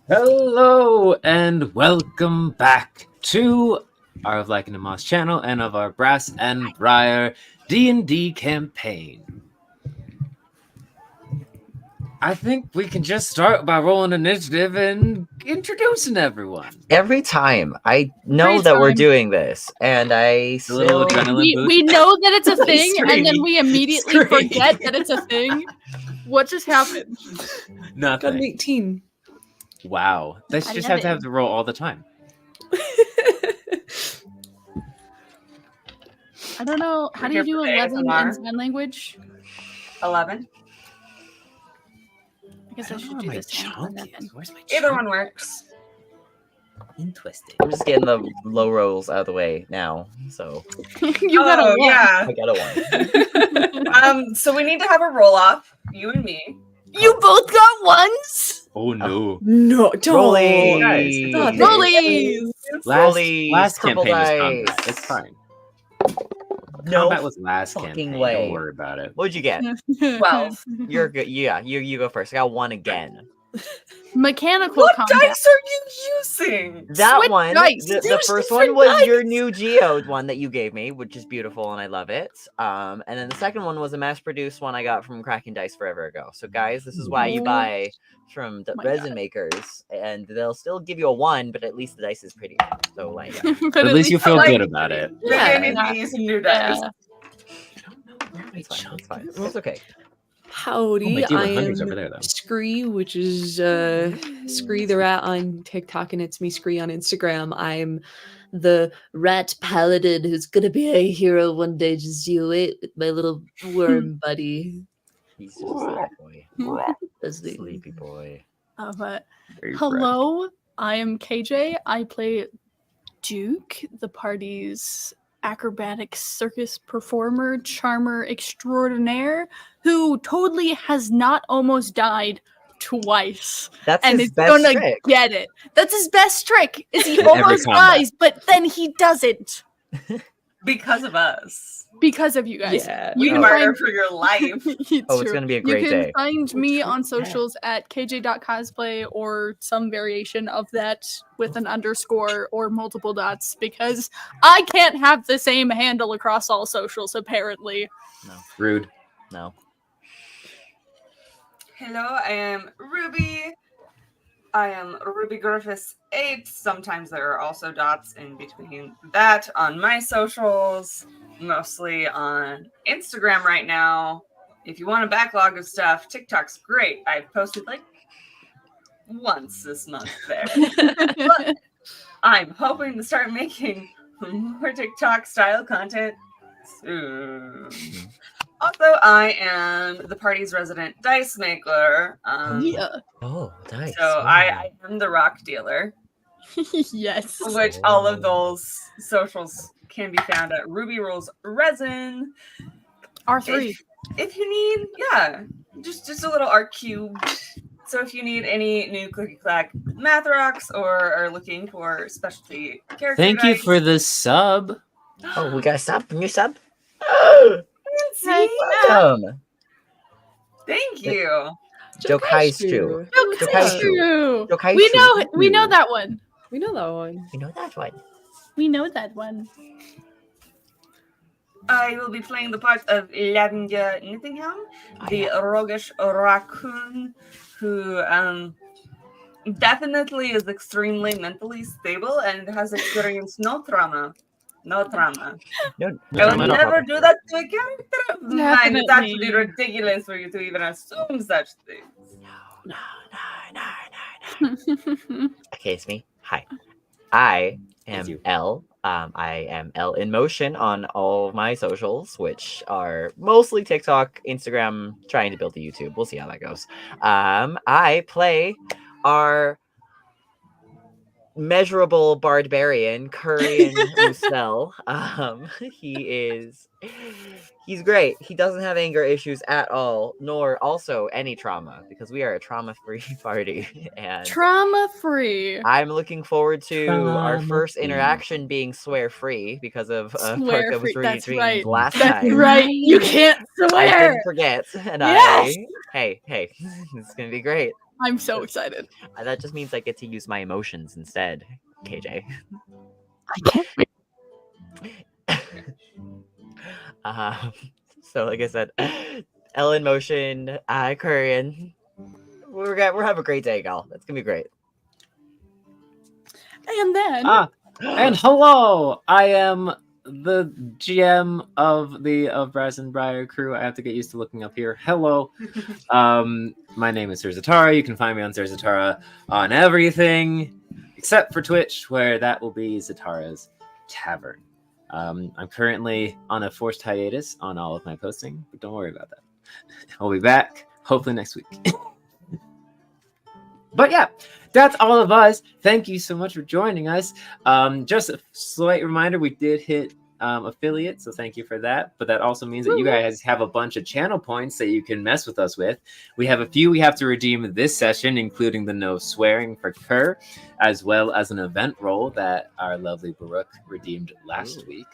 Hello and welcome back to our of Like and Moss channel and of our Brass and Briar D&D campaign. I think we can just start by rolling initiative and introducing everyone. Every time I know that we're doing this, and I A little still adrenaline boost. We know that it's a thing, and then we immediately Screaming. forget that it's a thing. What just happened? Nothing. Got an 18. Wow. They just have to roll all the time. I don't know. How do you do 11 in sign language? 11. I guess I should do this one. Where's my Either one works. Interesting. I'm just getting the low rolls out of the way now. So You got a one. Yeah. I got a 1. So we need to have a roll off, you and me. You both got ones? Oh no. No, don't. Rollies. Stop it. Rollies! Last purple campaign was dice. combat. It's fine. No Combat was last fucking campaign. way. Don't worry about it. What'd you get? 12. You're good. Yeah, you go first. I got 1 again. Mechanical What combat. dice are you using? That Switch one, dice. the Use first different one was your dice. new geode one that you gave me, which is beautiful and I love it. And then the second one was a mass-produced one I got from Kraken Dice forever ago. So guys, this is why you buy from the My resin God. makers, and they'll still give you a 1, but at least the dice is pretty. So like, But At least you feel like- good about it. Yeah, Yeah. maybe use some new dice. Yeah. it's fine. It's fine. It's okay. Howdy, Oh, my I D100's am over there, though. Scree, which is Scree the Rat on TikTok, and it's me, Scree, on Instagram. I'm the rat paladin who's gonna be a hero one day. Just you wait with my little worm buddy. He's just a sleepy boy. That's the Sleepy boy. But Very hello, I am KJ. I play Duke, the party's acrobatic circus performer, charmer extraordinaire, who totally has not almost died twice. That's And his it's best gonna trick. get it. That's his best trick, is he In every almost combat. dies, but then he doesn't. Because of us. Because of you guys. Yeah. We can murder find- for your life. It's Oh, it's true. gonna be a You great can day. find me on great day. socials at kj.cosplay or some variation of that with an underscore or multiple dots, because I can't have the same handle across all socials, apparently. Rude. No. Hello, I am Ruby. I am Ruby Griffiths 8. Sometimes there are also dots in between that on my socials, mostly on Instagram right now. If you want a backlog of stuff, TikTok's great. I've posted like once this month there. But I'm hoping to start making more TikTok style content soon. Also, I am the party's resident dice maker. Yeah. Oh, nice. So I am the rock dealer, Yes. which all of those socials can be found at Ruby Rules Resin. R3. If you need, just a little art cube. So if you need any new Clicky Clack math rocks or are looking for specialty character Thank you dice, for the sub. Oh, we got a sub. New sub. Nancy, Welcome. thank you. Jokaistu. True. Jokaistu. We know that one. We know that one. You know that one. We know that one. I will be playing the part of Lavender Nittingham, the roguish raccoon who definitely is extremely mentally stable and has experienced no trauma. No trauma. No, I trauma, would no never problem. do that to a character of mine. It's Definitely. actually ridiculous for you to even assume such things. No. Okay, it's me. Hi. I am It's you. L. I am L in motion on all of my socials, which are mostly TikTok, Instagram, trying to build the YouTube. We'll see how that goes. I play our measurable barbarian, Kurian Musel. He's great. He doesn't have anger issues at all, nor also any trauma, because we are a trauma-free party. And Trauma free. I'm looking forward to our first Trauma-free. interaction being swear-free because of a part Swear that was free, that's reading right. last That's time. right. You can't I swear. didn't forget, and Yes! hey, this is gonna be great. I'm so excited. That just means I get to use my emotions instead, KJ. I can't. So like I said, L in motion, I Korean. We're having a great day, gal. It's gonna be great. And then And hello, I am the GM of the Brass and Briar crew. I have to get used to looking up here. Hello, my name is Sir Zatara. You can find me on Sir Zatara on everything except for Twitch, where that will be Zatara's Tavern. I'm currently on a forced hiatus on all of my posting, but don't worry about that. I'll be back hopefully next week. But yeah, that's all of us. Thank you so much for joining us. Just a slight reminder, we did hit affiliate, so thank you for that. But that also means that you guys have a bunch of channel points that you can mess with us with. We have a few we have to redeem this session, including the no swearing for Kerr, as well as an event role that our lovely Baruch redeemed last week.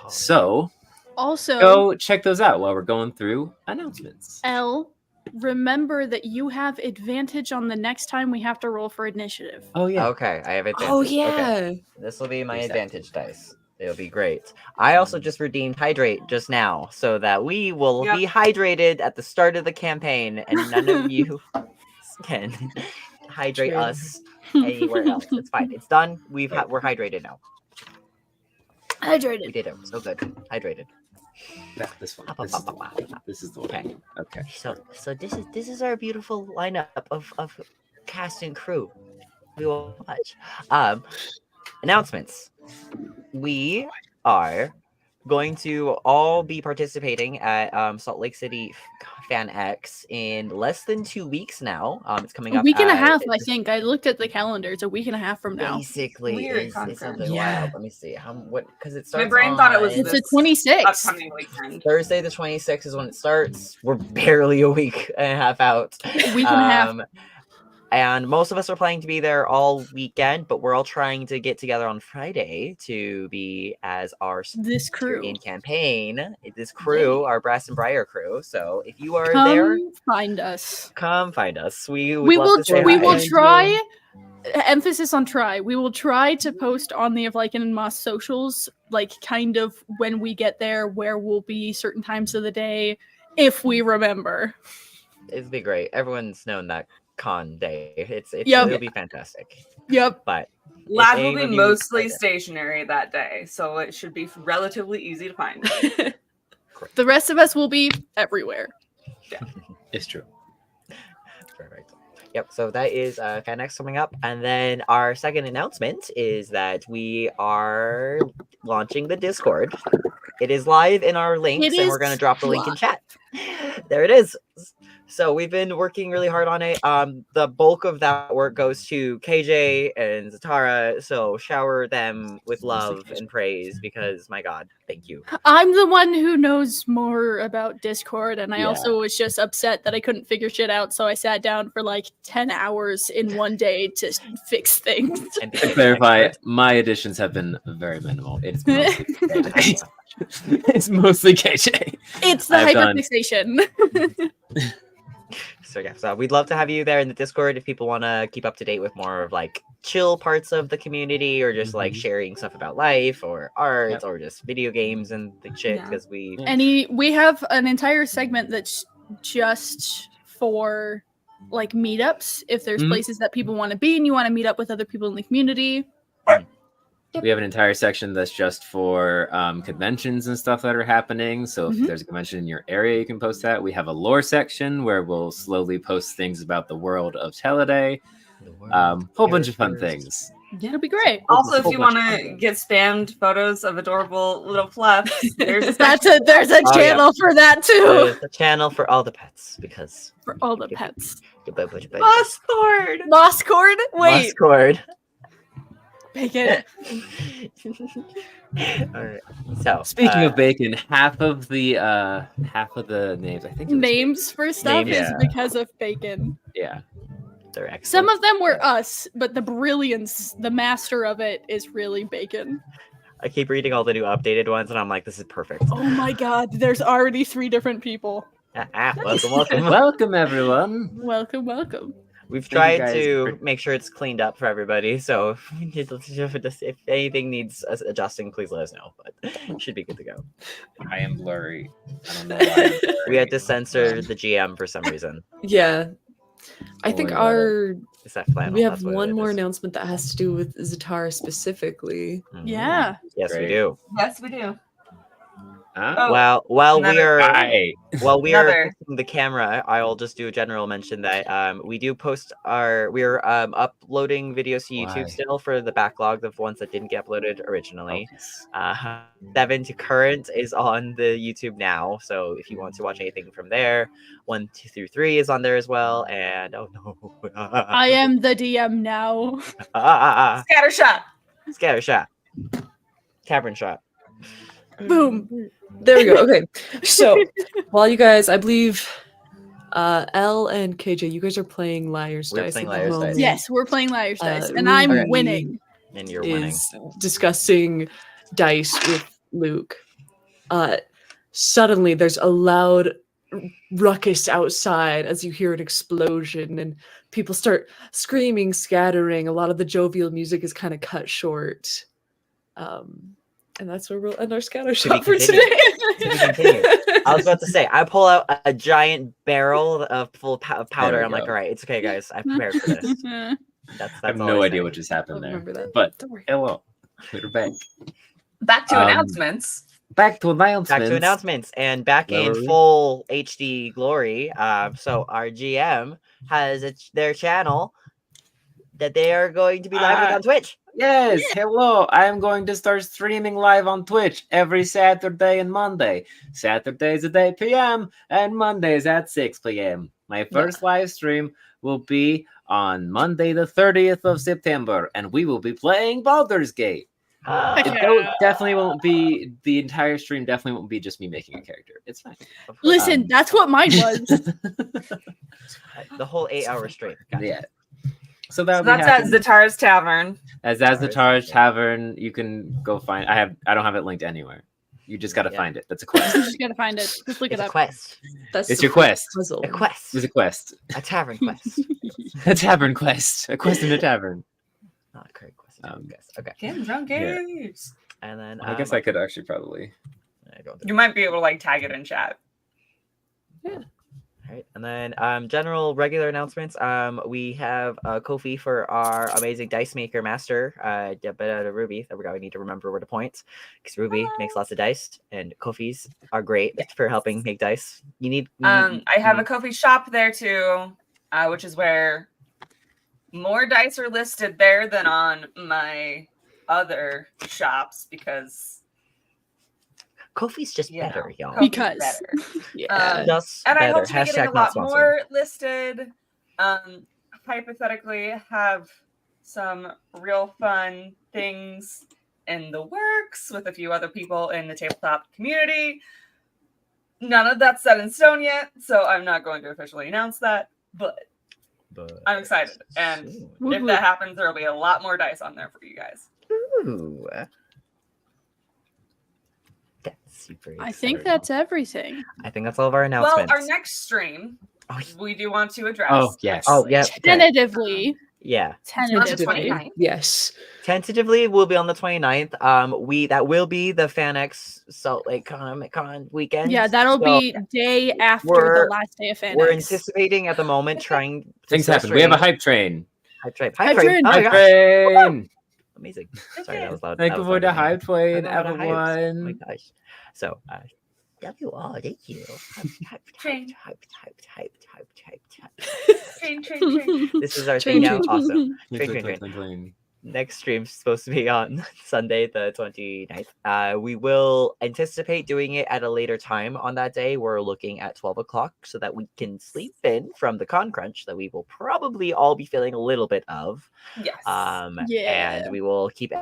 So also go check those out while we're going through announcements. L, remember that you have advantage on the next time we have to roll for initiative. Oh yeah. Okay, I have advantage. Oh Okay. yeah. This will be my Exactly. advantage dice. It'll be great. I also just redeemed hydrate just now, so that we will be hydrated at the start of the campaign, and none of you can hydrate True. us anywhere else. It's fine. It's done. We're hydrated now. We Hydrated. did it. So good. Hydrated. This one. This is the one. Okay. Okay. So this is our beautiful lineup of cast and crew. We will watch. Announcements. We are going to all be participating at Salt Lake City Fan X in less than 2 weeks now. It's coming A up. week and a half, I it's think. I looked at the calendar. It's a week and a half from now. Basically, Weird it's something conference. wild. Let me see. Because it starts. My brain thought it was It's this the 26th. upcoming weekend. Thursday the 26th is when it starts. We're barely a week and a half out. A week and a half. And most of us are planning to be there all weekend, but we're all trying to get together on Friday to be as our This crew. in campaign. This crew, our Brass and Briar crew. So if you are Come there, find us. come find us. We We love will. to say We hi. will try. Emphasis on try. We will try to post on the Avlycan and Moss socials, like kind of when we get there, where we'll be certain times of the day, if we remember. It'll be great. Everyone's known that con day. Yep. It'll be fantastic. Yep. But Lab if will any be of you mostly are there- stationary that day, so it should be relatively easy to find. The rest of us will be everywhere. It's true. Perfect. Yep. So that is FanX coming up, and then our second announcement is that we are launching the Discord. It is live in our links, It and we're is going to drop the link in live. chat. There it is. So we've been working really hard on it. The bulk of that work goes to KJ and Zatara. So shower them with love and praise because, my God, thank you. I'm the one who knows more about Discord, and I Yeah. also was just upset that I couldn't figure shit out, so I sat down for like 10 hours in one day to fix things. And To clarify, my additions have been very minimal. It's mostly KJ. It's mostly KJ. It's the I've done- hyperfixation. So yeah, so we'd love to have you there in the Discord if people want to keep up to date with more of like chill parts of the community, or just like Mhm. sharing stuff about life or art Yep. or just video games and the shit. Yeah. Because we We have an entire segment that's just for like meetups. If there's Mhm. places that people want to be and you want to meet up with other people in the community. We have an entire section that's just for conventions and stuff that are happening. So if Mhm. there's a convention in your area, you can post that. We have a lore section where we'll slowly post things about the world of Teleday. Whole bunch of fun things. It'll be great. Also, if Whole you bunch want of fun to things. get spammed photos of adorable little fluffs, there's a There's a Oh, yeah. channel for that too. There's a channel for all the pets because For all the pets. moss cord. Moss cord? Wait, Cord. bacon. All right. So Speaking of bacon, half of the names, I think it was Names for stuff Names. is Yeah. because of bacon. Yeah. they're excellent. Some of them were us, but the brilliance, the master of it, is really bacon. I keep reading all the new updated ones, and I'm like, this is perfect. Oh my god, there's already 3 different people. Welcome. Welcome everyone. Welcome, welcome. We've Thank you tried guys to for- make sure it's cleaned up for everybody. So if anything needs adjusting, please let us know. But it should be good to go. I am blurry. I don't know why I'm blurry. We had to censor the GM for some reason. Yeah. I Don't think worry about our It's that flannel. we have that's what one it more is. announcement that has to do with Zatara specifically. Mhm. Yeah. Yes, we Great. do. Yes, we do. Huh? Oh, While we another- are Hi. While we are Another- fixing the camera, I'll just do a general mention that we do post we're uploading videos to YouTube Why? still for the backlog of ones that didn't get uploaded originally. Focus. 7 to current is on the YouTube now, so if you want to watch anything from there, 1, 2 through 3 is on there as well. And oh no, I am the DM now. Scattershot. scatter shot, cavern shot. Boom. There we go. Okay. So while you guys, I believe L and KJ, you guys are playing Liar's We're Dice. playing at the Liar's Dice. moment, Yes, we're playing Liar's Dice, and Ruby I'm winning. And you're winning. is discussing dice with Luke. Suddenly there's a loud ruckus outside as you hear an explosion and people start screaming, scattering. A lot of the jovial music is kind of cut short. And that's where we'll end our scatter To be shot for continued. today. To be continued. I was about to say, I pull out a giant barrel of full of powder. we I'm like, go. all right, it's okay, guys. I prepared for this. That's I have all no I idea say. what just I'll happened there. remember that. But Don't worry. hello, we're back. Back to Um, announcements. Back to announcements. Back to announcements and back Where in were we? full HD glory. So our GM has their channel that they are going to be live with on Twitch. Yes, hello. I am going to start streaming live on Twitch every Saturday and Monday. Saturdays at 8 p.m. and Mondays at 6 p.m. My first live stream will be on Monday, the 30th of September, and we will be playing Baldur's Gate. Definitely won't be the entire stream. Definitely won't be just me making a character. It's fine. Listen, that's what mine was. The whole 8-hour stream. Gotcha. Yeah. So So that'll be that's at happening. Zatara's Tavern. As the Targe Tavern, you can go find. I don't have it linked anywhere. You just got to Yeah. find it. That's a quest. You just gotta find it. Just look It's it a up. quest. That's It's the your quest. puzzle. A quest. It's a quest. A tavern quest. A tavern quest. A quest in a tavern. Not a curry quest. A tavern quest. Okay. Getting drunk Yeah. games. And then I guess I could actually probably. I don't You might be able to like tag it in chat. All right, and then general regular announcements. We have Kofi for our amazing dice maker master, Ruby. I forgot we need to remember where to point because Ruby makes lots of dice, and Kofi's are great for helping make dice. You need. I have a Ko-fi shop there too, which is where more dice are listed there than on my other shops because Kofi's just you know, better, y'all. Ko-fi's Because. better. Yeah. Just And I better. hope to be getting a Hashtag not lot sponsored. more listed. Hypothetically, have some real fun things in the works with a few other people in the tabletop community. None of that's set in stone yet, so I'm not going to officially announce that, but But I'm excited. And soon. if that happens, there will be a lot more dice on there for you guys. Ooh. That's super I think exciting. that's everything. I think that's all of our Well, announcements. our next stream, Oh, we do want to address. Oh yes. oh yeah. Okay. Tentatively. Yeah. Tentatively. 29th. Yes. Tentatively, we'll be on the 29th. That will be the FanX Salt Lake Comic Con weekend. Yeah, that'll So be day after we're- the last day of FanX. We're anticipating at the moment trying. to Things start happen. We have a streaming. hype train. Hype train. Hype Hype train. train. Oh my Hype gosh. train. Amazing. Sorry, that was loud. Thank that you was for loud the of me. hype train, I know what a hype is. Oh my everyone. gosh. So, love you all. Thank you. Train. Hype. Train. This is our Train, thing now. train. Awesome. Train, Train, train, train. train, train. Next stream's supposed to be on Sunday, the 29th. We will anticipate doing it at a later time on that day. We're looking at 12 o'clock so that we can sleep in from the con crunch that we will probably all be feeling a little bit of. Yes. Yeah. And we will keep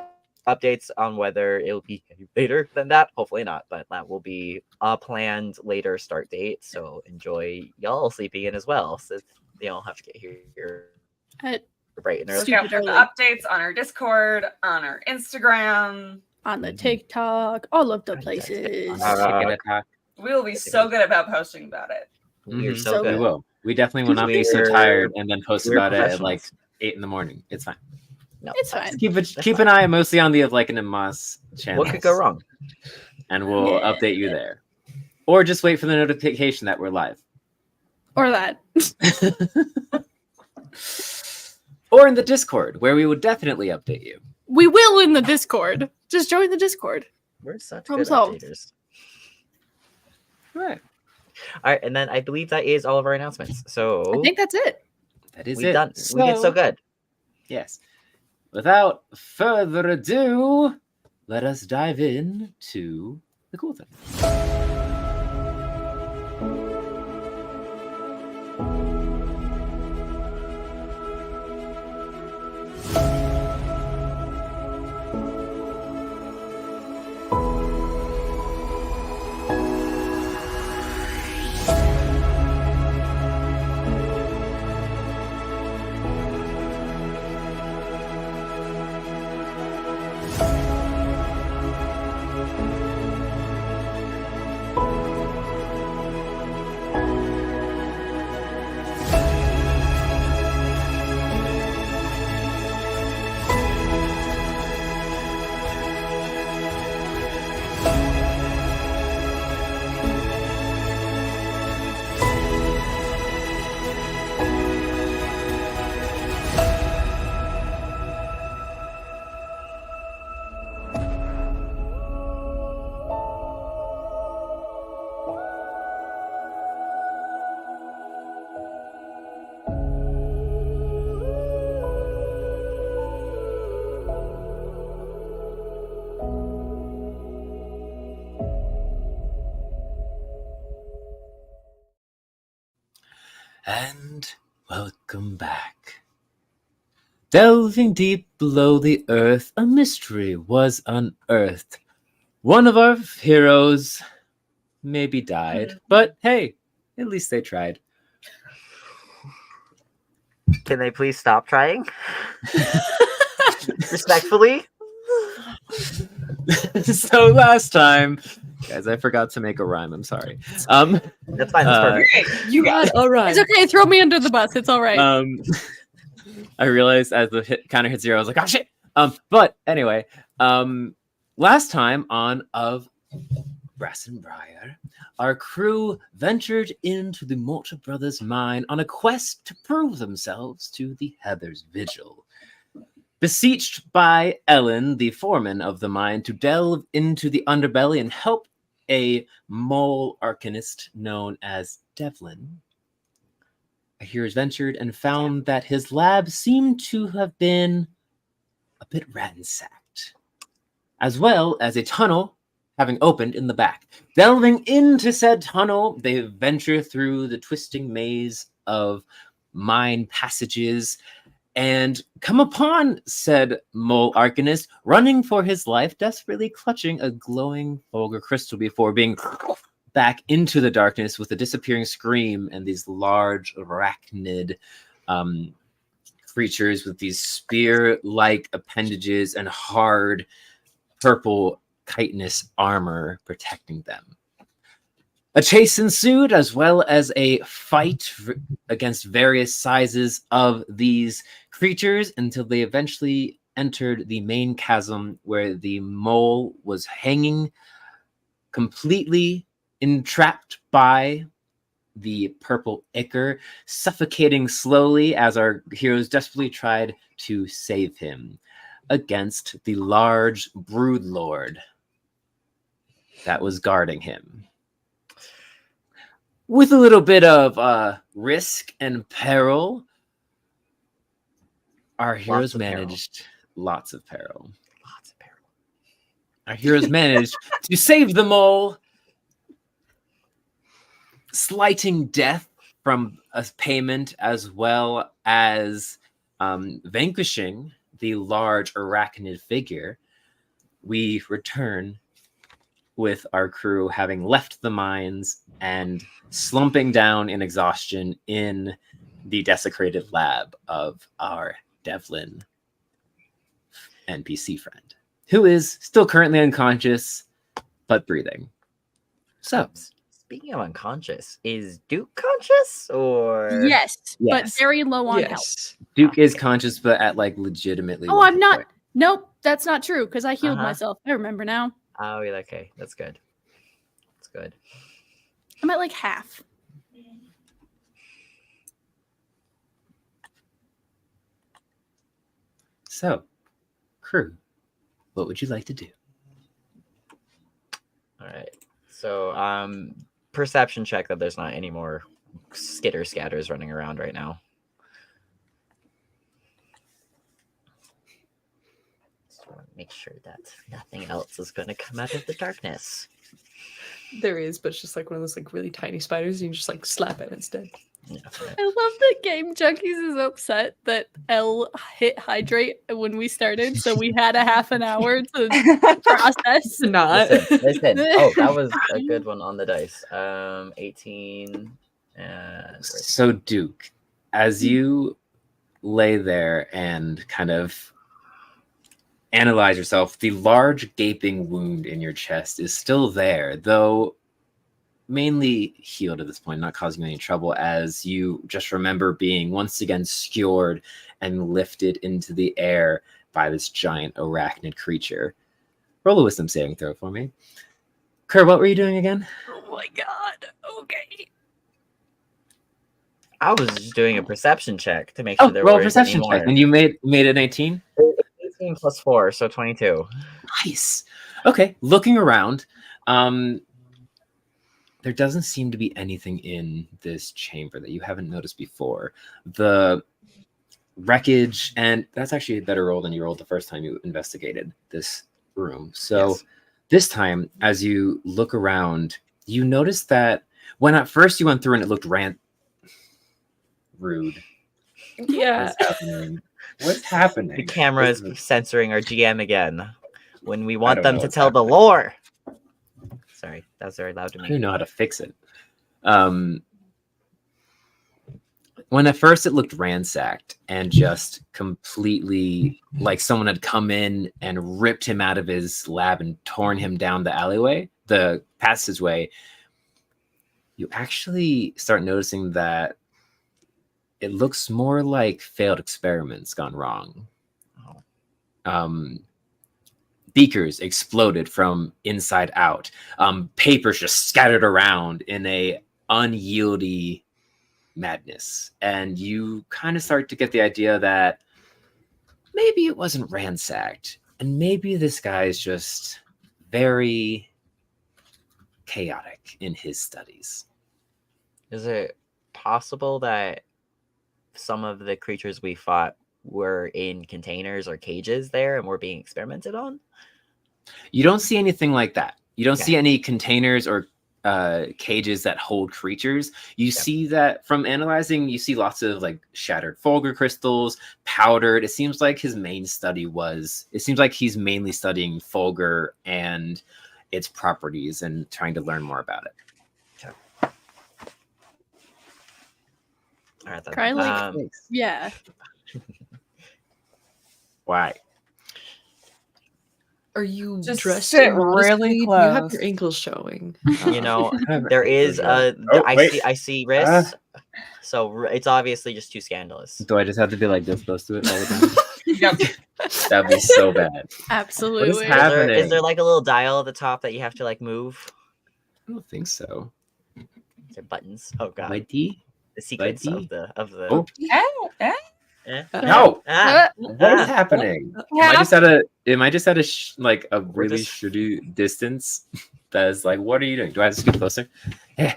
updates on whether it'll be later than that. Hopefully not, but that will be a planned later start date. So enjoy y'all sleeping in as well. So you don't have to get here At- bright and Look early. out Stupid for the early. updates on our Discord, on our Instagram. On the TikTok, all of the Right, places. Chicken attack. We will be so good about posting about it. We're Mhm. so So good. We will. We definitely will not be so We're- tired and then post we're about it at like professionals. 8 in the morning. It's fine. No, It's that's- fine. Keep an eye mostly on the like an Amos channel. What could go wrong? And we'll Yeah. update you there. Or just wait for the notification that we're live. Or that. Or in the Discord, where we will definitely update you. We will in the Discord. Just join the Discord. We're such Problem good solved. updaters. Right. All right, and then I believe that is all of our announcements. So I think that's it. That is we've it. done. We did so good. Yes. Without further ado, let us dive in to the cool thing. And welcome back. Delving deep below the earth, a mystery was unearthed. One of our heroes maybe died, but hey, at least they tried. Can they please stop trying? Respectfully. So last time, guys, I forgot to make a rhyme. I'm sorry. That's fine. That's perfect. Great, you got it. All right. It's okay. Throw me under the bus. It's all right. I realized as the counter hit 0, I was like, oh shit. But anyway, last time on Of Brass and Briar, our crew ventured into the Mortar Brothers mine on a quest to prove themselves to the Heather's Vigil. Beseeched by Ellen, the foreman of the mine, to delve into the underbelly and help a mole arcanist known as Devlin, our heroes ventured and found that his lab seemed to have been a bit ransacked, as well as a tunnel having opened in the back. Delving into said tunnel, they venture through the twisting maze of mine passages and come upon said mole arcanist running for his life, desperately clutching a glowing Fulgur crystal before being back into the darkness with a disappearing scream and these large arachnid creatures with these spear-like appendages and hard purple chitinous armor protecting them. A chase ensued, as well as a fight against various sizes of these creatures until they eventually entered the main chasm where the mole was hanging, completely entrapped by the purple ichor, suffocating slowly as our heroes desperately tried to save him against the large brood lord that was guarding him. With a little bit of risk and peril, our heroes managed lots of peril. Our heroes managed to save the mole, slighting death from a payment, as well as vanquishing the large arachnid figure. We return with our crew having left the mines and slumping down in exhaustion in the desecrated lab of our Devlin NPC friend, who is still currently unconscious but breathing. So Speaking of unconscious, is Duke conscious or? Yes, but Yes. very low on health. Yes. Duke is conscious, but at like legitimately. Oh, one I'm hit not. point. Nope, that's not true because I healed Uh-huh. myself. I remember now. Oh, yeah, okay, that's good. That's good. I'm at like half. So, crew, what would you like to do? All right. So, perception check that there's not any more skitter scatters running around right now. Just want to make sure that nothing else is going to come out of the darkness. There is, but it's just like one of those like really tiny spiders. And you can just like slap it instead. Yeah, right. I love that Game Junkies is upset that L hit hydrate when we started, so we had a half an hour to process. Not. Listen. Oh, that was a good one on the dice. 18. So, Duke, as you lay there and kind of analyze yourself, the large gaping wound in your chest is still there, though mainly healed at this point, not causing you any trouble, as you just remember being once again skewered and lifted into the air by this giant arachnid creature. Roll a wisdom saving throw for me. Kerr, what were you doing again? Oh my god. Okay. I was just doing a perception check to make sure there roll a weren't perception any check. more. And you made an 18? 18 plus 4, so 22. Nice. Okay, looking around, there doesn't seem to be anything in this chamber that you haven't noticed before. The wreckage, and that's actually a better roll than you rolled the first time you investigated this room. So Yes. this time, as you look around, you notice that when at first you went through and it looked rude. Yeah. What's happening? What's happening? The camera is This censoring our GM again when we want don't them know to what's tell the happening. lore. Sorry, that was very loud to I me. don't know how to fix it. When at first it looked ransacked and just completely like someone had come in and ripped him out of his lab and torn him down the alleyway, the passageway, you actually start noticing that it looks more like failed experiments gone wrong. Beakers exploded from inside out. Papers just scattered around in a unyieldy madness. And you kind of start to get the idea that maybe it wasn't ransacked. And maybe this guy is just very chaotic in his studies. Is it possible that some of the creatures we fought were in containers or cages there and were being experimented on? You don't see anything like that. You don't Okay. see any containers or cages that hold creatures. You see that from analyzing, you see lots of like shattered Fulgur crystals, powdered. It seems like he's mainly studying Fulgur and its properties and trying to learn more about it. Okay. All right, then. Cry like yeah. Why? Are you Just dressed sit modestly? really You have close. your ankles showing. You know, Have there is ankles, yeah. I see wrists, so it's obviously just too scandalous. Do I just have to be like this close to it all the time? Yep. That'd be so bad. Absolutely. happening? Is there like a little dial at the top that you have to like move? I don't think so. Is there buttons? Oh god, My D? the secrets D? of the. Oh. Eh? No! Ah, What is happening? Am I just at a like a really just- shitty distance? That is like, what are you doing? Do I have to scoot closer? Yeah.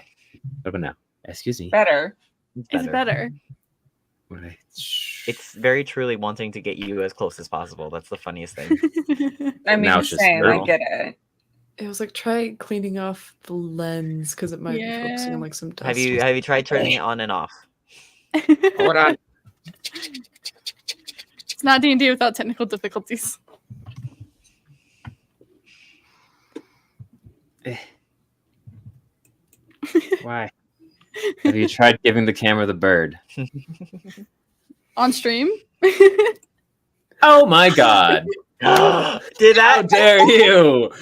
What about now? Excuse me. Better. It's better. What did I... It's very truly wanting to get you as close as possible. That's the funniest thing. I mean, Now just it's just saying, I normal. get it. It was like try cleaning off the lens because it might be focusing Yeah. on like some dust. Have you tried turning it on and off? Hold on. It's not D&D without technical difficulties. Why? Have you tried giving the camera the bird? On stream? Oh my god! Did How that? dare you!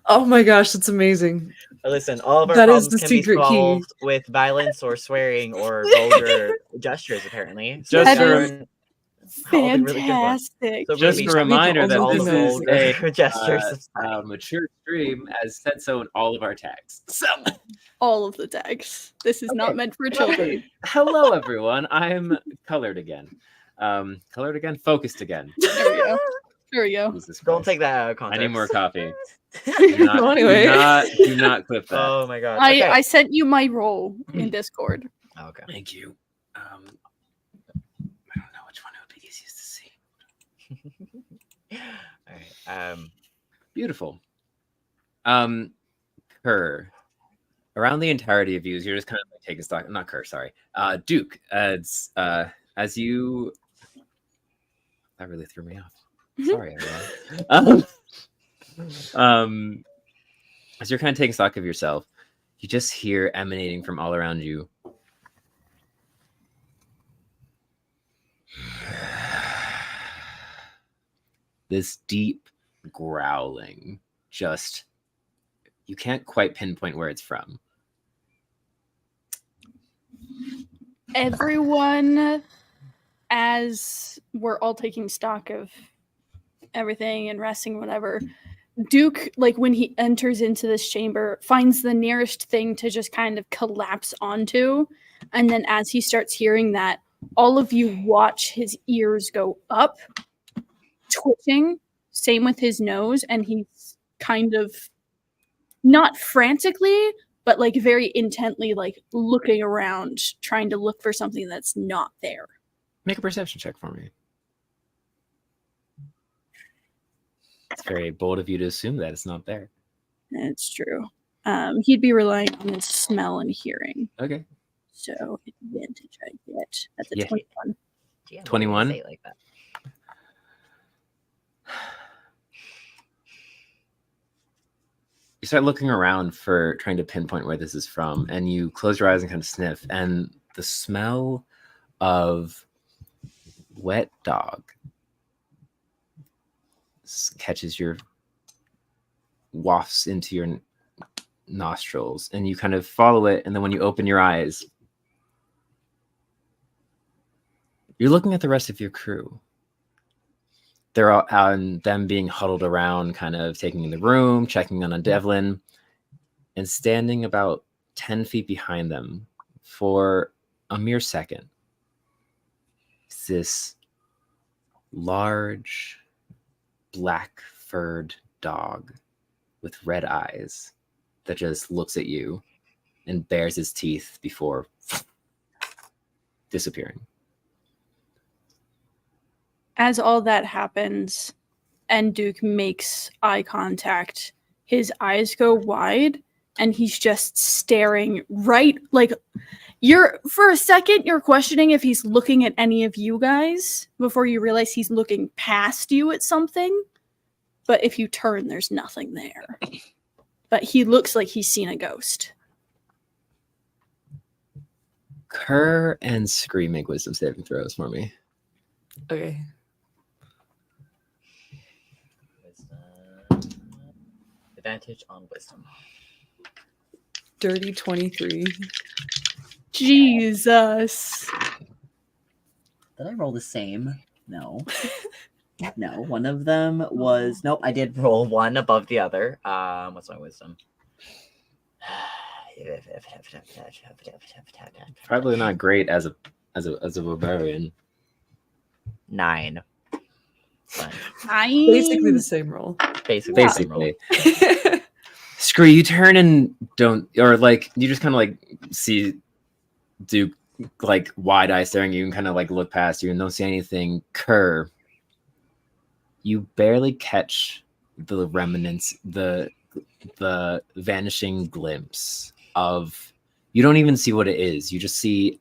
Oh my gosh, that's amazing. Listen, all of our That is problems the can be secret key. solved with violence or swearing or vulgar gestures, apparently. So Just That a is rem- all the really good ones. fantastic. So just Ruby, a reminder that all this the is vulgar a gestures of mature stream, as said so in all of our tags. So, All of the tags. This is not Okay. meant for well, children. hello everyone. I'm colored again. Focused again. There we go. There we go. Jesus Don't Christ. take that out of I context. need more coffee. Do not, Well, anyway. do not clip that. Oh my god. I, Okay. I sent you my role in Discord. Okay. Thank you. I don't know which one it would be easiest to see. All right. Beautiful. Kerr. Around the entirety of views, you're just kind of like taking stock. Not Kerr, sorry. Duke. As you, that really threw me off. Sorry, everyone. As you're kind of taking stock of yourself, you just hear emanating from all around you. This deep growling, just you can't quite pinpoint where it's from. Everyone, as we're all taking stock of everything and resting, whatever, Duke, like when he enters into this chamber, finds the nearest thing to just kind of collapse onto. And then as he starts hearing that, all of you watch his ears go up, twitching, same with his nose, and he's kind of not frantically, but like very intently, like looking around, trying to look for something that's not there. Make a perception check for me. It's very bold of you to assume that it's not there. It's true. He'd be relying on his smell and hearing. Okay. So advantage I get at the Yeah. 21. Damn, why would you 21? say it like that? You start looking around for trying to pinpoint where this is from, and you close your eyes and kind of sniff, and the smell of wet dog catches your wafts into your nostrils, and you kind of follow it, and then when you open your eyes, you're looking at the rest of your crew. They're all on them being huddled around, kind of taking in the room, checking on a Devlin, and standing about 10 feet behind them for a mere second. It's this large, black-furred dog with red eyes that just looks at you and bares his teeth before disappearing. As all that happens and Duke makes eye contact, his eyes go wide and he's just staring right, like for a second you're questioning if he's looking at any of you guys before you realize he's looking past you at something. But if you turn, there's nothing there. But he looks like he's seen a ghost. Kerr and Scream make wisdom saving throws for me. Okay. Wisdom. Advantage on wisdom. Dirty 23. Jesus. Did I roll the same? No. No, one of them was nope. I did roll. Roll one above the other. What's my wisdom? Probably not great as a barbarian. 9. Fine. Basically the same roll. Basically, the same roll. Basically. Screw you, turn and don't, or like you just kind of like see Duke like wide eye staring at you and kind of like look past you and don't see anything. Kerr, you barely catch the remnants, the vanishing glimpse of, you don't even see what it is. You just see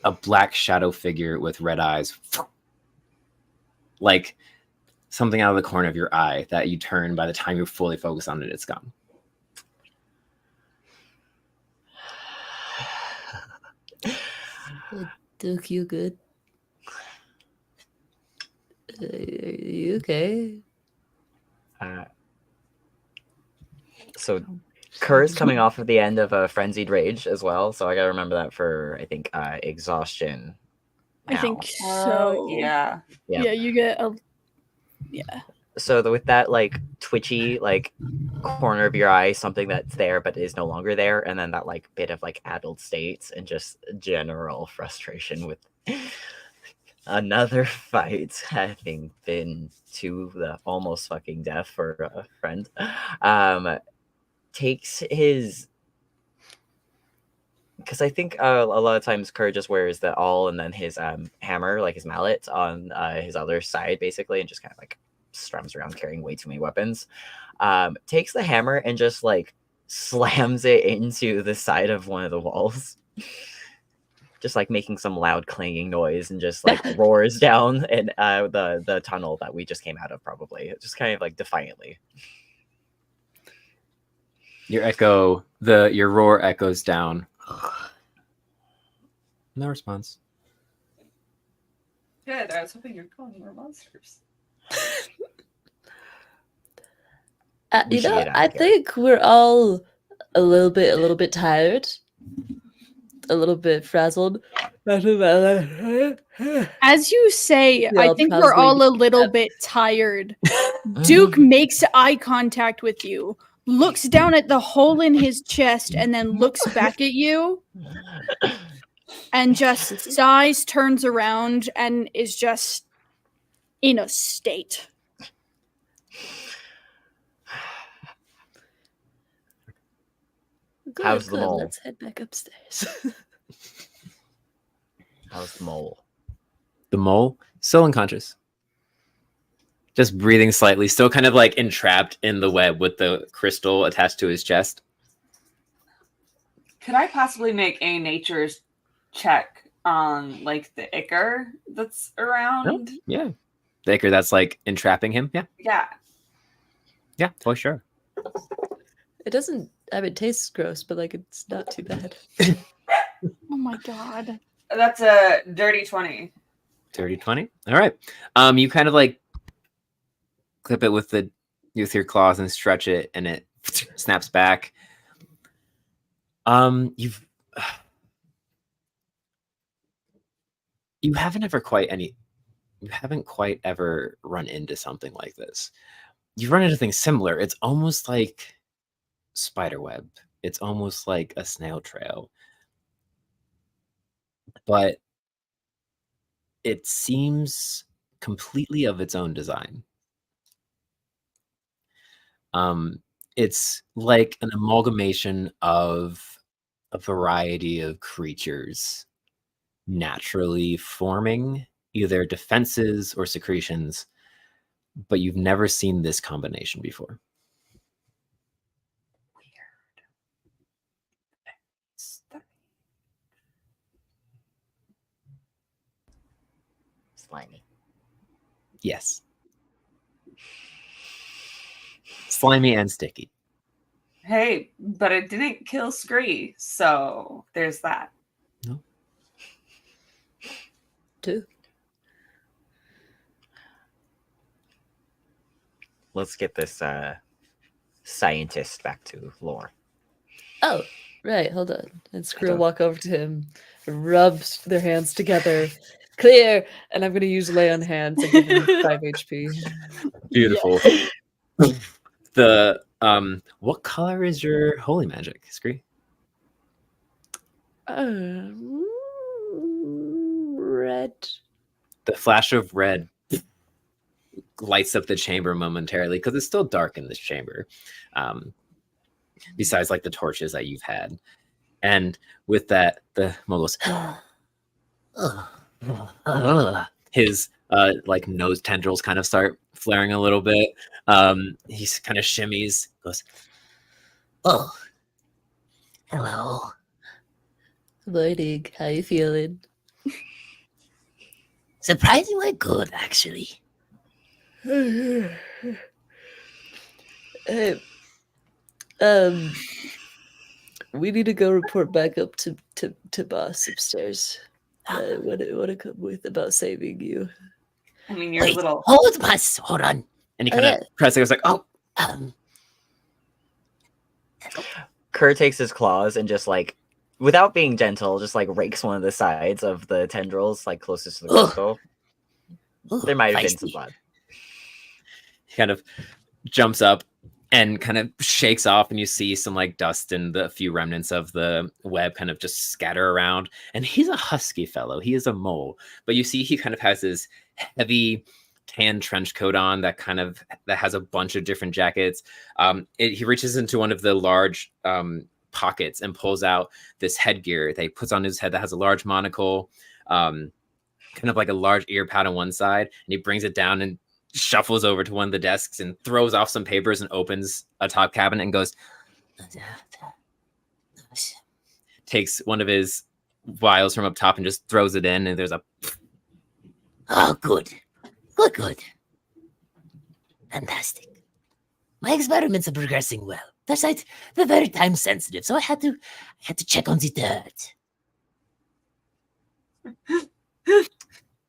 a black shadow figure with red eyes, like something out of the corner of your eye that you turn. By the time you're fully focused on it, it's gone. Duke, you good? Are you okay? So Kerr's coming off of the end of a frenzied rage as well, so I gotta remember that for I think exhaustion. I now. think so. Yeah. Yep. Yeah, you get a. Yeah. So with that like twitchy like corner of your eye, something that's there but is no longer there, and then that like bit of like addled states and just general frustration with another fight having been to the almost fucking death for a friend. Takes his, because I think a lot of times Kerr just wears the awl and then his hammer, like his mallet, on his other side, basically, and just kind of like strums around carrying way too many weapons. Takes the hammer and just like slams it into the side of one of the walls, just like making some loud clanging noise, and just like roars down and the tunnel that we just came out of, probably just kind of like defiantly. Your roar echoes down. No response. Good. I was hoping you'd call more monsters. We You should know, get out I of here. think we're all a little bit tired, a little bit frazzled. As you say, I You'll think we're probably all a be- little bit tired. Duke makes eye contact with you, looks down at the hole in his chest, and then looks back at you, and just sighs, turns around, and is just in a state. Good, How's the good. mole? Let's head back upstairs. How's the mole? The mole, still unconscious. Just breathing slightly, still kind of like entrapped in the web with the crystal attached to his chest. Could I possibly make a nature's check on like the ichor that's around? Yeah. The ichor that's like entrapping him. Yeah. Yeah. Yeah, for sure. It doesn't. I mean, it tastes gross, but like it's not too bad. Oh my god. That's a dirty 20. Dirty 20. All right. You kind of like clip it with your claws and stretch it, and it snaps back. You haven't quite ever run into something like this. You've run into things similar. It's almost like spiderweb. It's almost like a snail trail. But it seems completely of its own design. It's like an amalgamation of a variety of creatures naturally forming either defenses or secretions, but you've never seen this combination before. Slimy. Yes. Slimy and sticky. Hey, but it didn't kill Scree, so there's that. No. Too. Let's get this scientist back to lore. Oh, right. Hold on. And Screw will walk over to him, rub their hands together. Clear. And I'm going to use lay on hands and give him 5 HP. Beautiful. What color is your holy magic, Scree? Red. The flash of red lights up the chamber momentarily because it's still dark in this chamber. Besides like the torches that you've had. And with that, the mole goes, his like nose tendrils kind of start flaring a little bit. He kind of shimmies, goes, "Oh, hello." Morning. How you feeling? Surprisingly good, actually. Hey, we need to go report back up to boss upstairs. What to come with about saving you? I mean, you're a little. Hold on. And he kind of presses. Goes like, "Oh, Kerr takes his claws and just like, without being gentle, just like rakes one of the sides of the tendrils, like closest to the Ugh. crystal. Ugh, There might have been some feisty. blood. He kind of jumps up and kind of shakes off, and you see some like dust and the few remnants of the web kind of just scatter around. And he's a husky fellow. He is a mole, but you see he kind of has this heavy tan trench coat on that has a bunch of different jackets. He reaches into one of the large pockets and pulls out this headgear that he puts on his head that has a large monocle, kind of like a large ear pad on one side, and he brings it down and shuffles over to one of the desks and throws off some papers and opens a top cabinet and goes, takes one of his vials from up top and just throws it in, and there's a Oh, good. Good. Fantastic. My experiments are progressing well. Besides, they're very time sensitive, so I had to check on the dirt.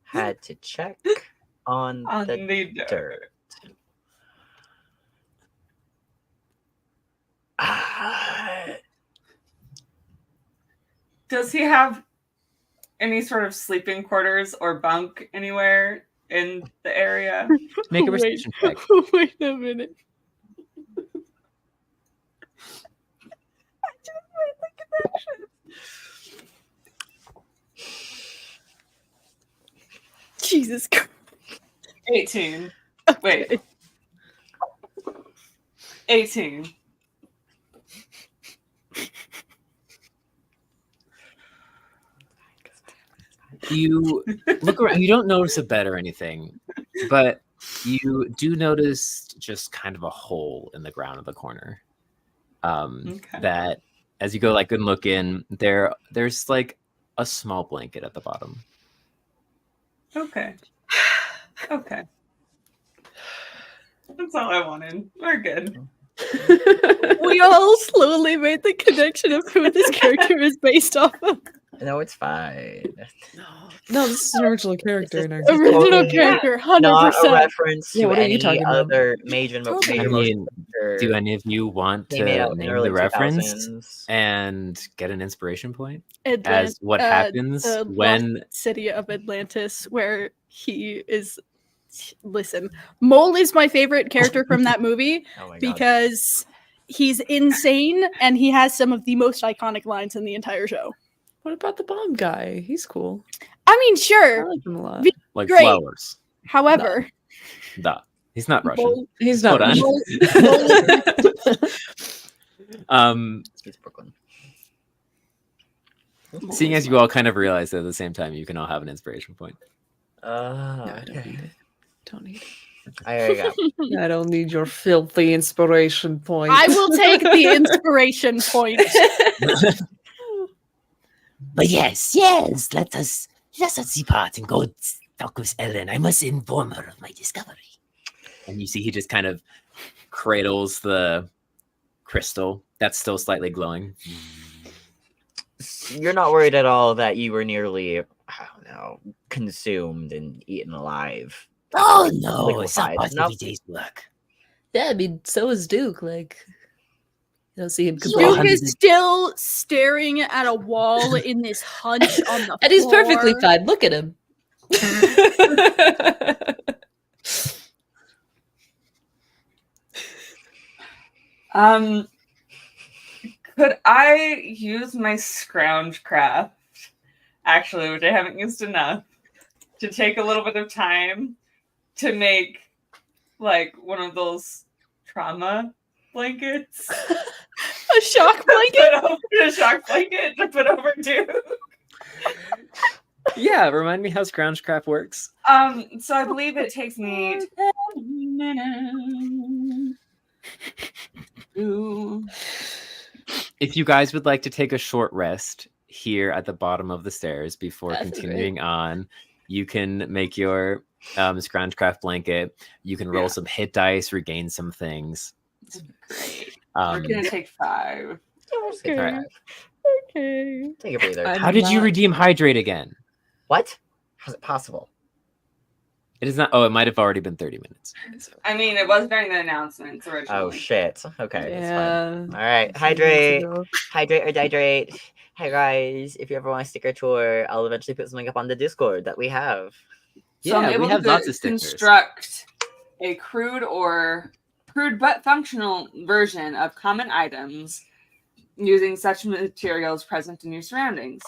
Had to check on the dirt. Does he have any sort of sleeping quarters or bunk anywhere in the area? make a Wait. perception check. Wait a minute. Jesus Christ. 18. Wait. 18. You look around, you don't notice a bed or anything, but you do notice just kind of a hole in the ground of the corner. Okay. That as you go like and look in, there's like a small blanket at the bottom. Okay. Okay. That's all I wanted. We're good. We all slowly made the connection of who this character is based off of. No, it's fine. No, this is an original character in our Original totally character, Not a 100%. reference Yeah, to what are you any talking about? other major Totally. I major motion mean, picture do any of you want came out to in the name early the reference 2000s. and get an inspiration point Atlant- as what happens the when lost city of Atlantis, where he is. Listen, Mole is my favorite character from that movie Oh my god. because he's insane and he has some of the most iconic lines in the entire show. What about the bomb guy? He's cool. I mean, I sure. like him a lot. Vi- like Great. flowers. However, Duh. He's not Russian. Mole, He's not. Hold on. Mole- It's Brooklyn. Seeing as you all kind of realize that at the same time, you can all have an inspiration point. No, I don't Okay. need it. Don't need There you go. it. I don't need your filthy inspiration point. I will take the inspiration point. But yes, let us depart and go talk with Ellen. I must inform her of my discovery. And you see he just kind of cradles the crystal that's still slightly glowing. You're not worried at all that you were nearly, I don't know, consumed and eaten alive. Oh no, it's not Liquefied. part of Nope. every day's work. Yeah, I mean, so is Duke. Like, you don't see him Duke Duke kablam. is still staring at a wall in this hunch on the And he's floor. perfectly fine. Look at him. Could I use my scrounge craft, actually, which I haven't used enough, to take a little bit of time to make like one of those trauma blankets? A shock blanket? A shock blanket to put over Duke. Yeah, remind me how Scroungecraft works. So I believe it takes me 10 minutes. If you guys would like to take a short rest here at the bottom of the stairs before That'd be continuing on, you can make your Scroungecraft blanket. You can roll Yeah. some hit dice, regain some things. Great. Um, We're gonna take 5. Okay. Alright. Okay. Take a breather. I'm how did you not- redeem hydrate again? What? How's it possible? It is not. Oh, it might have already been 30 minutes. I mean, it was during the announcements originally. Oh shit. Okay, that's Yeah. fine. All right, a few minutes ago. hydrate or dihydrate. Hey guys, if you ever want a sticker tour, I'll eventually put something up on the Discord that we have. So I'm Yeah, able we have to lots of stickers. construct a crude but functional version of common items using such materials present in your surroundings.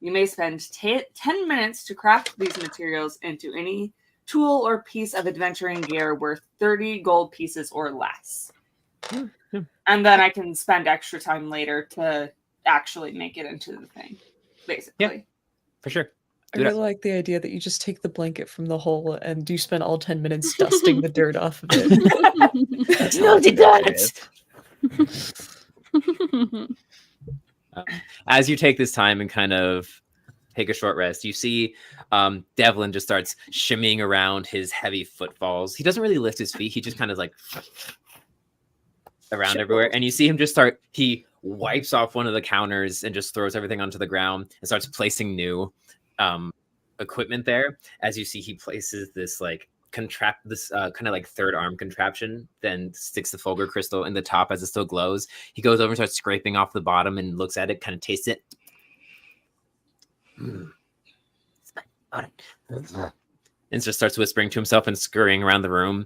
You may spend 10 minutes to craft these materials into any tool or piece of adventuring gear worth 30 gold pieces or less. And then I can spend extra time later to actually make it into the thing, basically. For sure. I Do it. really like the idea that you just take the blanket from the hole and you spend all 10 minutes dusting the dirt off of it. No, did that. As you take this time and kind of take a short rest, you see Devlin just starts shimmying around his heavy footfalls. He doesn't really lift his feet. He just kind of like around everywhere. And you see him just he wipes off one of the counters and just throws everything onto the ground and starts placing new equipment there. As you see, he places this like kind of like third arm contraption, then sticks the Fulgur crystal in the top as it still glows. He goes over and starts scraping off the bottom and looks at it, kind of tastes it. And just starts whispering to himself and scurrying around the room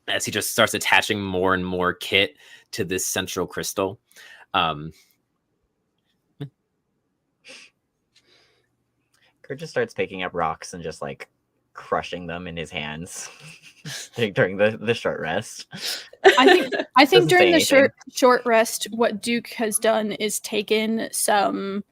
as he just starts attaching more and more kit to this central crystal. Kurt just starts picking up rocks and just like crushing them in his hands during the short rest. I think Doesn't during say the anything. short rest, what Duke has done is taken some,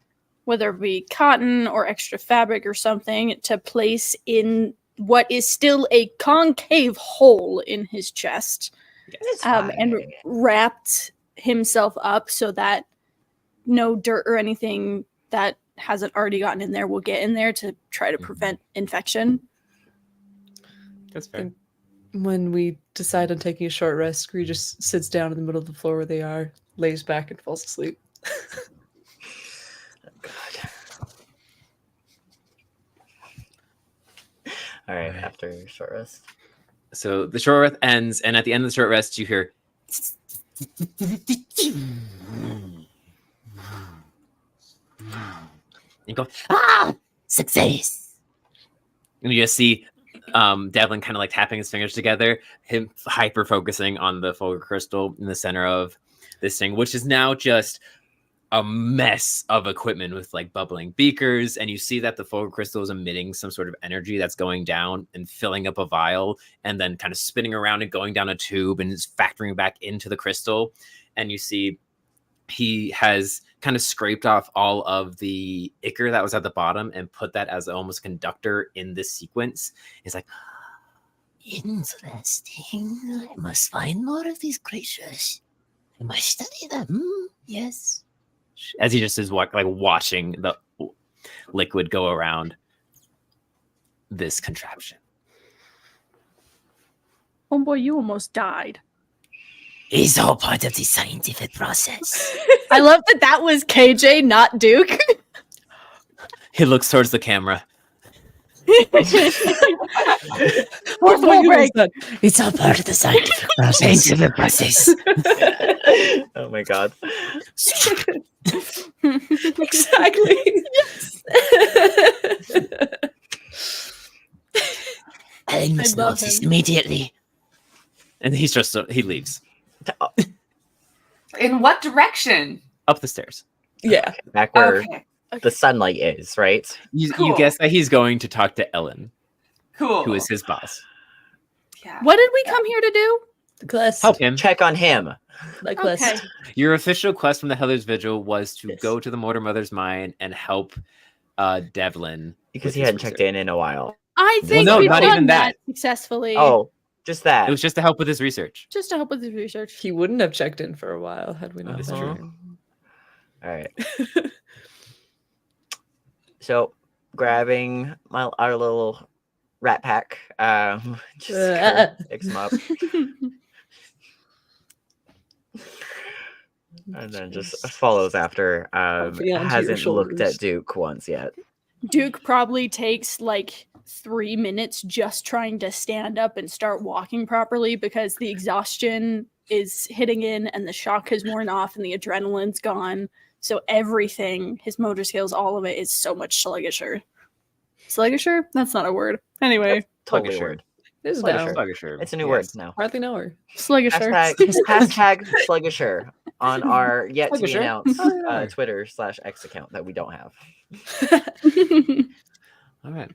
whether it be cotton or extra fabric or something, to place in what is still a concave hole in his chest, It's and fine. wrapped himself up so that no dirt or anything that hasn't already gotten in there will get in there to try to prevent infection. That's fair. When we decide on taking a short rest, Scree just sits down in the middle of the floor where they are, lays back, and falls asleep. All right, after short rest. So the short rest ends, and at the end of the short rest, you hear you go, Success. and you just see Devlin kind of like tapping his fingers together, him hyper focusing on the Fulgur crystal in the center of this thing, which is now just a mess of equipment with like bubbling beakers. And you see that the Fulgur crystal is emitting some sort of energy that's going down and filling up a vial and then kind of spinning around and going down a tube and is factoring back into the crystal. And you see he has kind of scraped off all of the ichor that was at the bottom and put that as almost conductor in this sequence. He's like, Interesting. I must find more of these creatures. I must study them. Yes. as he just is like watching the liquid go around this contraption. Oh boy, you almost died. It's all part of the scientific process. I love that was KJ, not Duke. He looks towards the camera. Or full break. It's all part of the scientific process. Scientific process. Oh my god. Exactly. Ellen must know love of this him. immediately. And he's just he leaves In what direction? up the stairs. Yeah. Back where Okay, the sunlight is, right? You Cool. guess that he's going to talk to Ellen, cool. who is his boss. Yeah. What did we come here to do? The quest. Help him. Check on him. The quest. Okay. Your official quest from the Heller's Vigil was to Yes. go to the Mortar Mother's mine and help Devlin. Because with he his hadn't checked research. in a while. I think no, we've not done even that that. successfully. Oh, just that. It was just to help with his research. Just to help with the research. He wouldn't have checked in for a while had we not That's been true. here. All right. So, grabbing our little rat pack, just picks him up, and then just follows after. Coffee onto your Hasn't looked shoulders. at Duke once yet. Duke probably takes like 3 minutes just trying to stand up and start walking properly because the exhaustion is hitting in and the shock has worn off and the adrenaline's gone. So everything, his motor skills, all of it is so much sluggisher. Sluggisher? That's not a word. Anyway, Totally a Sluggisher. word. This is Sluggisher. now. Sluggisher. It's a new Yes. word now. Hardly know her. sluggisher. Hashtag sluggisher on our yet to be Sluggisher? announced Oh, yeah. Twitter/X account that we don't have. All right.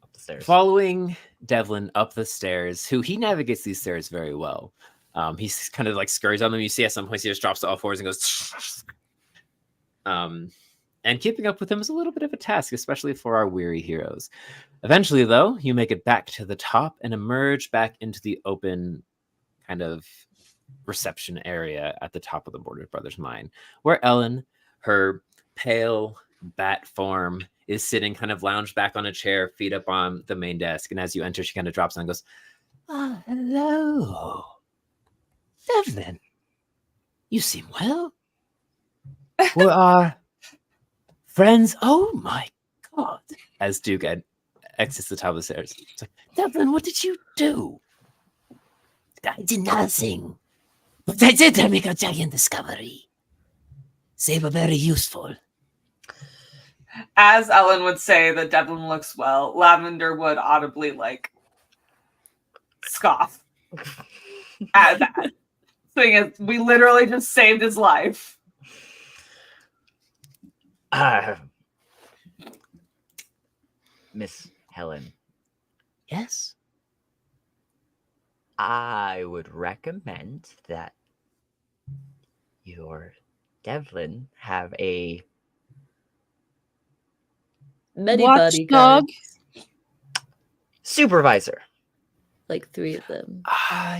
Up the stairs. Following Devlin up the stairs, who he navigates these stairs very well. He's kind of like scurries on them. You see at some points he just drops to all fours and goes. And keeping up with him is a little bit of a task, especially for our weary heroes. Eventually, though, you make it back to the top and emerge back into the open kind of reception area at the top of the Border Brothers mine, where Ellen, her pale bat form, is sitting kind of lounged back on a chair, feet up on the main desk. And as you enter, she kind of drops down and goes, Ah, hello. Devlin, you seem well. "Well, friends, oh my god." As Duke exits the top of the stairs. It's like, Devlin, what did you do? I did nothing. But I did make a giant discovery. They were very useful. As Ellen would say that Devlin looks well, Lavender would audibly like scoff at that. Thing is, we literally just saved his life. Miss Helen, Yes? I would recommend that your Devlin have a Many Watchdog. bodyguards. supervisor. Like 3 of them.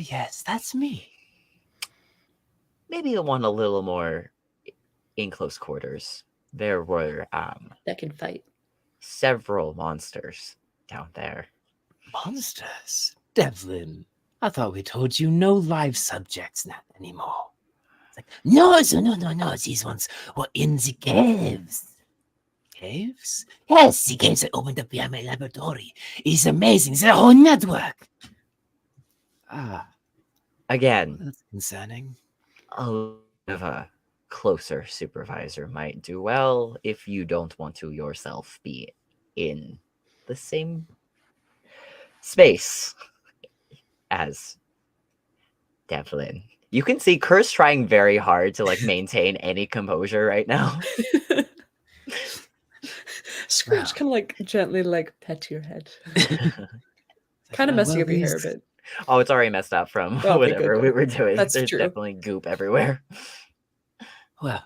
yes, that's me. Maybe the one a little more in close quarters. There were That can fight. several monsters down there. Monsters? Devlin, I thought we told you no live subjects not anymore. It's like, no. These ones were in the caves. Caves? Yes, the caves that opened up behind my laboratory. It's amazing. It's a whole network. Again, That's concerning. a little bit of a closer supervisor might do well if you don't want to yourself be in the same space as Devlin. You can see Kerr's trying very hard to like maintain any composure right now. Scrooge Wow. kind of like gently like pet your head. Kind of Well, messing up your hair a these- bit. Oh, it's already messed up from Okay, whatever good, we good. were doing. That's There's true. definitely goop everywhere. Well,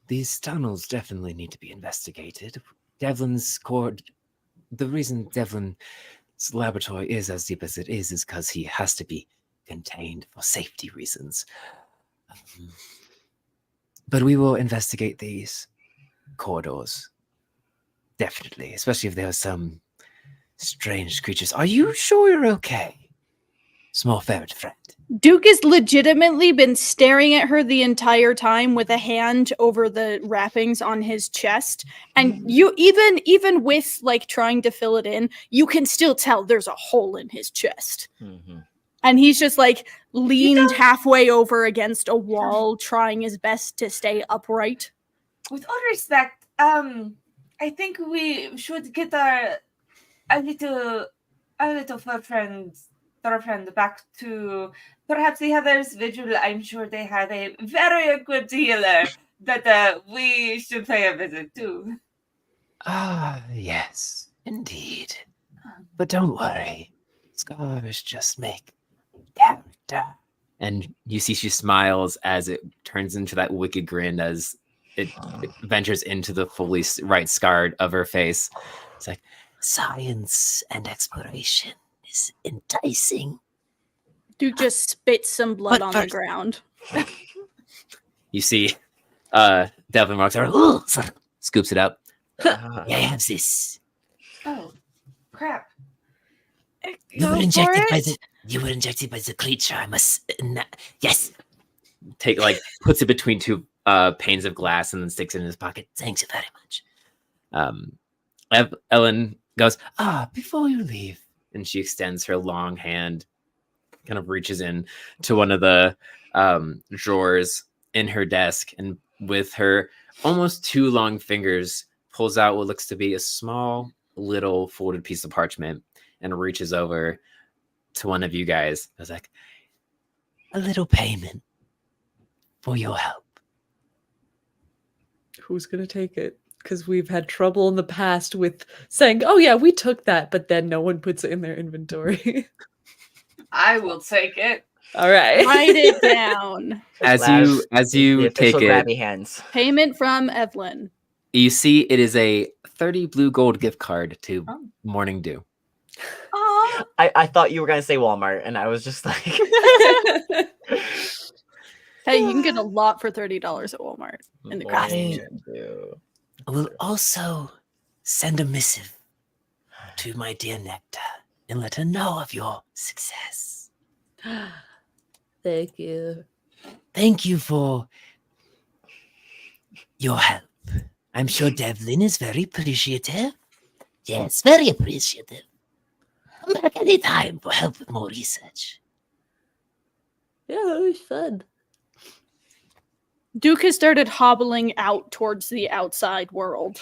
these tunnels definitely need to be investigated. Devlin's core. The reason Devlin's laboratory is as deep as it is because he has to be contained for safety reasons. But we will investigate these corridors. Definitely, especially if there are some strange creatures. Are you sure you're okay? Small ferret friend. Duke has legitimately been staring at her the entire time with a hand over the wrappings on his chest. And you even with like trying to fill it in, you can still tell there's a hole in his chest. Mhm. And he's just like leaned halfway over against a wall, trying his best to stay upright. With all respect, I think we should get a little fur friend back to perhaps the others. Vigil, I'm sure they have a very equipped healer that we should pay a visit to. Yes, indeed. But don't worry. Scars just make character. And you see she smiles as it turns into that wicked grin as it ventures into the fully right scar of her face. It's like, Science and exploration is enticing. Duke just spits some blood But on the first- ground. you see Devlin walks over, Ooh, scoops it up. Ah, I have this. Oh, crap. You Go were for injected by it. the. You were injected by the creature. I must. Yes. Puts it between two panes of glass and then sticks it in his pocket. Thank you very much. Ellen goes, before you leave, and she extends her long hand, kind of reaches in to one of the drawers in her desk, and with her almost too long fingers pulls out what looks to be a small little folded piece of parchment and reaches over to one of you guys. I was like, A little payment for your help. Who's gonna take it? Because we've had trouble in the past with saying, "Oh yeah, we took that," but then no one puts it in their inventory. I will take it. All right. Write it down. as The you take official it, grabby hands. Payment from Evelyn. you see it is a 30 blue gold gift card to Oh. Morning Dew. Aw. I thought you were gonna say Walmart, and I was just like, Hey, you can get a lot for $30 at Walmart in the Got grocery it. store. I will also send a missive to my dear Nectar and let her know of your success. Thank you. Thank you for your help. I'm sure Devlin is very appreciative. Yes, very appreciative. I'm back anytime for help with more research. Yeah, that was fun. Duke has started hobbling out towards the outside world.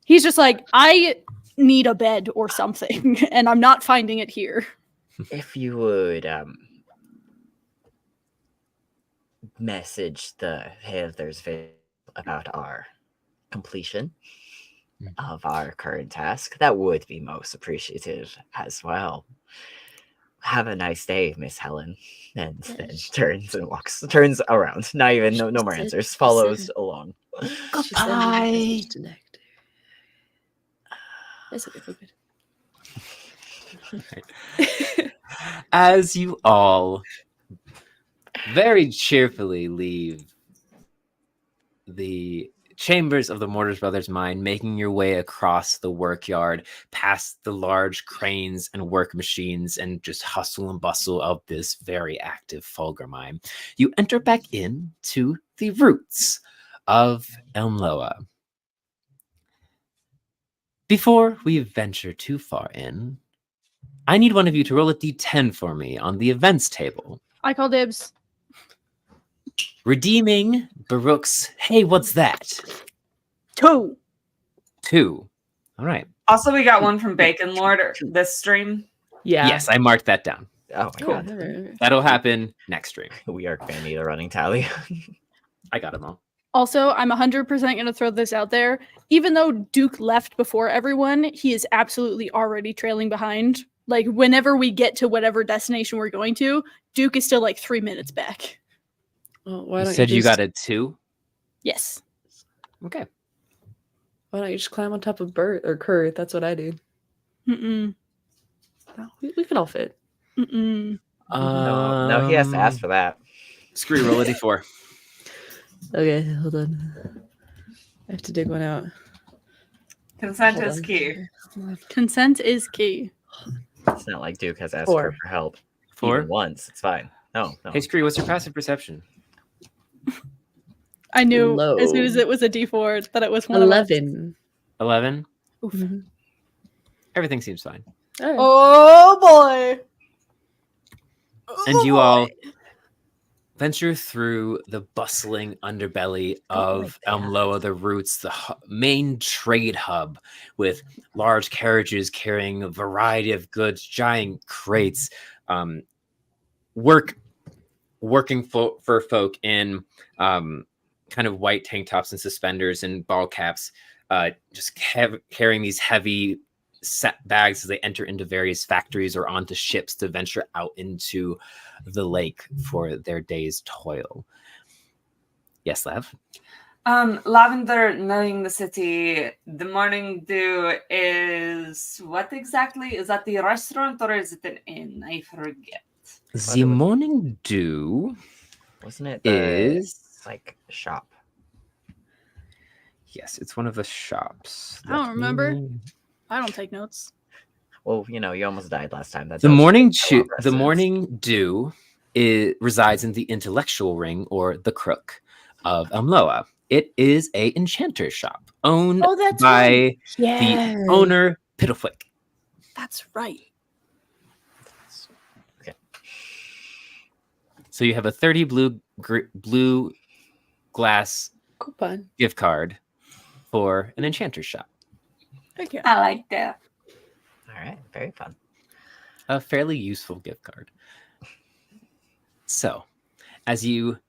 He's just like, I need a bed or something, and I'm not finding it here. if you would message the Heather's Vigil about our completion of our current task, that would be most appreciative as well. Have a nice day, Miss Helen. And then turns around. Not even, no more answers. Follows along. Goodbye. That's okay, we're good. As you all very cheerfully leave the chambers of the Mortars Brothers mine, making your way across the workyard, past the large cranes and work machines, and just hustle and bustle of this very active Fulgur mine, you enter back into the roots of Elmloa. Before we venture too far in, I need one of you to roll a d10 for me on the events table. I call dibs. Redeeming Baruch's, hey, what's that? 2. 2. All right. Also, we got one from Bacon Lord this stream. Yeah. Yes, I marked that down. Oh my Cool. god. That'll happen next stream. We are gonna need a running tally. I got them all. Also, I'm 100% going to throw this out there. Even though Duke left before everyone, he is absolutely already trailing behind. Like, whenever we get to whatever destination we're going to, Duke is still like 3 minutes back. Oh, why You don't said you just, got a 2? Yes. Okay. Why don't you just climb on top of Bert or Kurt? That's what I do. Mm-mm. No, we can all fit. Mm-mm. No, he has to ask for that. Screw you, roll a d4. Okay, hold on. I have to dig one out. Consent Hold is on. key. Consent is key. It's not like Duke has asked 4. her for help. 4? Even once. It's fine. No. Hey, Screw, what's your passive perception? I knew as soon Low. as it was a D4 that it was one of us. 11. 11? Oof. Mhm. Everything seems fine. All right. Oh boy. And you Oh, all boy. venture through the bustling underbelly of like that. Elmloa, the roots, the main trade hub, with large carriages carrying a variety of goods, giant crates, working for folk in kind of white tank tops and suspenders and ball caps, just carrying these heavy set bags as they enter into various factories or onto ships to venture out into the lake for their day's toil. Yes, Lev? Lavender, knowing the city, the Morning Dew is what exactly? Is that the restaurant or is it an inn? I forget. The Morning Dew Wasn't it the, is... like, shop? Yes, it's one of the shops. I don't Let remember. me- I don't take notes. Well, you almost died last time. That The does Morning take a lot of the precedence. Morning Dew resides in the intellectual ring, or the crook, of Elmloa. It is a enchanter shop owned Oh, that's by right. Yeah. the owner, Piddleflick. That's right. So you have a 30 blue glass Coupon. gift card for an enchanter shop. Okay. I like that. All right, very fun. A fairly useful gift card. So, as you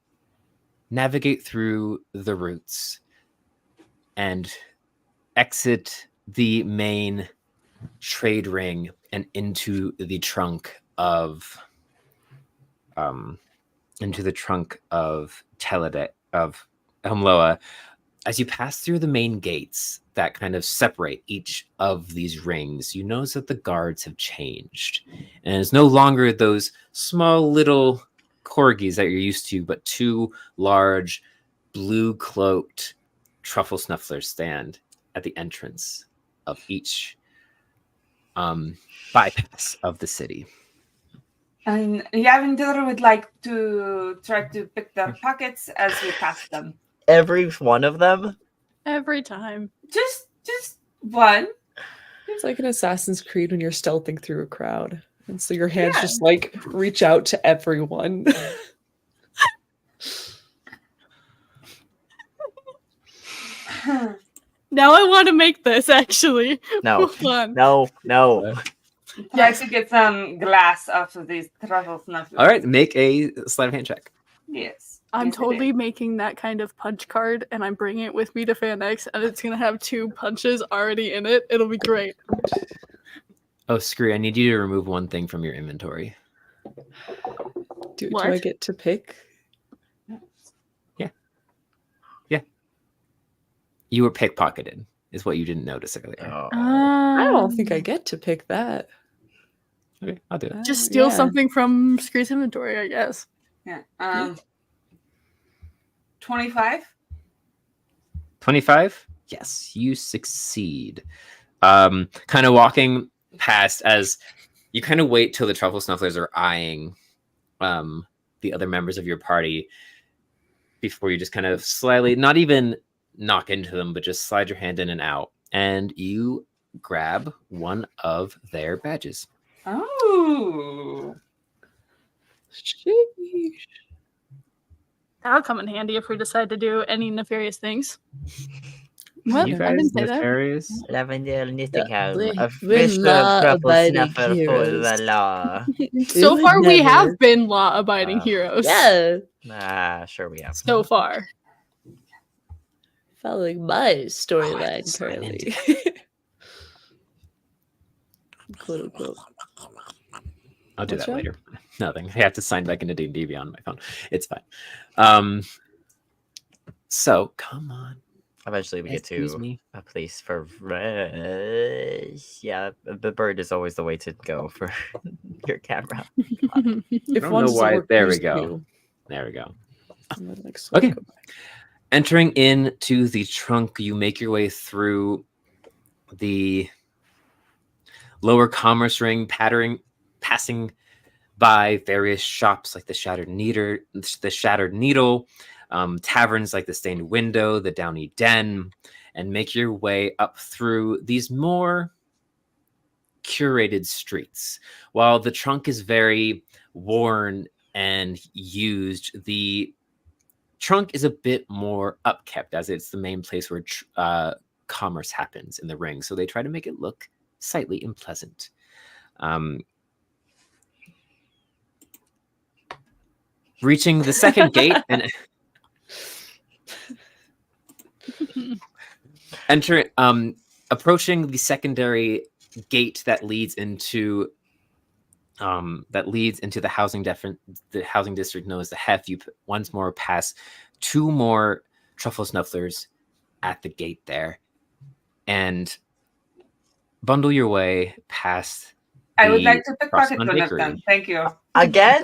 navigate through the routes and exit the main trade ring and into the trunk of Telede of Helmloa, as you pass through the main gates that kind of separate each of these rings, you notice that the guards have changed. And it's no longer those small little corgis that you're used to, but two large, blue-cloaked truffle snufflers stand at the entrance of each bypass of the city. And Yavinder would like to try to pick their pockets as we pass them. Every one of them? Every time. Just one. It's like an Assassin's Creed when you're stealthing through a crowd. And so your hands Yeah. just like reach out to everyone. Now I want to make this actually. No. Hold on. No. Try to get some glass off of these truffle snufflers. All right, make a sleight of hand check. Yes. I'm Yes, I totally did. making that kind of punch card, and I'm bringing it with me to FanX, and it's gonna have 2 punches already in it. It'll be great. Oh, screw! I need you to remove one thing from your inventory. Do I What? get to pick? You were pickpocketed, is what you didn't notice earlier. Oh. I don't think I get to pick that. Okay, I'll do it. Just steal Yeah. something from Scree's inventory, I guess. Yeah. 25. 25? Yes, you succeed. Kind of walking past as you kind of wait till the truffle snufflers are eyeing the other members of your party before you just kind of slightly, not even knock into them, but just slide your hand in and out. And you grab one of their badges. Oh. Sheesh. That'll come in handy if we decide to do any nefarious things. What? You I guys didn't say that. nefarious? Lavender Nittingham, we're official law-abiding truffle snuffer for heroes. the law. So would far, we never. have been law-abiding heroes. Yeah, Sure we have. So far. following my storyline it's fine, currently. Quote unquote. I'll do What's that wrong? later. Nothing. I have to sign back into D&D on my phone. It's fine. So come on. Eventually we get Excuse to me. a place for rest. Yeah, the bird is always the way to go for your camera. If don't one know doesn't why- work, there we use go. two. There we go. And then, like, swipe Okay. go back. Entering into the trunk, you make your way through the lower commerce ring, passing by various shops like the Shattered Needle, taverns like the Stained Window, the Downy Den, and make your way up through these more curated streets. While the trunk is very worn and used, the trunk is a bit more upkept, as it's the main place where commerce happens in the ring. So they try to make it look sightly and pleasant. Reaching the second gate and approaching the secondary gate that leads into the housing district known as the Hef. You once more pass 2 more truffle snufflers at the gate there, and bundle your way past. I would the like to pickpocket Crossman one of Bakery. them. Thank you. Again?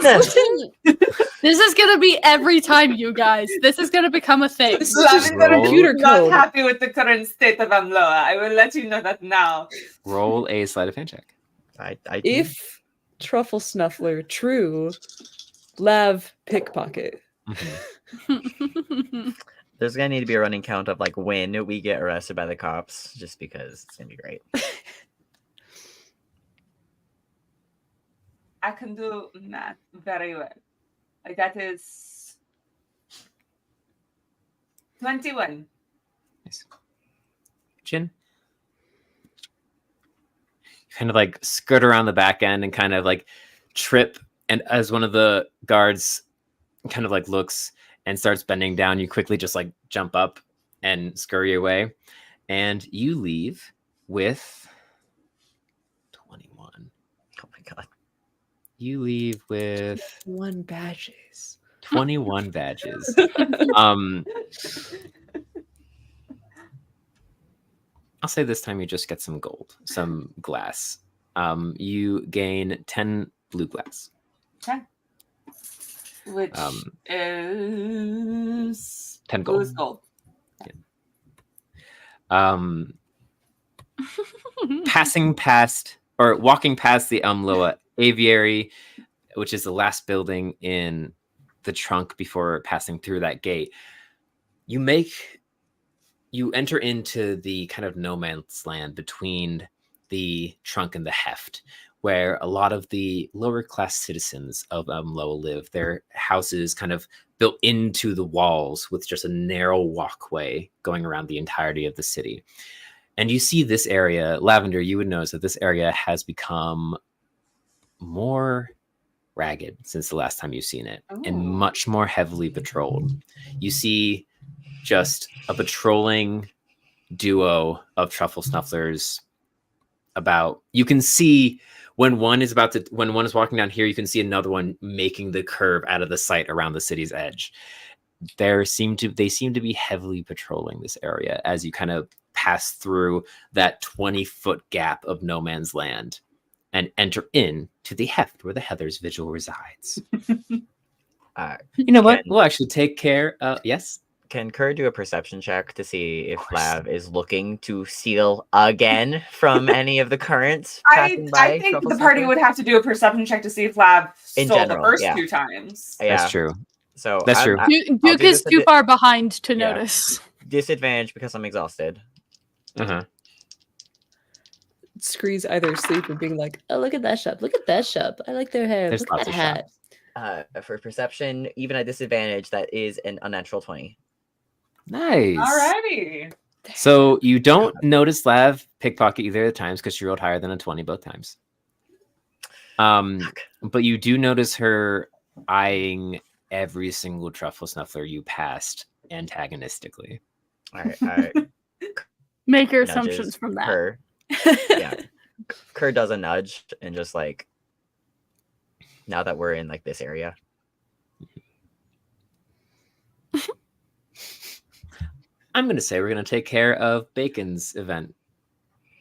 This is gonna be every time, you guys. This is gonna become a thing. This is just Lavender roll. computer is not code. happy with the current state of Amloa. I will let you know that now. Roll a sleight of hand check. I do. If truffle snuffler true, Lav pickpocket. Mhm. There's gonna need to be a running count of like when we get arrested by the cops, just because it's gonna be great. I can do math very well. Like that is 21. Nice. Chin. Kind of like skirt around the back end and kind of like trip. And as one of the guards kind of like looks and starts bending down, you quickly just like jump up and scurry away. And you leave with 21. Oh my god. You leave with 1 badges. 21 badges. I'll say this time you just get some gold, some glass. You gain 10 blue glass. 10. Which is 10 blue gold. is gold. Passing past or walking past the Umloa Aviary, which is the last building in the trunk before passing through that gate, you enter into the kind of no man's land between the trunk and the heft, where a lot of the lower class citizens of Umloa live. Their houses kind of built into the walls with just a narrow walkway going around the entirety of the city. And you see this area, Lavender, you would notice that this area has become more ragged since the last time you've seen it, and much more heavily patrolled. You see just a patrolling duo of truffle snufflers you can see when one is walking down here, you can see another one making the curve out of the sight around the city's edge. They seem to be heavily patrolling this area as you kind of pass through that 20-foot gap of no man's land and enter in to the heft where the Heather's Vigil resides. You know what? We'll actually take care. Yes. Can Kerr do a perception check to see if Lav is looking to steal again from any of the currents? I think the party would have to do a perception check to see if Lav stole the first 2 times. Yeah. That's true. So that's true. Duke is too far behind to notice. Disadvantage because I'm exhausted. Uh-huh. Scree's either asleep or being like, "Oh, look at that shop! Look at that shop! I like their hair. There's Look lots at of that hat." shops. For perception, even at disadvantage, that is an unnatural 20. Nice. Alrighty. So you don't notice Lav pickpocket either of the times because she rolled higher than a 20 both times. But you do notice her eyeing every single truffle snuffler you passed antagonistically. All right. Make your assumptions from that. Kerr. Yeah. Kerr does a nudge and just like, now that we're in like this area. I'm going to say we're going to take care of Bacon's event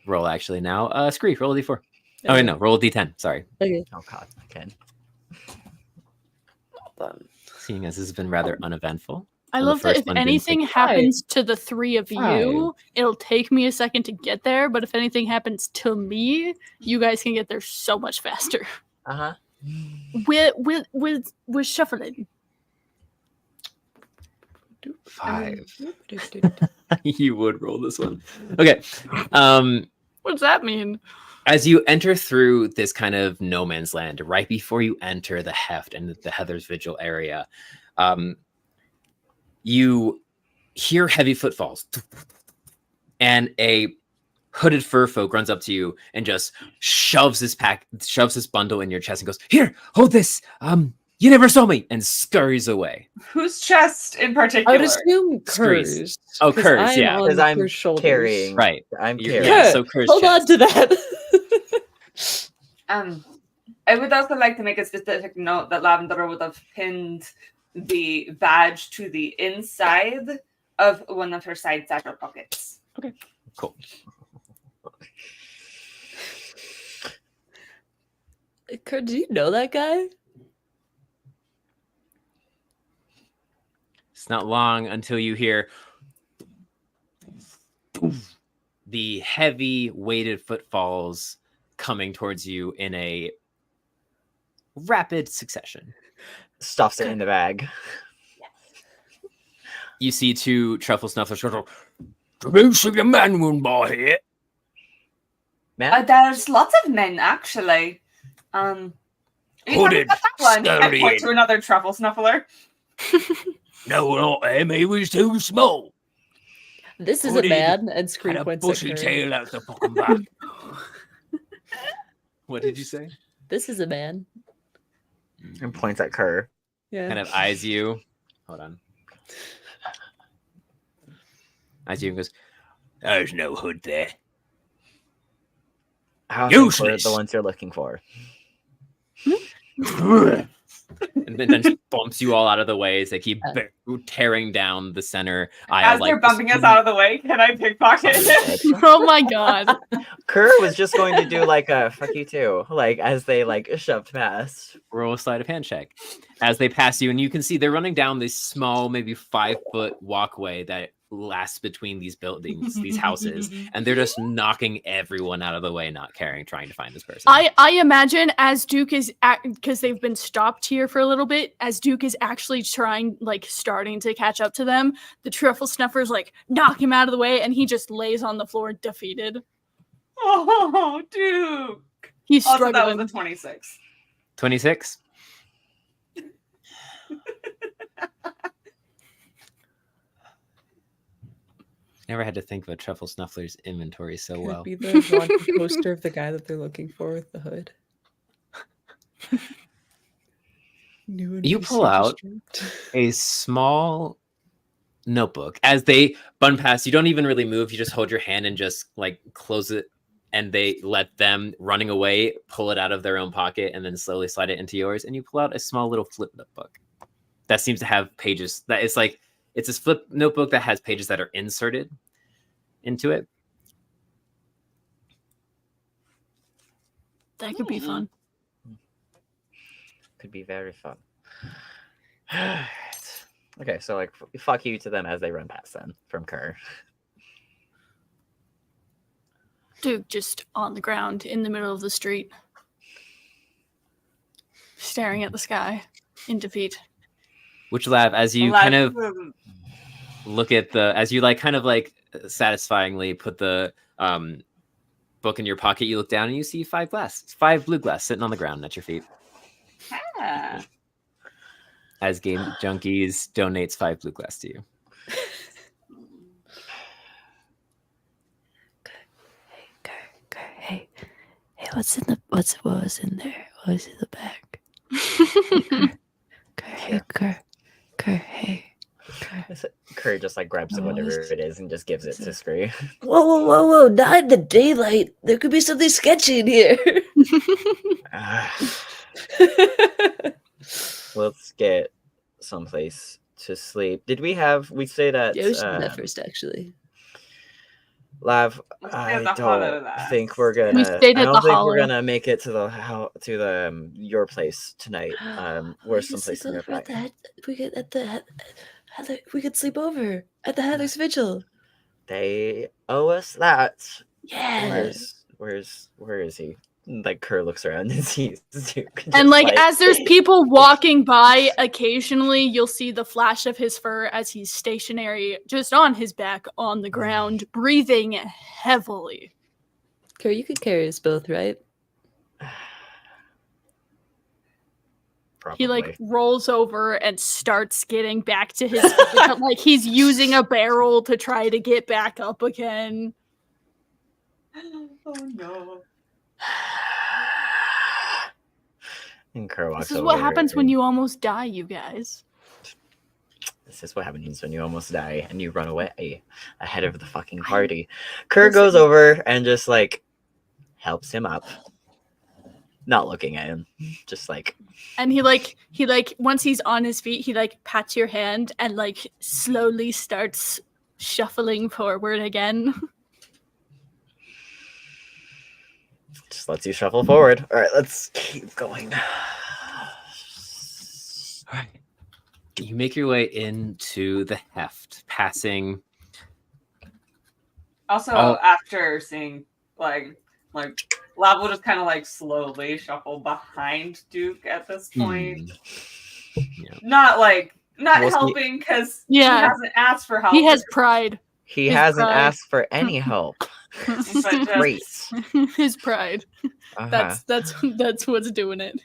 roll actually now. Scree, roll a d4. Okay. Oh, wait, no, roll a d10. Sorry. Okay. Oh, God, I can. Seeing as this has been rather uneventful. I and the love that first if one didn't anything take happens to the 3 of you, 5. it'll take me a second to get there, but if anything happens to me, you guys can get there so much faster. Uh-huh. With shuffling. 5. You would roll this one. Okay. What does that mean? As you enter through this kind of no man's land, right before you enter the heft and the Heather's Vigil area, you hear heavy footfalls, and a hooded fur folk runs up to you and just shoves this bundle in your chest and goes, "Here, hold this. You never saw me," and scurries away. Whose chest in particular? I would assume Screes. Kerr's. Oh, 'cause Kerr's, I'm yeah. on Because I'm Kerr's shoulders. carrying. Right. I'm You're- carrying. Yeah. so Kerr's Hold chest. on to that. I would also like to make a specific note that Lavender would have pinned the badge to the inside of one of her side satchel pockets. Cool. Kerr, do you know that guy? It's not long until you hear the heavy weighted footfalls coming towards you in a rapid succession. Stuffs it in the bag. you see two truffle snufflers go, Do you see the man run by here? Man, There's lots of men, actually. Are you talking Hooded, about that one? I scurrying. point to another truffle snuffler. No, not him. He was too small. This is a Hooded, man, and Scree Had a points at bushy her. tail out the fucking back. what did you say? This is a man. and points at Kerr. Yeah. Kind of eyes you. Hold on. Eyes you and goes, There's no hood there. How think we're Useless. the ones you're looking for? and then just bumps you all out of the way as they keep tearing down the center aisle. As they're bumping us out of the way, can I pickpocket? Oh my god. Kerr was just going to do like a fuck you too, like as they like shoved past. Roll a sleight of hand check as they pass you, and you can see they're running down this small, maybe 5-foot walkway that lasts between these buildings, these houses, and they're just knocking everyone out of the way, not caring, trying to find this person. I imagine as Duke is because they've been stopped here for a little bit, as Duke is actually starting to catch up to them, the truffle snuffers knock him out of the way, and he just lays on the floor defeated. Oh, Duke. He's Also, that struggling. was a 26. 26. Never had to think of a truffle snuffler's inventory so Could well. be the wanted poster of the guy that they're looking for with the hood. New You NPC pull out district. a small notebook. As they bun past, you don't even really move. You just hold your hand and just close it, and they let them running away pull it out of their own pocket and then slowly slide it into yours. And you pull out a small little flip notebook that seems to have pages. That it's a flip notebook that has pages that are inserted into it. That could be fun. Could be very fun. Okay, so fuck you to them as they run past them from Kerr. Duke just on the ground in the middle of the street, staring at the sky in defeat. Which Lav, as you kind of look at as you satisfyingly put the book in your pocket, you look down and you see 5 blue glass sitting on the ground at your feet. Ah. As Game Junkies donates 5 blue glass to you. Hey, what was in there? What was in the bag? Kerr just grabs whatever it is and just gives it to Scree. Whoa! Not in the daylight. There could be something sketchy in here. Let's get someplace to sleep. Did we say that? Yeah, we should do that first, actually. Lav, Let's stay I at the hollow don't last. think we're gonna. We stayed I at don't the think hollow. we're gonna make it to the your place tonight. We're someplace nearby. We could sleep over at the Heather's Vigil. They owe us that. Yeah. Where is he? Kerr looks around and sees Duke. And just as there's people walking by, occasionally you'll see the flash of his fur as he's stationary just on his back on the ground, breathing heavily. Kerr, you could carry us both, right? Probably. He rolls over and starts getting back to his feet, he's using a barrel to try to get back up again. Oh no. And Kerr walks This is over what happens when and- you almost die, you guys. This is what happens when you almost die and you run away ahead of the fucking party. Kerr goes over and just helps him up. Not looking at him. Just And he once he's on his feet, he pats your hand and slowly starts shuffling forward again. just lets you shuffle forward. All right, let's keep going. All right. You make your way into the heft, passing. Also, Oh. after seeing Lav will just kind of slowly shuffle behind Duke at this point. Yeah. Not Not Mostly- helping because Yeah. he hasn't asked for help. He has pride. He His hasn't pride. asked for any help. But just- Great. His pride. Uh-huh. That's what's doing it.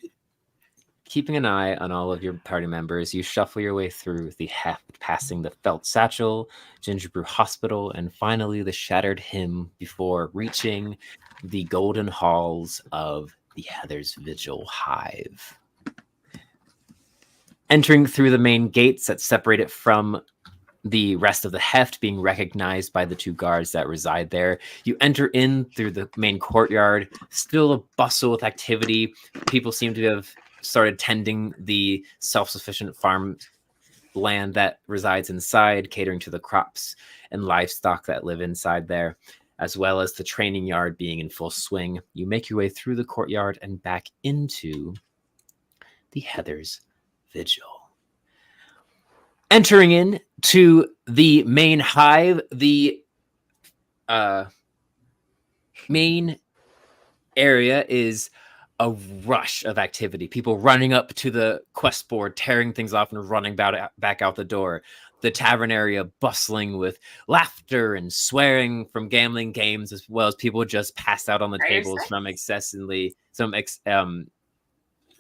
Keeping an eye on all of your party members, you shuffle your way through the heft, passing the felt satchel, Gingerbrew Hospital, and finally the shattered hymn before reaching the golden halls of the Heather's Vigil Hive. Entering through the main gates that separate it from the rest of the heft, being recognized by the two guards that reside there, you enter in through the main courtyard. Still a bustle with activity. People seem to have started tending the self-sufficient farm land that resides inside, catering to the crops and livestock that live inside there, as well as the training yard being in full swing. You make your way through the courtyard and back into the Heather's Vigil. Entering in to the main hive, the main area is a rush of activity. People running up to the quest board, tearing things off and running back out the door. The tavern area bustling with laughter and swearing from gambling games, as well as people just passed out on the tables from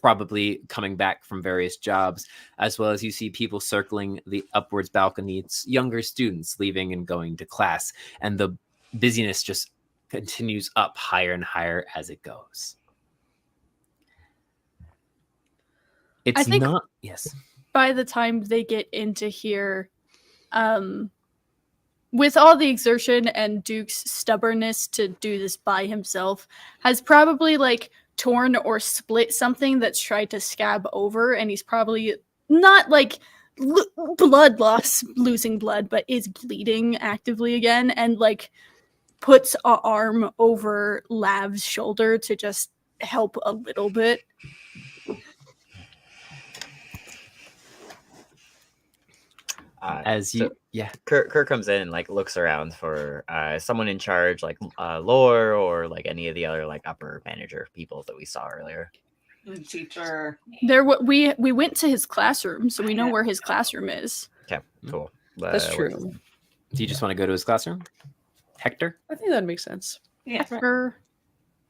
probably coming back from various jobs, as well as you see people circling the upwards balconies, younger students leaving and going to class, and the busyness just continues up higher and higher as it goes. It's think- not, yes. By the time they get into here, with all the exertion and Duke's stubbornness to do this by himself, has probably like torn or split something that's tried to scab over, and he's probably not like blood loss, losing blood, but is bleeding actively again, and like puts an arm over Lav's shoulder to just help a little bit. Kirk comes in and like looks around for someone in charge, like lore or like any of the other like upper manager people that we saw earlier. Teacher. We went to his classroom, so we know where his classroom is. Okay, cool. That's true. Do you just want to go to his classroom, Hector? I think that makes sense. Yeah. Sure.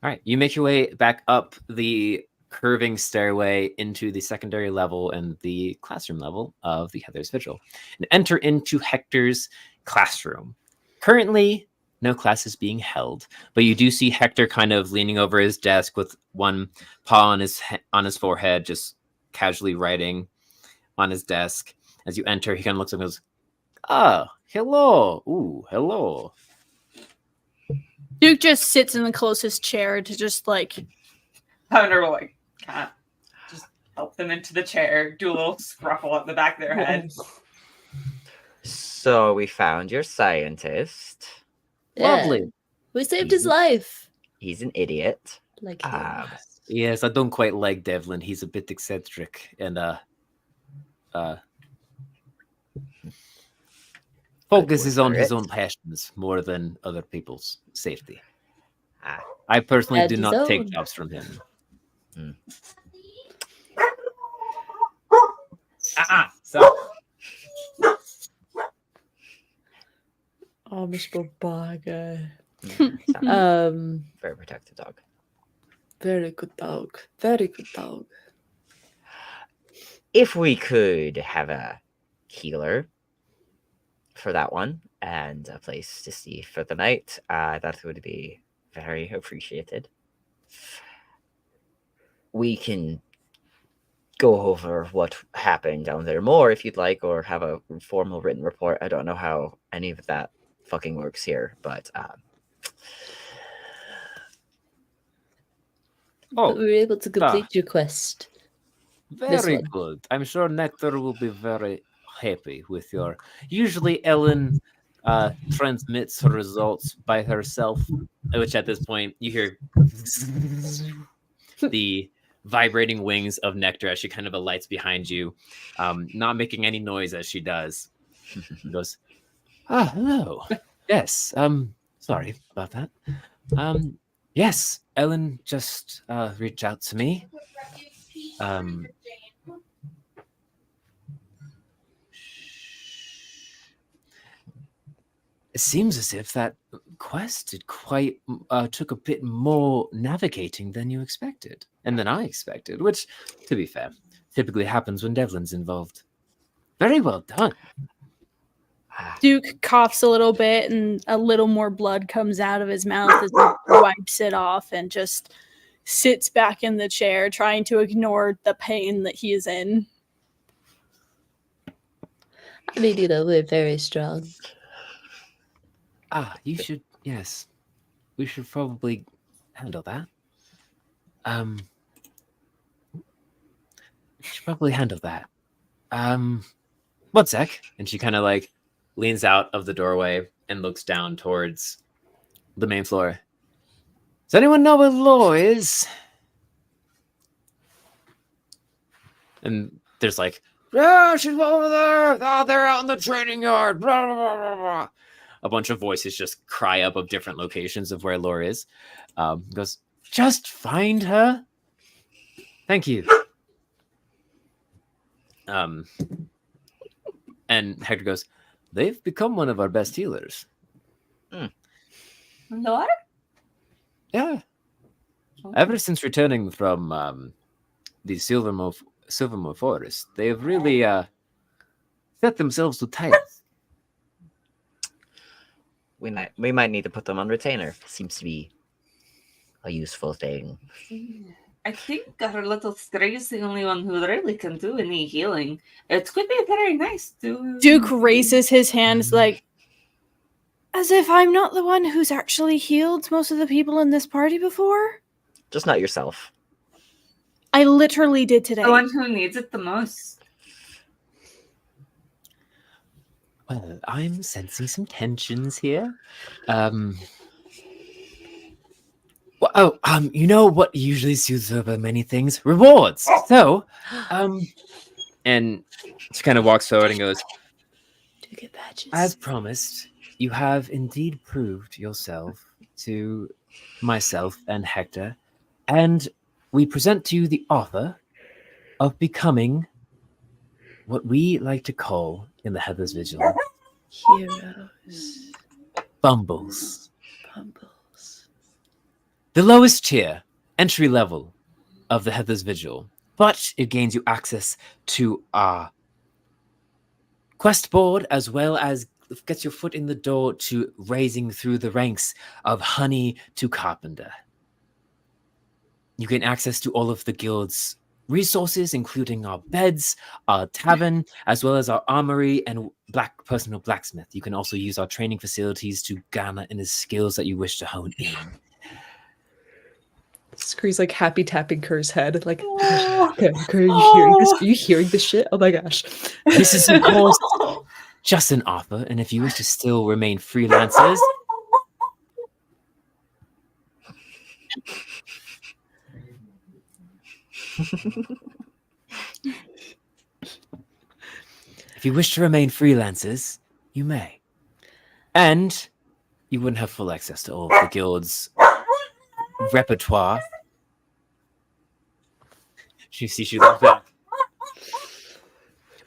All right, you make your way back up the curving stairway into the secondary level and the classroom level of the Heather's Vigil, and enter into Hector's classroom. Currently, no class is being held, but you do see Hector kind of leaning over his desk with one paw on his forehead, just casually writing on his desk. As you enter, he kind of looks up and goes, "Ah, hello. Ooh, hello." Duke just sits in the closest chair to just like Hunter will like kind of just help them into the chair, do a little scruffle at the back of their head. So we found your scientist. Lovely. We saved his life. He's an idiot. Like Yes, I don't quite like Devlin. He's a bit eccentric and focuses on his own passions more than other people's safety. I personally Had do his not take own. jobs from him. So oh, Mr. Barger. Very protective dog. Very good dog. Very good dog. If we could have a healer for that one and a place to stay for the night, that would be very appreciated. We can go over what happened down there more if you'd like, or have a formal written report. I don't know how any of that fucking works here, but But we were able to complete your quest. very one. good. I'm sure Nectar will be very happy with your. Usually, Ellen transmits her results by herself, which at this point you hear the vibrating wings of Nectar as she kind of alights behind you, not making any noise as she does. She goes, "Ah, hello. Yes. Sorry about that. Yes, Ellen just reached out to me. it seems as if that quest did quite took a bit more navigating than you expected, and than I expected, which, to be fair, typically happens when Devlin's involved. Very well done. Duke coughs a little bit and a little more blood comes out of his mouth as he wipes it off and just sits back in the chair trying to ignore the pain that he is in. I mean, we're very strong. You should, yes. We should probably handle that. Should probably handle that. One sec. And she kind of like leans out of the doorway and looks down towards the main floor. Does anyone know where Law is? And there's like, yeah, she's over there. Oh, they're out in the training yard. Blah, blah, blah, blah. A bunch of voices just cry up of different locations of where Laura is. Goes, just find her. Thank you. And Hector goes, they've become one of our best healers. Lord? Yeah. Ever since returning from the Silvermoor Forest, they've really set themselves to task. We might need to put them on retainer. Seems to be a useful thing. I think our little Stray is the only one who really can do any healing. It could be very nice to... Duke raises his hands like, as if I'm not the one who's actually healed most of the people in this party before? Just not yourself. I literally did today. The one who needs it the most. Well, I'm sensing some tensions here. You know what usually soothes over many things? Rewards. So, and she kind of walks forward and goes, Do you get badges? as promised, you have indeed proved yourself to myself and Hector, and we present to you the offer of becoming what we like to call in the Heather's Vigil Heroes. Bumbles. Bumbles. The lowest tier, entry level of the Heather's Vigil, but it gains you access to our quest board as well as gets your foot in the door to raising through the ranks of honey to carpenter. You gain access to all of the guild's resources, including our beds, our tavern, as well as our armory and personal blacksmith. You can also use our training facilities to garner any skills that you wish to hone in. Scree's like happy tapping Kerr's head. Like, okay, Kerr, are you hearing this? Are you hearing this shit? Oh my gosh. This is, of course, just an offer, and if you wish to still remain freelancers, if you wish to remain freelancers, you may. And you wouldn't have full access to all of the guild's repertoire. She sees you look back.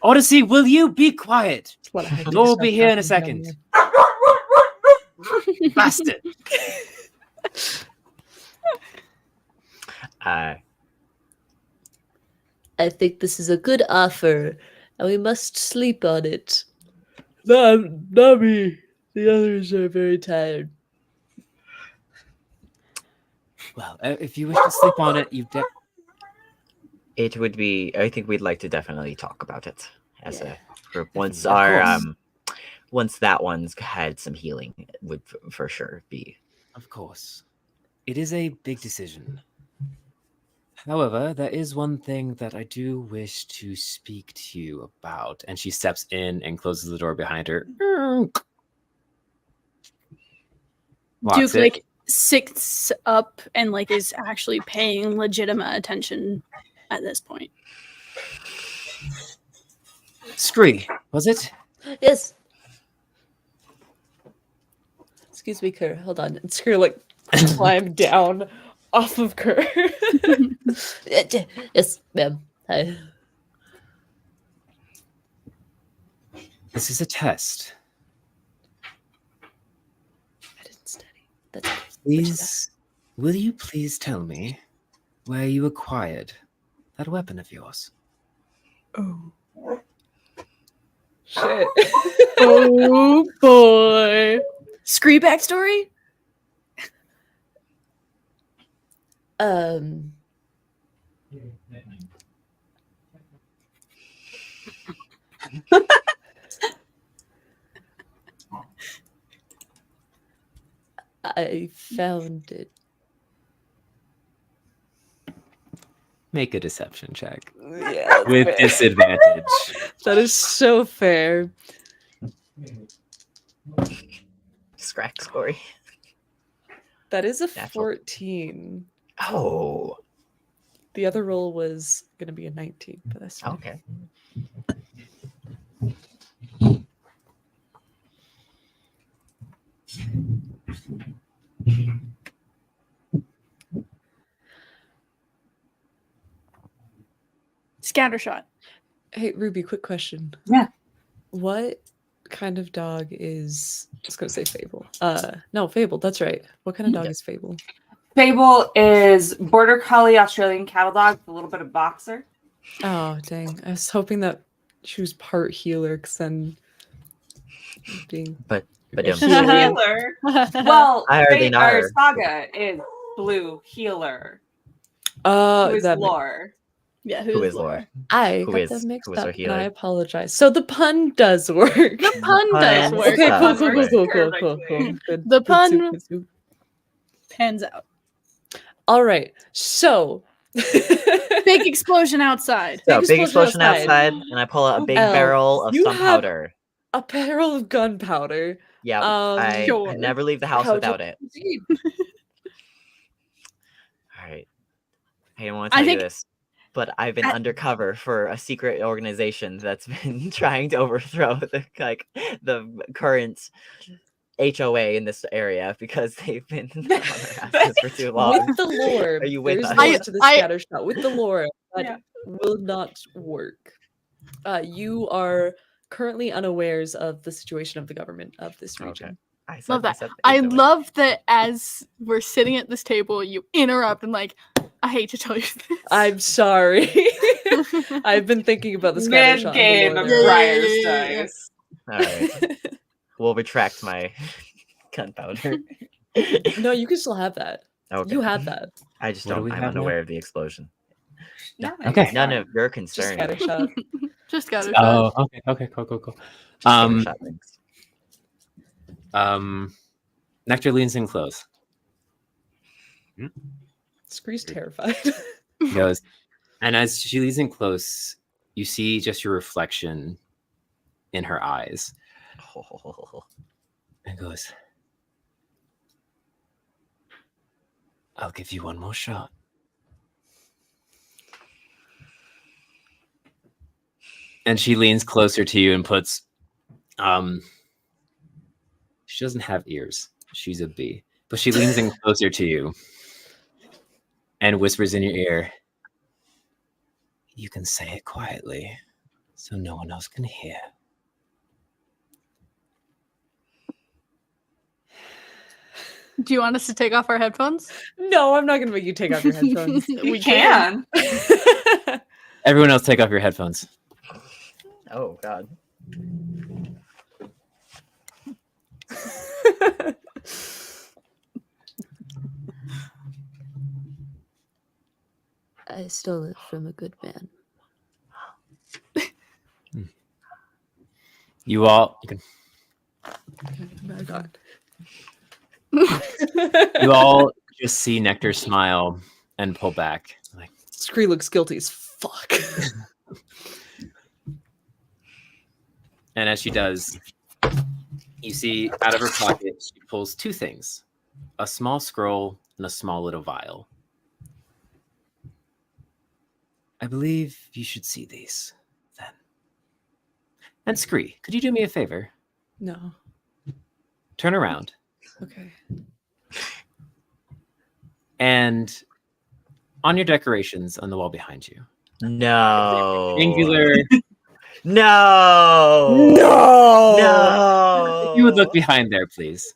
Odyssey, will you be quiet? We'll be here in a second. Bastard. I think this is a good offer, and we must sleep on it. Not me. The others are very tired. Well, if you wish to sleep on it, It would be. I think we'd like to definitely talk about it as a group. Once Of our course. once that one's had some healing, it would for sure be. Of course. It is a big decision. However, there is one thing that I do wish to speak to you about. And she steps in and closes the door behind her. Locks Duke it. like sits up and like is actually paying legitimate attention at this point. Scree, was it? Yes. Excuse me, Kerr. Hold on. And Screw like climb down off of Kerr. Yes, ma'am. Hi. This is a test. That's Please, will you please tell me where you acquired that weapon of yours? oh shit. Oh boy. Scree backstory? um I found it. Make a deception check Yeah, with fair. disadvantage. That is so fair. Scrack score. That is a Natural. 14. Oh, The other roll was gonna be a 19, but that's fine. okay. Scattershot. Hey Ruby, quick question. Yeah. What kind of dog is I was gonna say Fable. No, Fable, that's right. What kind of dog is Fable? Fable is border collie Australian cattle dog with a little bit of boxer. Oh dang. I was hoping that she was part healer, because then being But a don't. healer. Healer. Well, I already know our her. Saga is blue healer. Who is that ma- lore. Yeah, Who is Laura? I Who got is- them mixed who is our up, and I healer? apologize. So the pun does work. The pun does Pun work. Okay, cool, does cool, cool, work. cool, cool, cool, Perfectly. cool. Good, The good pun- soup, good soup. Pans out. All right, so Big explosion outside. So Big big explosion explosion outside, and I pull out a big Elle, barrel of you gunpowder. a barrel of gunpowder. Yep, Um, I Sure. never leave the house How without to it. proceed? All right. I don't want to tell you this, but I've been undercover for a secret organization that's been trying to overthrow the current HOA in this area because they've been on their asses for too long. With the lore, Are you with there's us? more to the I- scatter shot. With the lore, that Yeah. will not work. You are currently unawares of the situation of the government of this region. I said, Love that. said I HOA. love that as we're sitting at this table, you interrupt and like, I hate to tell you this. I'm sorry. I've been thinking about the scatter Mid shot. game of Yeah, Briar yeah, yeah, yeah. dice. All right. We'll retract my gunpowder. No, you can still have that. Okay. You have that. I just What do don't. we I'm have now? unaware of the explosion. Okay. None of your Just concern. scatter shot. Just got it. Oh, okay, cool. Scattershot things. Nectar leans in close. Scree's terrified. He goes, and as she leans in close, you see just your reflection in her eyes. And goes, I'll give you one more shot. And she leans closer to you and puts, she doesn't have ears. She's a bee. But she leans in closer to you and whispers in your ear, you can say it quietly so no one else can hear. Do you want us to take off our headphones? No, I'm not going to make you take off your headphones. We can. Everyone else take off your headphones. Oh God. I stole it from a good man. You all, My God. you all just see Nectar smile and pull back. Like, Scree looks guilty as fuck. and as she does, you see out of her pocket, she pulls two things: a small scroll and a small little vial. I believe you should see these then. And Scree, could you do me a favor? No. Turn around. Okay. And on your decorations on the wall behind you, No. angular. No. No. No. If you would look behind there, please.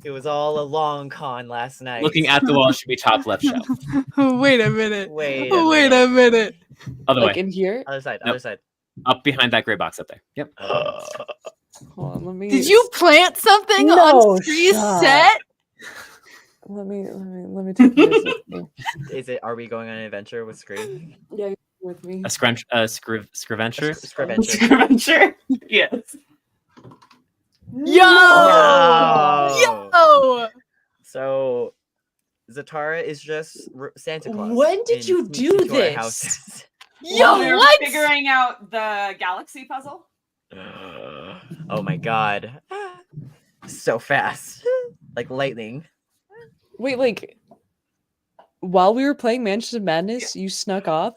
It was all a long con last night. Looking at the wall should be top left shelf. Wait a minute. Wait Wait a a minute. Other Like way. in here? Other side, Nope. other side. Up behind that gray box up there. Yep. Hold on, let me. Did you plant something No, on Scree's stop. set? Let me take this with me. Is it? Are we going on an adventure with Scream? Yeah, you're with me. A scriventure. Scriventure. Yes. Yo! No. Yo! So, Zatara is just Santa Claus. When did and you sneaks do into our this? houses. Yo, We're what? figuring out the galaxy puzzle. Oh my god. So fast. Like lightning. Wait, like while we were playing Mansions of Madness, you snuck off?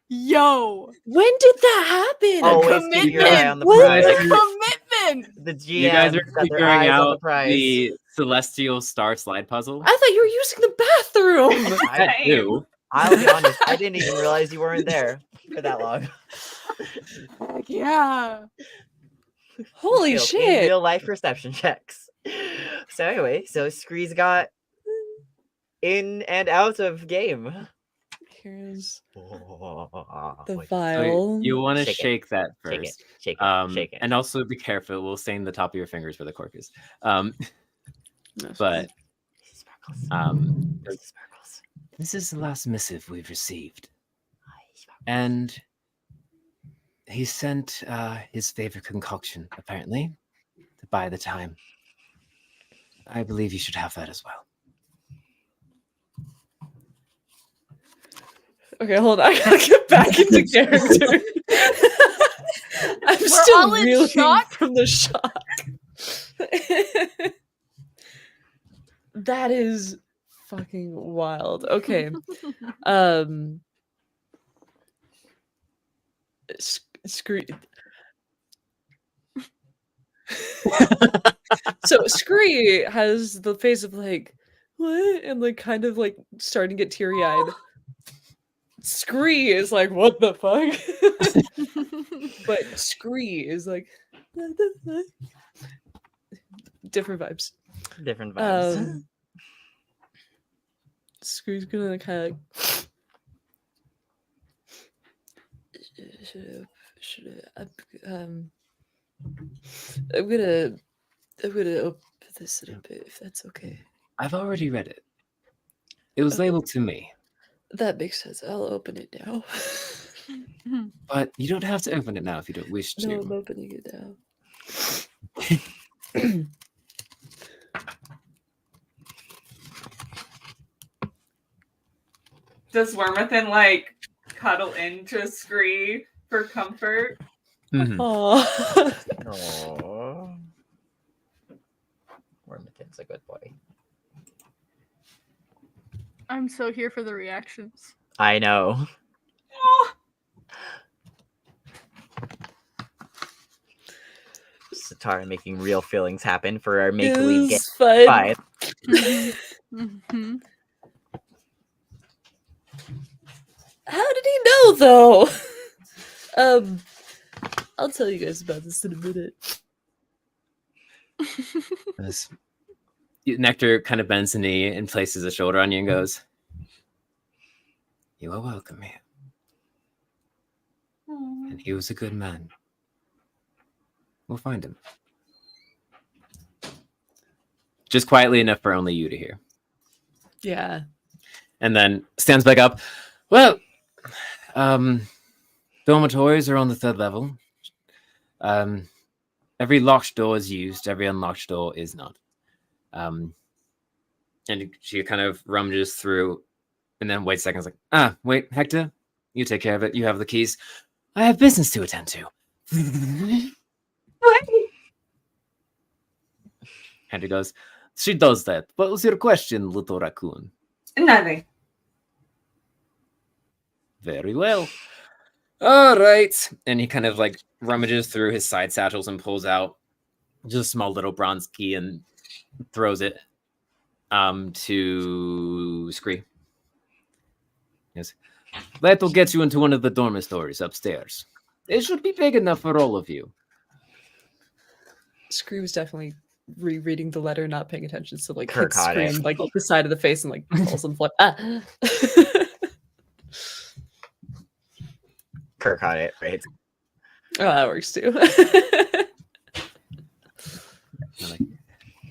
Yo! When did that happen? Always keep your eye on the What? prize. Commitment! The GM You guys are got their figuring eyes on the out prize. the celestial star slide puzzle. I thought you were using the bathroom. I do. I'll be honest, I didn't even realize you weren't there for that long. Yeah. Holy In shit. real life perception checks. So anyway, so Scree's got in and out of game. Here's the Wait, So vial. you want to Shake it. shake that shake it, first. shake it, shake it. And also be careful. We'll stain the top of your fingers where the cork is. No, But Sparkles. Sparkles. This is the last missive we've received. Sparkles. And he sent his favorite concoction, apparently, to buy the time. I believe you should have that as well. Okay, hold on. I gotta get back into character. I'm We're still all in reeling shock? from the shock. That is fucking wild. Okay. Scree. So Scree has the face of like, what? And like kind of like starting to get teary-eyed. Scree is like, what the fuck? But Scree is like different vibes. Different vibes. Scree's gonna kind of I'm gonna open this a bit if that's okay. I've already read it. It was labeled to me, That makes sense. I'll open it now. but you don't have to open it now if you don't wish to. No, I'm opening it now. Does Wormathan like cuddle into Scree for comfort? Mhm. Aw. Aww. Wormathan's a good boy. I'm so here for the reactions. I know. Satara making real feelings happen for our make believe get It's fun. five. Mhm. How did he know though? I'll tell you guys about this in a minute. As Nectar kind of bends the knee and places a shoulder on you and goes, "You are welcome here." And he was a good man. We'll find him. Just quietly enough for only you to hear. Yeah. And then stands back up. Well, dormitories are on the 3rd level. Every locked door is used. Every unlocked door is not. And she kind of rummages through and then waits seconds like, wait, Hector, you take care of it. You have the keys. I have business to attend to. Hector goes, she does that. What was your question, little raccoon? Nothing. Very well. All right. And he kind of like rummages through his side satchels and pulls out just a small little bronze key and throws it to Scree. Yes. That'll get you into one of the dormitories upstairs. It should be big enough for all of you. Scree was definitely rereading the letter, not paying attention, so like Kirk hits caught it. screen like the side of the face and like falls on the floor. Ah. Kirk caught it, right? Oh, that works too.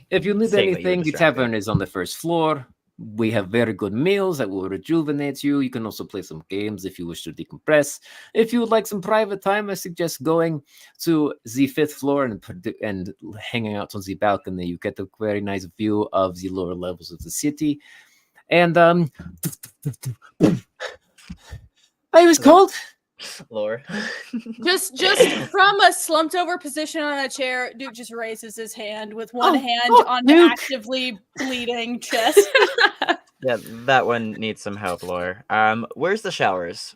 If you need Saying that you were anything, the distracted. tavern is on the first floor. We have very good meals that will rejuvenate you. You can also play some games if you wish to decompress. If you would like some private time, I suggest going to the 5th floor and hanging out on the balcony. You get a very nice view of the lower levels of the city. And I was cold. Lore. Just from a slumped over position on a chair, Duke just raises his hand with one hand on the Duke. actively bleeding chest. Yeah, that one needs some help, Lore. Where's the showers?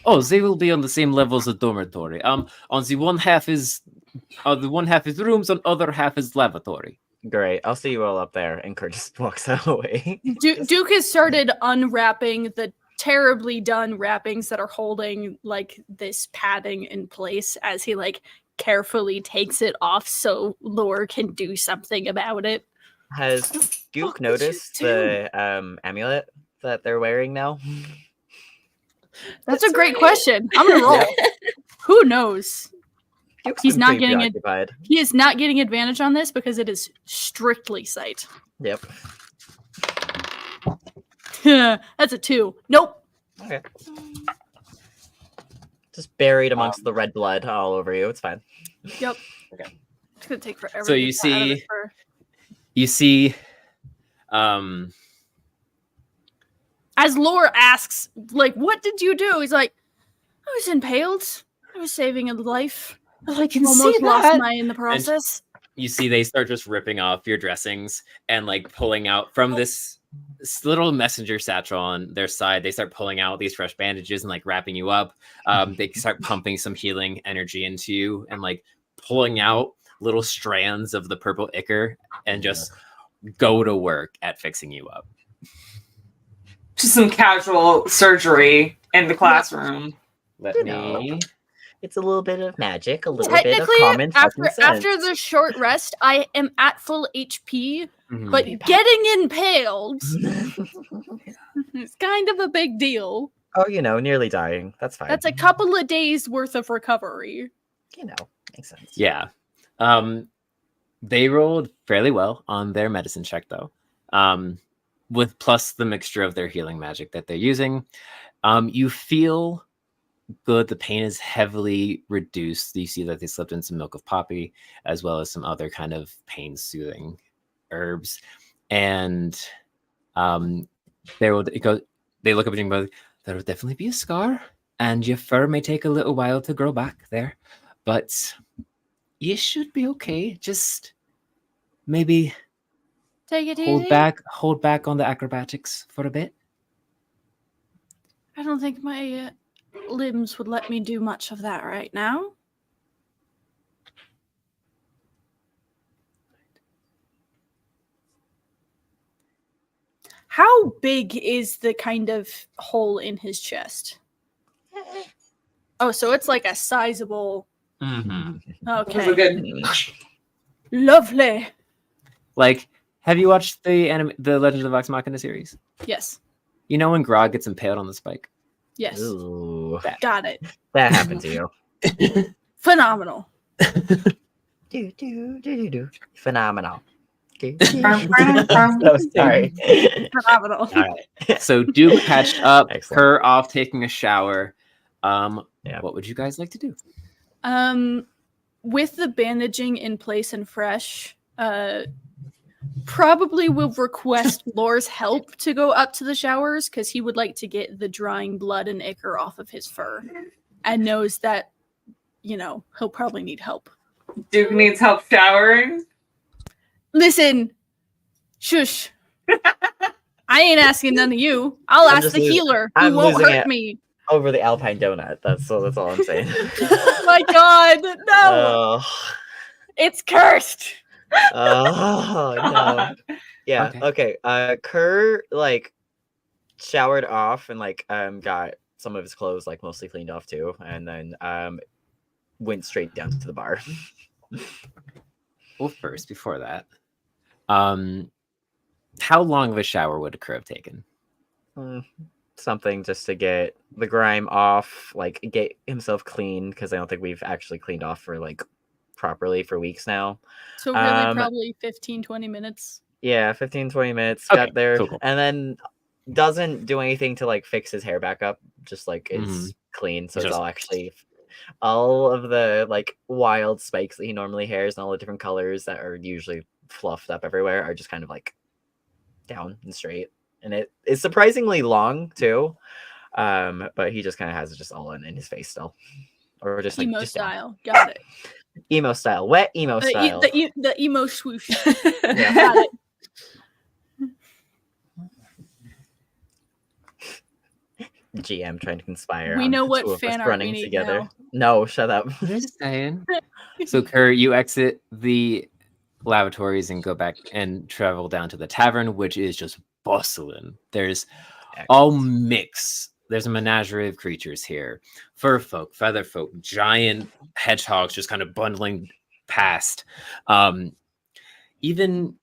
Oh, they will be on the same level as the dormitory. On the one half is rooms, on other half is lavatory. Great. I'll see you all up there. And Kurt just walks away. Duke has started unwrapping the terribly done wrappings that are holding like this padding in place as he like carefully takes it off so Lore can do something about it. Has Duke fuck did you noticed the amulet that they're wearing now? That's a great question. I'm gonna roll. Who knows? Duke's He's been not pretty getting it. preoccupied. He is not getting advantage on this because it is strictly sight. Yep. That's a 2. Nope. Okay. Just buried amongst the red blood all over you. It's fine. Yep. Okay. It's gonna take forever. So to you get that out of his see- fur. You see, As Lore asks, like, what did you do? He's like, I was impaled. I was saving a life. I can Almost see lost that. my in the process. You see, they start just ripping off your dressings and like pulling out from this little messenger satchel on their side. They start pulling out these fresh bandages and like wrapping you up. They start pumping some healing energy into you and like pulling out little strands of the purple ichor and just go to work at fixing you up. Just some casual surgery in the classroom. Let You me. know. It's a little bit of magic, a little bit of Technically, common fucking sense. after the short rest, I am at full HP, Mhm. but getting impaled is kind of a big deal. Oh, you know, nearly dying. That's fine. That's a couple of days worth of recovery. You know, makes sense. Yeah. They rolled fairly well on their medicine check, though. With plus the mixture of their healing magic that they're using. You feel good. The pain is heavily reduced. You see that they slipped in some milk of poppy, as well as some other kind of pain-soothing herbs. And they look up at you and go, there will definitely be a scar, and your fur may take a little while to grow back there, but you should be okay. Just maybe Take it hold easy. back on the acrobatics for a bit. I don't think my limbs would let me do much of that right now. How big is the kind of hole in his chest? Oh, so it's like a sizable. Mm-hmm. Those are Okay. good. Lovely. Like, have you watched the Legend of Vox Machina series? Yes. You know when Grog gets impaled on the spike? Yes. Ooh, Got it. that happened to you. Phenomenal. Do. Phenomenal. Okay. Brum, So sorry. Phenomenal. All right. So Duke patched up, Excellent. her off taking a shower. Yeah. What would you guys like to do? With the bandaging in place and fresh, probably will request Lore's help to go up to the showers because he would like to get the drying blood and ichor off of his fur and knows that, you know, he'll probably need help. Duke needs help showering. Listen, shush. I ain't asking none of you. I'll I'm ask just the losing- healer who I'm won't losing hurt it. me. Over the Alpine donut. That's all I'm saying. Oh my god, no! Oh, It's cursed! oh no. Yeah. Okay. Okay. Kerr like showered off and like got some of his clothes like mostly cleaned off too, and then went straight down to the bar. Well, first, before that, how long of a shower would a crew have taken? Something just to get the grime off, like get himself clean, because I don't think we've actually cleaned off for like properly for weeks now. So really probably 15, 20 minutes. Yeah, 15, 20 minutes. Okay, Got there. cool. And then doesn't do anything to like fix his hair back up. Just like is clean. So it's Just- all actually all of the like wild spikes that he normally hairs and all the different colors that are usually fluffed up everywhere are just kind of like down and straight. And it is surprisingly long too. But he just kind of has it just all in his face still. Or just like Emo just down. style. Got it. Emo style. Wet emo style. The emo swoosh. Yeah. Got it. GM trying to conspire. We on know the what two of us fan art we running need together. now. No, shut up. I'm just saying. So, Kerr, you exit the lavatories and go back and travel down to the tavern, which is just bustling. There's all mix. There's a menagerie of creatures here. Fur folk, feather folk, giant hedgehogs just kind of bundling past. Even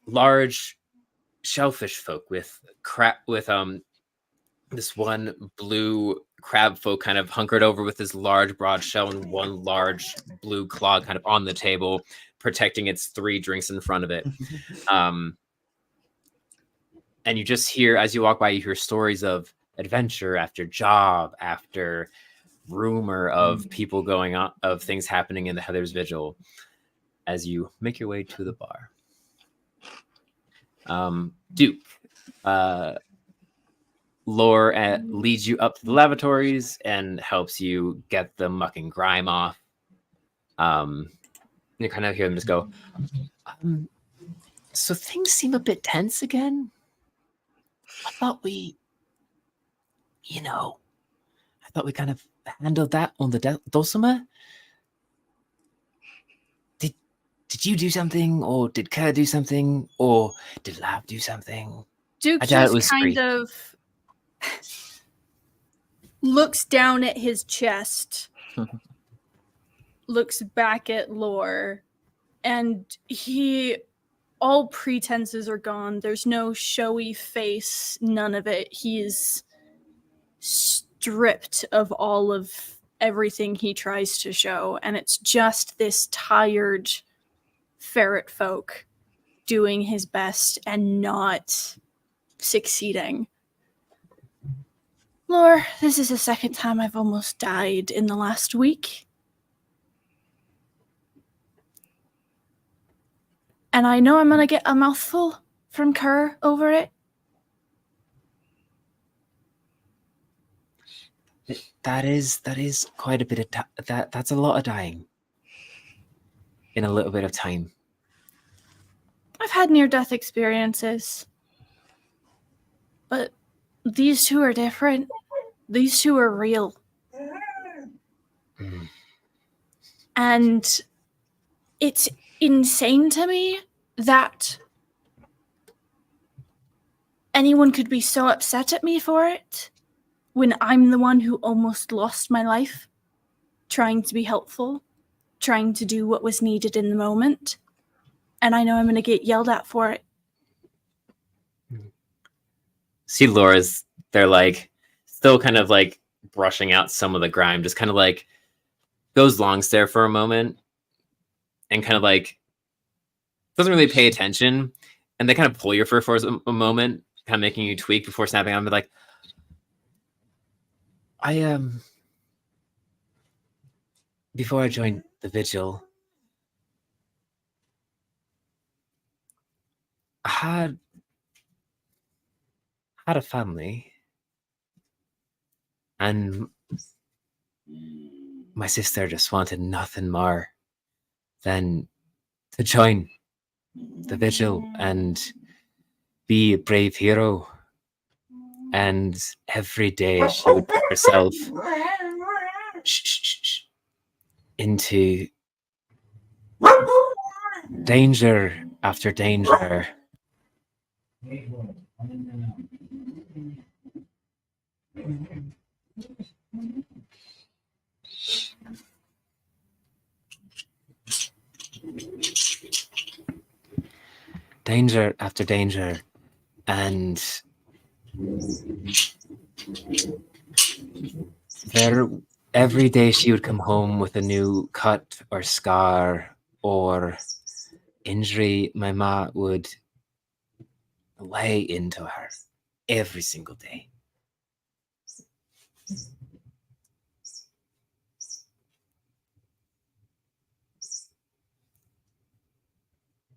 large shellfish folk with this one blue crab folk kind of hunkered over with this large broad shell and one large blue claw kind of on the table, protecting its 3 drinks in front of it. And you just hear, as you walk by, you hear stories of adventure after job after rumor of people going on, of things happening in the Heather's Vigil as you make your way to the bar. Duke, Lore leads you up to the lavatories and helps you get the muck and grime off. You kind of hear them just go, so things seem a bit tense again. I thought we kind of handled that on the dulcimer. Did you do something, or did Kerr do something, or did Lab do something? Duke I doubt it was just kind Spree. of looks down at his chest, looks back at Lore, and all pretenses are gone. There's no showy face, none of it. He's stripped of all of everything he tries to show, and it's just this tired ferret folk doing his best and not succeeding. Lore, this is the second time I've almost died in the last week. And I know I'm gonna get a mouthful from Kerr over it. That is quite a bit of that's a lot of dying in a little bit of time. I've had near-death experiences. But these two are different. These two are real. And it's insane to me that anyone could be so upset at me for it when I'm the one who almost lost my life trying to be helpful, trying to do what was needed in the moment. And I know I'm going to get yelled at for it. See Laura's, they're like still kind of like brushing out some of the grime, just kind of like goes long stare for a moment and kind of like doesn't really pay attention. And they kind of pull your fur for a moment, kind of making you tweak before snapping on. But like, before I joined the Vigil, I had a family, and my sister just wanted nothing more than to join the Vigil and be a brave hero. And every day she would put herself into danger after danger. danger after danger, and there every day she would come home with a new cut or scar or injury. My ma would lay into her every single day.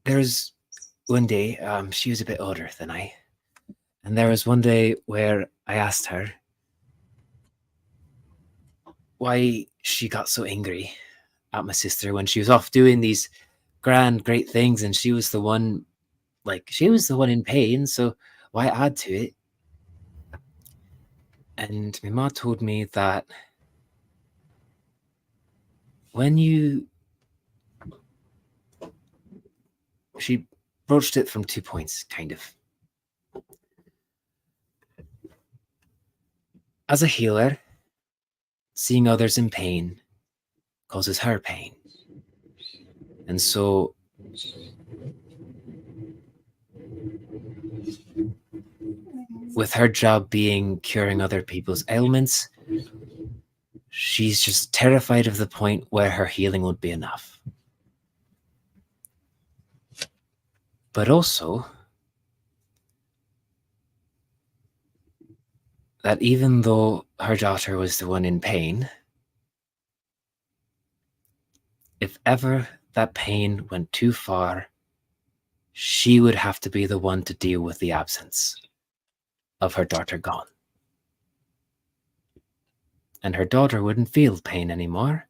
There was one day, she was a bit older than I, and there was one day where I asked her why she got so angry at my sister when she was off doing these grand, great things, and she was the one, like, she was the one in pain, so why add to it? And my mom told me that when she broached it from 2 points, kind of. As a healer, seeing others in pain causes her pain. And so with her job being curing other people's ailments, she's just terrified of the point where her healing would be enough. But also that even though her daughter was the one in pain, if ever that pain went too far, she would have to be the one to deal with the absence of her daughter gone. And her daughter wouldn't feel pain anymore,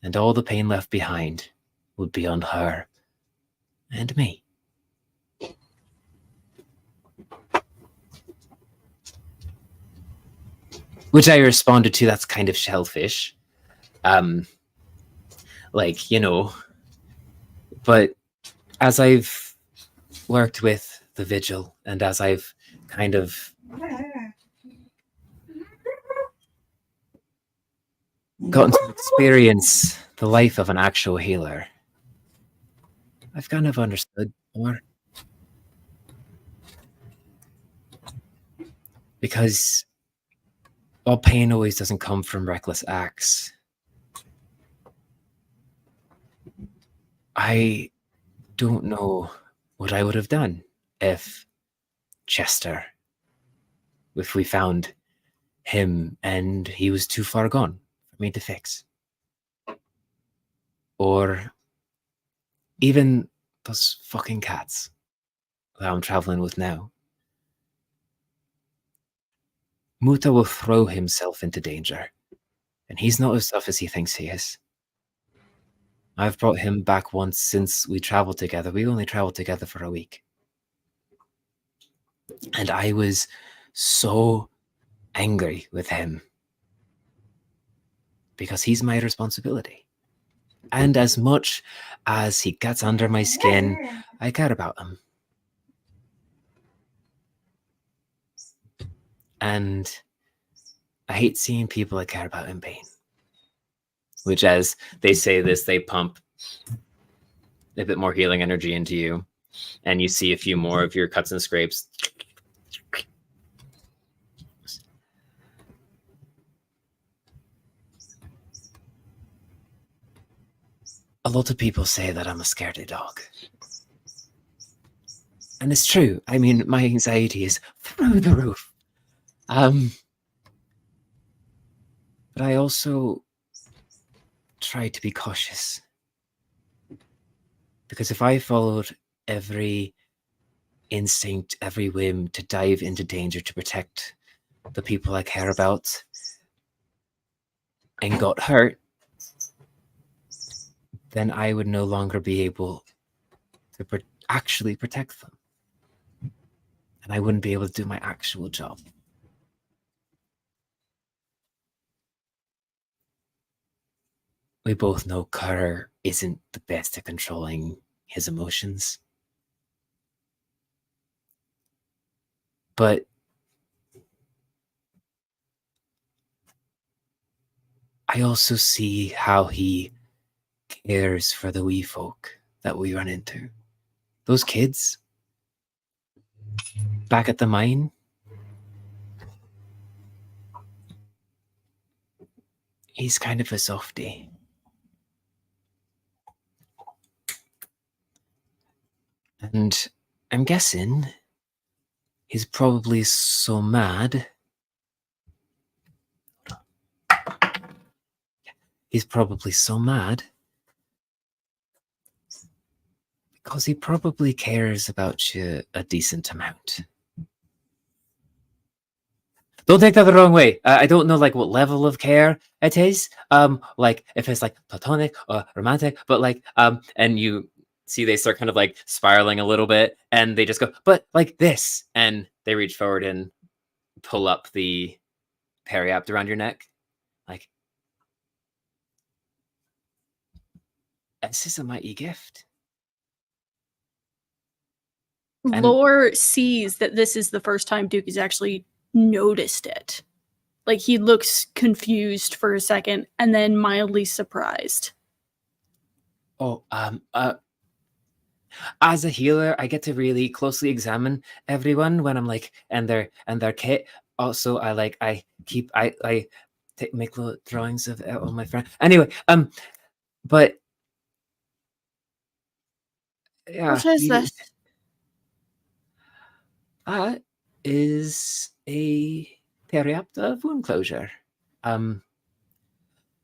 and all the pain left behind would be on her and me. Which I responded to, that's kind of shellfish. Like, you know, but as I've worked with the Vigil and as I've kind of gotten to experience the life of an actual healer, I've kind of understood more. Because while pain always doesn't come from reckless acts, I don't know what I would have done if we found him and he was too far gone for me to fix. Or even those fucking cats that I'm traveling with now. Muta will throw himself into danger, and he's not as tough as he thinks he is. I've brought him back once since we traveled together. We only traveled together for a week. And I was so angry with him because he's my responsibility. And as much as he gets under my skin, I care about him. And I hate seeing people I care about in pain. Which, as they say this, they pump a bit more healing energy into you. And you see a few more of your cuts and scrapes. A lot of people say that I'm a scaredy dog. And it's true. I mean, my anxiety is through the roof. But I also try to be cautious. Because if I followed every instinct, every whim to dive into danger to protect the people I care about and got hurt, then I would no longer be able to actually protect them. And I wouldn't be able to do my actual job. We both know Carter isn't the best at controlling his emotions. But I also see how he cares for the wee folk that we run into. those kids back at the mine, he's kind of a softie. And I'm guessing he's probably so mad. He's probably so mad because he probably cares about you a decent amount. Don't take that the wrong way. I don't know like what level of care it is. Like if it's like platonic or romantic, but like and you see they start kind of like spiraling a little bit, and they just go, but like this, and they reach forward and pull up the periapt around your neck, like this is a mighty gift. And- Lore sees that this is the first time Duke has actually noticed it. Like he looks confused for a second and then mildly surprised. Oh, as a healer, I get to really closely examine everyone when I'm like, and their kit. Also, I make little drawings of all my friends. Anyway, but yeah, What is this? That is a periapt of wound closure.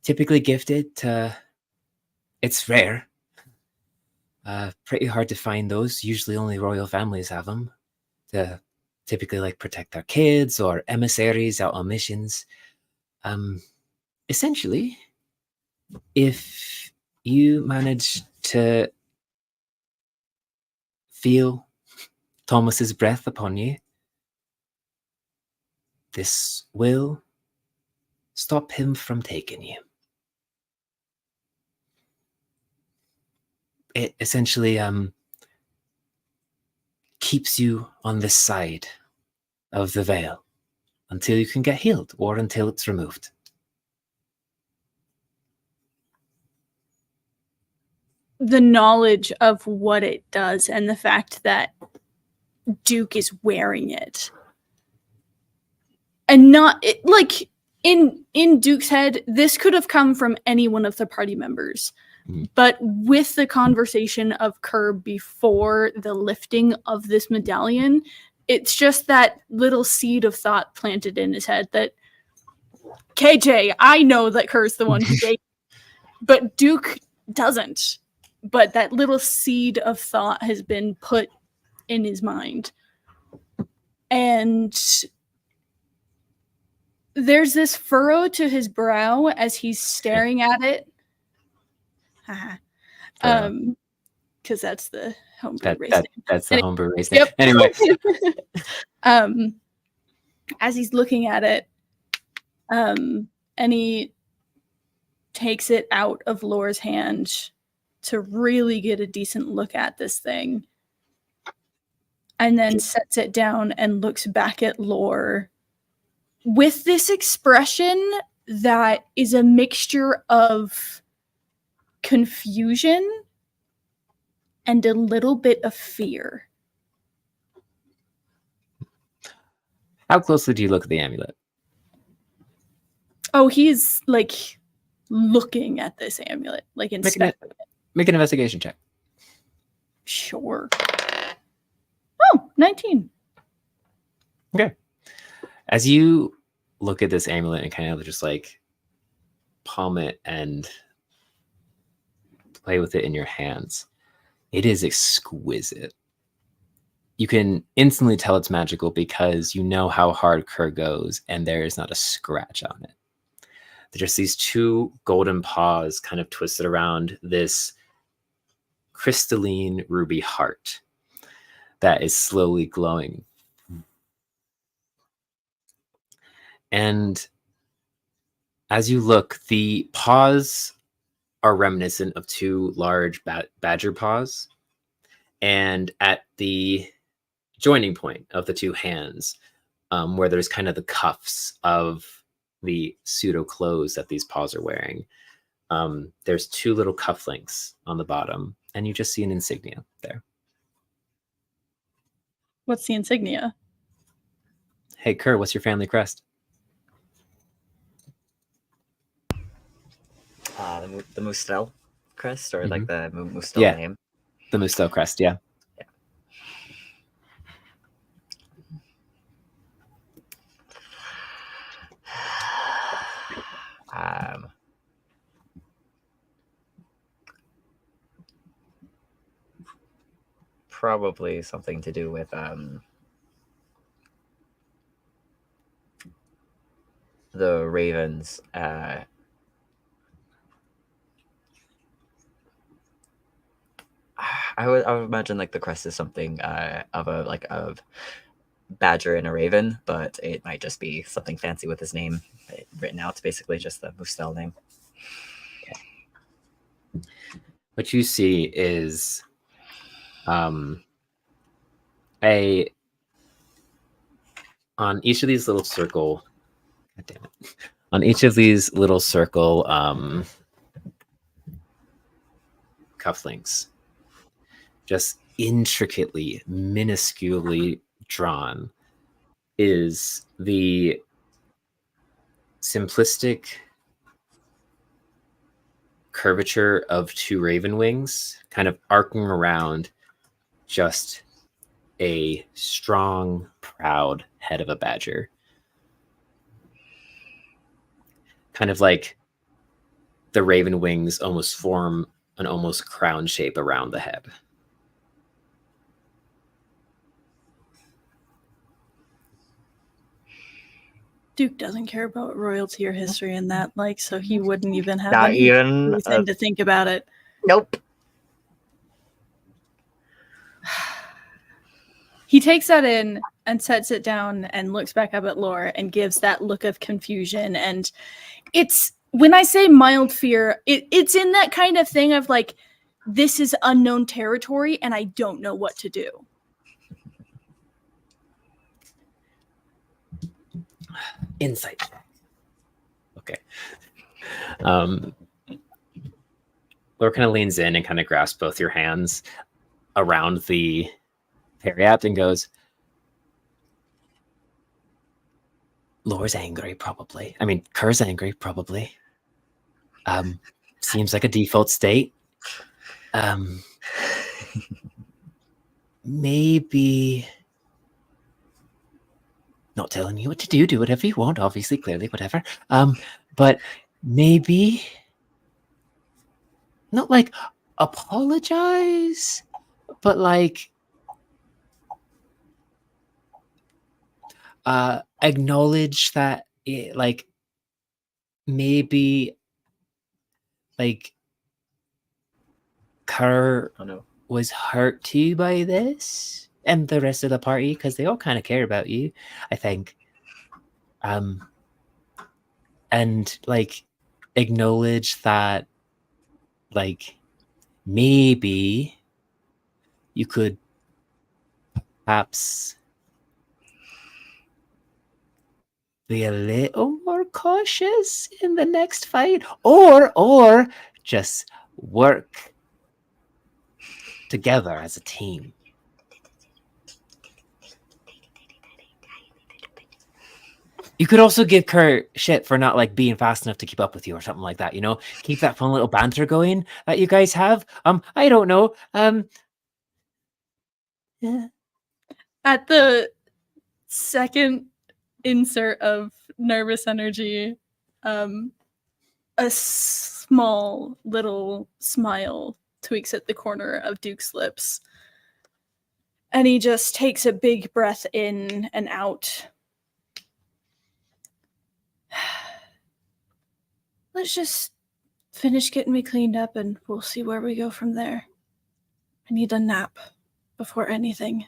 Typically gifted to. It's rare. Pretty hard to find those. Usually only royal families have them. To typically like protect their kids or emissaries out on missions. Essentially, if you manage to feel Thomas's breath upon you, this will stop him from taking you. It essentially keeps you on this side of the veil until you can get healed or until it's removed. The knowledge of what it does and the fact that Duke is wearing it. And not it, like in Duke's head, this could have come from any one of the party members. But with the conversation of Curb before the lifting of this medallion, it's just that little seed of thought planted in his head that KJ, I know that Kerr's the one who gave, but Duke doesn't. But that little seed of thought has been put in his mind. And there's this furrow to his brow as he's staring at it. Because that's the homebrew race name. That's the Anyway, homebrew race name. yep. Anyway, as he's looking at it, and he takes it out of Lore's hand to really get a decent look at this thing, and then sets it down and looks back at Lore with this expression that is a mixture of confusion and a little bit of fear. how closely do you look at the amulet? Oh, he's like looking at this amulet, like inspecting it. Make an investigation check. Sure. Oh, 19. Okay. As you look at this amulet and kind of just like palm it and play with it in your hands, it is exquisite. You can instantly tell it's magical because you know how hard Kerr goes and there is not a scratch on it. There's just these two golden paws kind of twisted around this crystalline ruby heart that is slowly glowing. And as you look, the paws are reminiscent of two large badger paws. And at the joining point of the two hands, where there's kind of the cuffs of the pseudo clothes that these paws are wearing, there's two little cufflinks on the bottom, and you just see an insignia there. What's the insignia? Hey, Kerr, what's your family crest? The Mustel crest, or like the Mustel Yeah. name. The Mustel crest, yeah. Probably something to do with the Ravens. I would imagine like the crest is something of badger and a raven, but it might just be something fancy with his name written out. Basically, just the Mustel name. What you see is on each of these little circle. God damn it! On each of these little circle cufflinks, just intricately, minusculely drawn, is the simplistic curvature of two raven wings, kind of arcing around just a strong, proud head of a badger. Kind of like the raven wings almost form an almost crown shape around the head. Duke doesn't care about royalty or history and that, like, so he wouldn't even have Not any even reason to think about it. Nope. He takes that in and sets it down and looks back up at Lore and gives that look of confusion. And it's, when I say mild fear, it's in that kind of thing of like, this is unknown territory and I don't know what to do. Insight. Okay. Laura kind of leans in and kind of grasps both your hands around the Periapt and goes, Laura's angry, probably. I mean, Kerr's angry, probably. Seems like a default state. Maybe not telling you what to do. Do whatever you want, obviously, clearly, whatever. But maybe not like apologize, but like acknowledge that it, like maybe like Kerr was hurt too by this and the rest of the party because they all kind of care about you, I think. And like acknowledge that like maybe you could perhaps be a little more cautious in the next fight, or just work together as a team. You could also give Kurt shit for not like being fast enough to keep up with you or something like that, you know? Keep that fun little banter going that you guys have. I don't know. Yeah. At the second insert of nervous energy, a small little smile tweaks at the corner of Duke's lips. And he just takes a big breath in and out. Let's just finish getting me cleaned up and we'll see where we go from there. I need a nap before anything.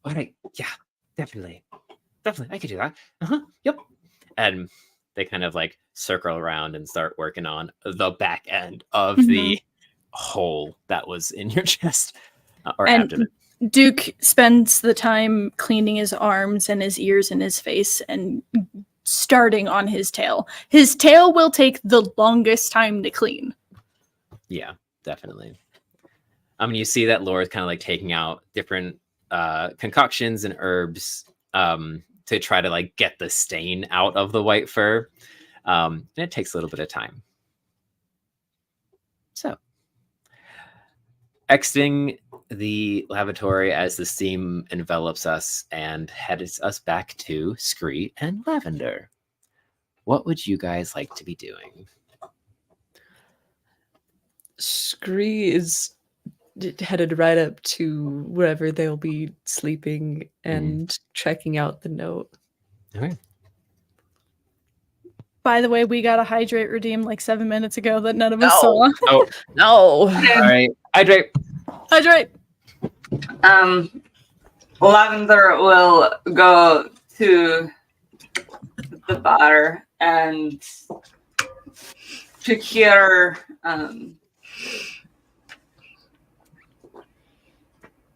All right. Yeah, definitely. Definitely. I could do that. Yep. And they kind of like circle around and start working on the back end of the hole that was in your chest or abdomen. Duke spends the time cleaning his arms and his ears and his face and starting on his tail. His tail will take the longest time to clean. Yeah, definitely. I mean, you see that Laura's kind of like taking out different concoctions and herbs to try to like get the stain out of the white fur. And it takes a little bit of time. So, exiting the lavatory as the steam envelops us and heads us back to Scree and Lavender. What would you guys like to be doing? Scree is headed right up to wherever they'll be sleeping and checking out the note. Okay. By the way, we got a hydrate redeem like 7 minutes ago that none of us No. saw. Oh, No. all right. Hydrate. Hydrate. Lavender will go to the bar and procure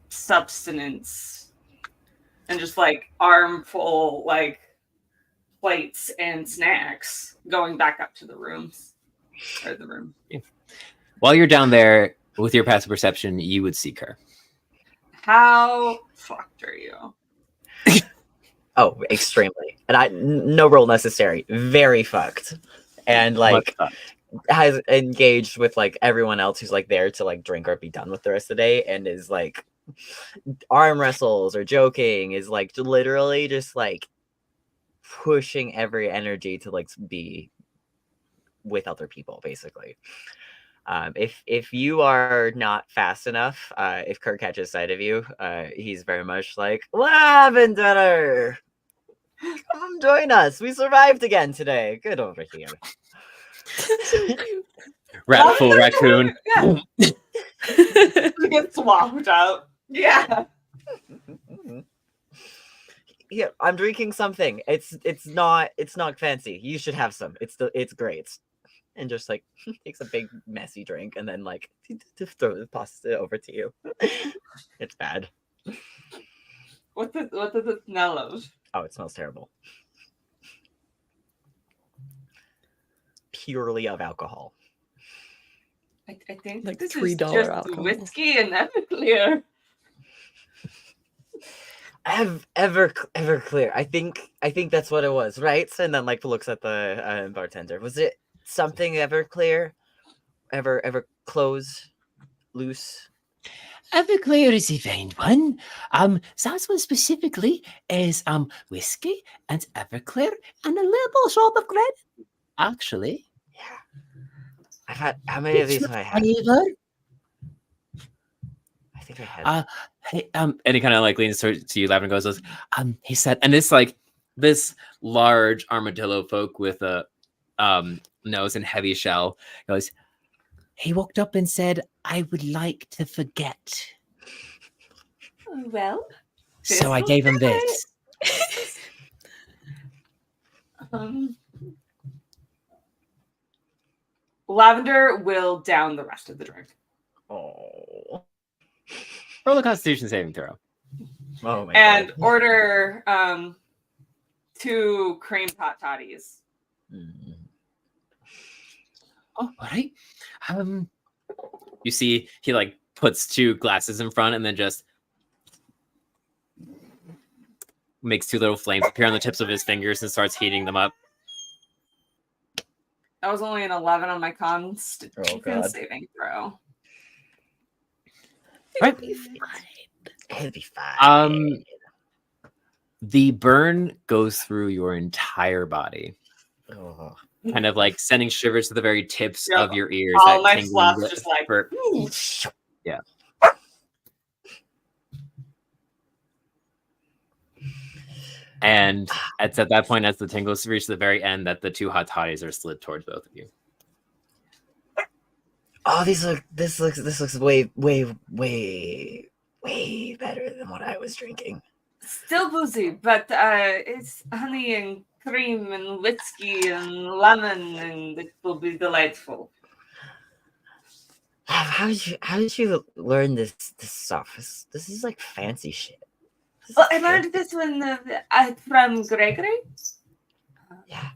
substance and just like armful like plates and snacks going back up to the rooms or the room. While you're down there with your passive perception, you would seek her. How fucked are you? Oh, extremely. And no roll necessary. Very fucked. And like has engaged with like everyone else who's like there to like drink or be done with the rest of the day, and is like arm wrestles or joking, is like literally just like pushing every energy to like be with other people, basically. If you are not fast enough, if Kirk catches sight of you, he's very much like, Lavender, come join us. We survived again today. Good over here. Ratful raccoon. Yeah. Get swapped out. Yeah. Yeah, I'm drinking something. It's not fancy. You should have some. It's great. And just like takes a big messy drink and then like tosses it over to you. It's bad. What does it smell of? Oh, it smells terrible. Purely of alcohol. I think Like this $3 is just alcohol. whiskey and Everclear. Everclear. I think that's what it was, right? And then like looks at the bartender. Was it something Everclear? Ever close, loose? Everclear is a fine one. That one specifically is whiskey and Everclear and a little shot of grenadine. Actually, Yeah. I've had how many of these have I had? flavor. I think I had. Hey, and he kind of like leans to you, Lavender, and goes, he said, and it's like this large armadillo folk with a nose and heavy shell goes, He walked up and said, "I would like to forget." Well, So I gave him this. Lavender will down the rest of the drink. Oh. roll a Constitution saving throw. Oh my And god. order 2 cream hot toddies. Mm. Oh, all right. You see, he like puts 2 glasses in front and then just makes 2 little flames appear on the tips of his fingers and starts heating them up. That was only an 11 on my Constitution God. saving throw. Right. It'll be fine. The burn goes through your entire body, Oh. kind of like sending shivers to the very tips Yep. of your ears. All that my tingling fluff's bit just like, for- "Ooh." yeah. And it's at that point, as the tingles reach the very end, that the 2 hot toddies are slid towards both of you. Oh, this looks way better than what I was drinking. Still boozy, but it's honey and cream and whiskey and lemon, and it will be delightful. How did you learn this stuff? This is like fancy shit. Well, I learned this one from Gregory. Yeah.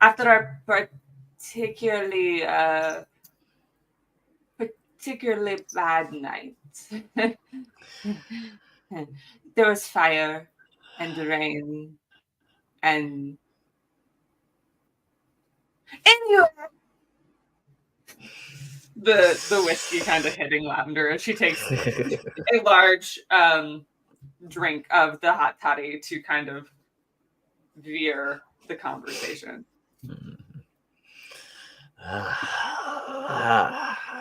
After a particularly bad night. There was fire and rain and anyway, the whiskey kind of hitting Lavender, and she takes a large drink of the hot toddy to kind of veer the conversation.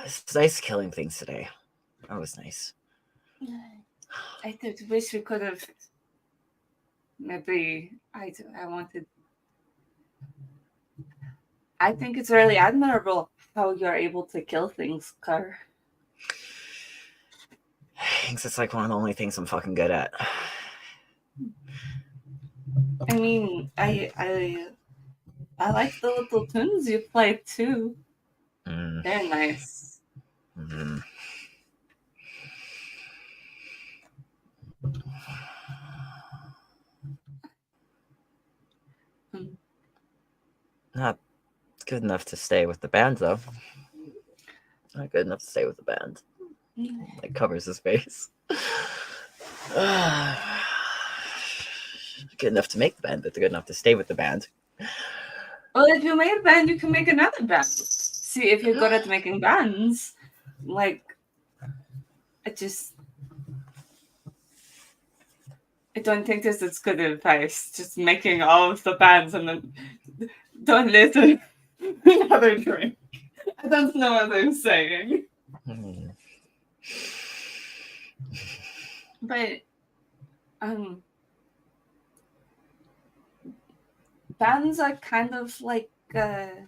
It's nice killing things today. That was nice. I wish we could have. Maybe I wanted. I think it's really admirable how you're able to kill things, Car. Thanks. It's like one of the only things I'm fucking good at. I mean, I like the little tunes you play too. They're nice. Not good enough to stay with the band, though. Not good enough to stay with the band. Like, covers his face. Good enough to make the band, but good enough to stay with the band. Well, if you made a band, you can make another band. See, if you're good at making bands, like, I don't think this is good advice. Just making all of the bands and then don't listen. Another drink. I don't know what I'm saying. But bands are kind of like they're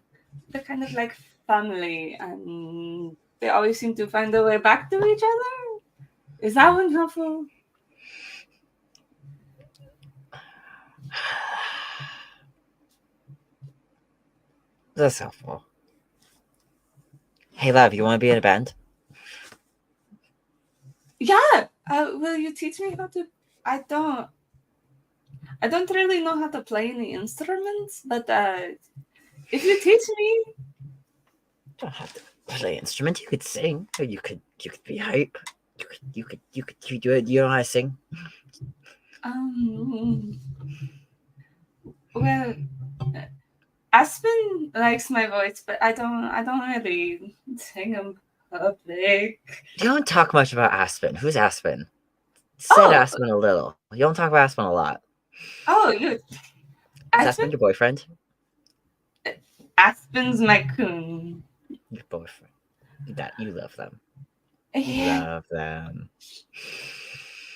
kind of like family, and they always seem to find a way back to each other. Is that one helpful? That's helpful. Hey, Lav, you want to be in a band? Yeah. Will you teach me how to? I don't really know how to play any instruments, but if you teach me, You don't have to play an instrument. You could sing. Or you could be hype. You could do it. You know how to sing? Well, Aspen likes my voice, but I don't really sing in public. You don't talk much about Aspen. Who's Aspen? Said Aspen a little. You don't talk about Aspen a lot. Oh, you. Is Aspen your boyfriend? Aspen's my coon. Your boyfriend. That you love them. Yeah. Love them.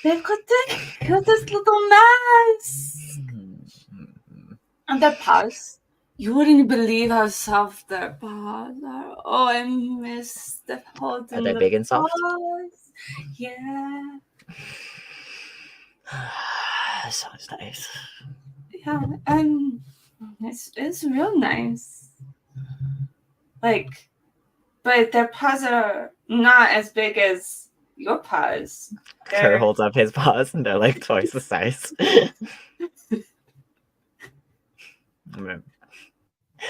They've got the cutest little mask. And their paws. You wouldn't believe how soft their paws are. Oh, I miss the holding. Are they big and soft? Paws. Yeah. That sounds nice. Yeah, it's real nice. Like, but their paws are not as big as your paws. Kerr holds up his paws and they're like twice the size.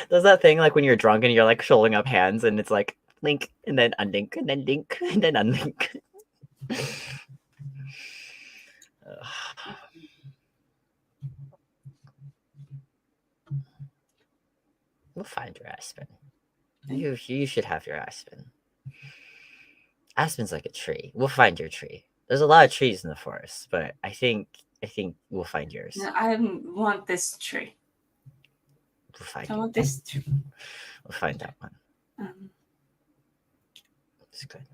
Does that thing like when you're drunk and you're like shouldering up hands and it's like link and then unlink and then link and then unlink. We'll find your Aspen. You should have your Aspen. Aspen's like a tree. We'll find your tree. There's a lot of trees in the forest, but I think we'll find yours. No, I want this tree. We'll find I want this tree. We'll find that one. It's good.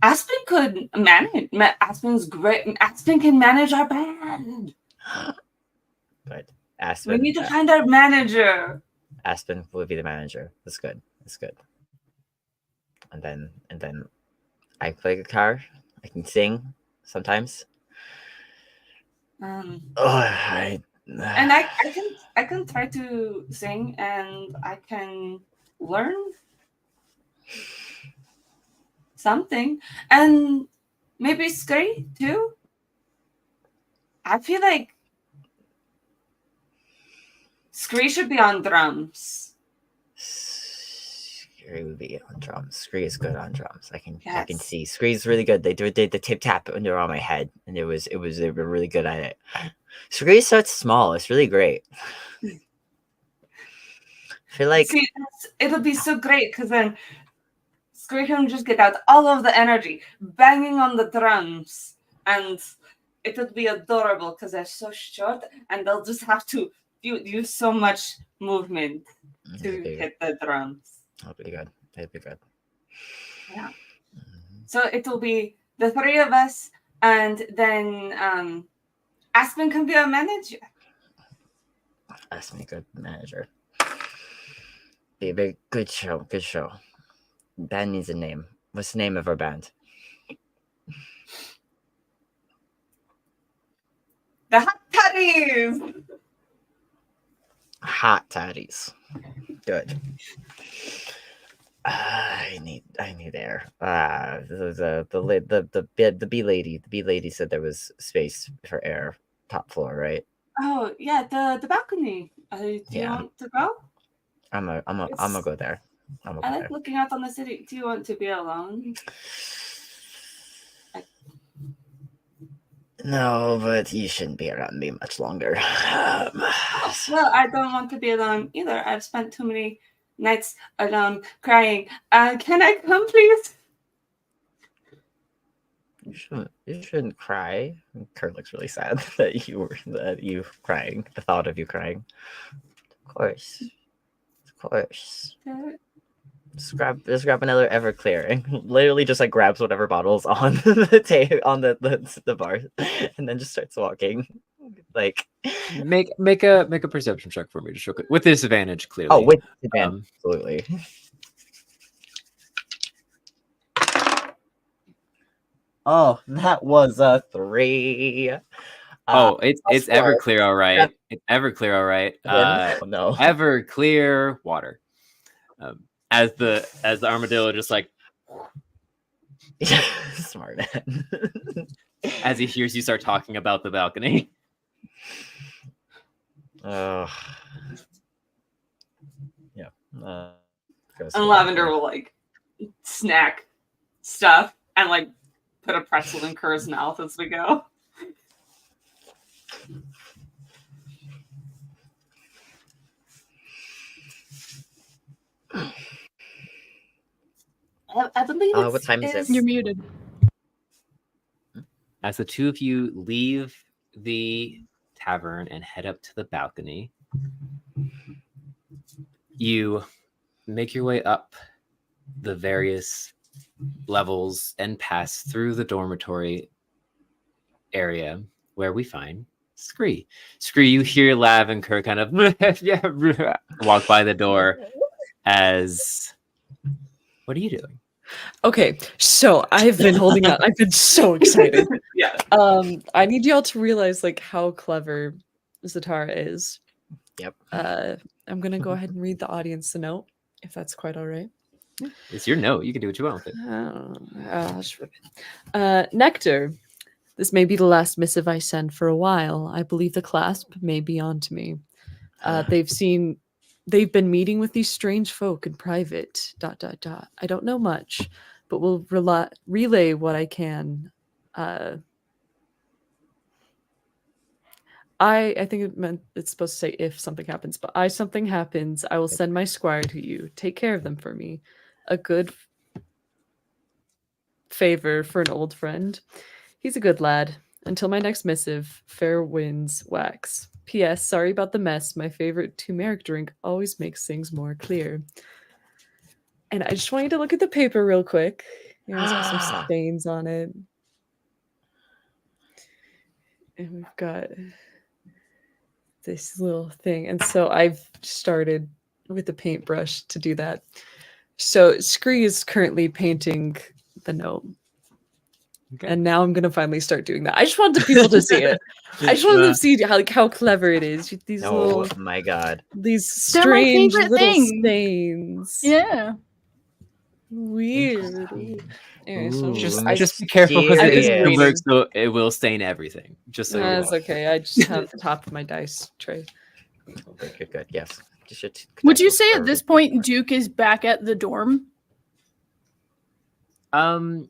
Aspen could manage. Aspen's great. Aspen can manage our band. Good. Aspen. We need to find our manager. Aspen will be the manager. That's good. That's good. And then I play guitar. I can sing sometimes. And I can try to sing, and I can learn something, and maybe scream too. I feel like Scree should be on drums. Scree would be on drums. Scree is good on drums. I can Yes. see. Scree's really good. They did the tip tap under on my head, and they were really good at it. Scree starts small. It's really great. I feel like See, it'll be so great because then Scree can just get out all of the energy, banging on the drums, and it'll be adorable because they're so short, and they'll just have to use so much movement to hit the drums. that'll be good. That'd be good. Yeah. Mhm. So it'll be the three of us, and then Aspen can be our manager. That's me, good manager. Be a very good show. Good show. Band needs a name. What's the name of our band? The Hot Toddies! Hot Toddies. Good. I need air. The bee lady. The bee lady said there was space for air. Top floor, right? Oh, yeah, the balcony. Do you Yeah. want to go? I'm gonna go there. I'm gonna I go like there. looking out on the city. Do you want to be alone? No, but you shouldn't be around me much longer. Well, I don't want to be alone either. I've spent too many nights alone crying. Can I come, please? You shouldn't cry. Kurt looks really sad that you crying. The thought of you crying. Of course. Just grab another Everclear and literally just like grabs whatever bottles on the bar and then just starts walking. Like Make a perception check for me, just real quick. With disadvantage, clearly. oh, with advantage, Um, absolutely. Oh, that was a 3. It's four. Everclear, all right. It's Everclear, all right. Oh no. Everclear water. As the armadillo just like Smart man. as he hears you start talking about the balcony. Yeah. And Lavender will like snack stuff and like put a pretzel in Kerr's mouth as we go. I believe what time is it? You're muted. As the two of you leave the tavern and head up to the balcony, you make your way up the various levels and pass through the dormitory area where we find Scree. Scree, you hear Lav and Kerr kind of walk by the door as... What are you doing? Okay, so I've been holding out. I've been so excited. Yeah. I need y'all to realize like how clever Zatara is. Yep. I'm gonna go ahead and read the audience the note, if that's quite all right. It's your note. You can do what you want with it. I'll just rip it. Nectar, this may be the last missive I send for a while. I believe the clasp may be on to me. They've been meeting with these strange folk in private. ... I don't know much, but will relay what I can. I think it's supposed to say if something happens, but something happens, I will send my squire to you. Take care of them for me. A good favor for an old friend. He's a good lad. Until my next missive, fair winds wax. P.S. Sorry about the mess. My favorite turmeric drink always makes things more clear. And I just want you to look at the paper real quick. You know, it's got some stains on it. And we've got this little thing. And so I've started with the paintbrush to do that. So Scree is currently painting the note. Okay. And now I'm gonna finally start doing that. I just wanted people to see it. I just wanted them to see how clever it is. These Oh my god. these They're my strange favorite little thing. stains. Yeah. Weird. Anyway, so Ooh, Just be careful because it is mysterious. Bloomberg, so it will stain everything. Just so you know. That's okay. I just have the top of my dice tray. Good. Yes. Would you say at this point Duke is back at the dorm? Almost.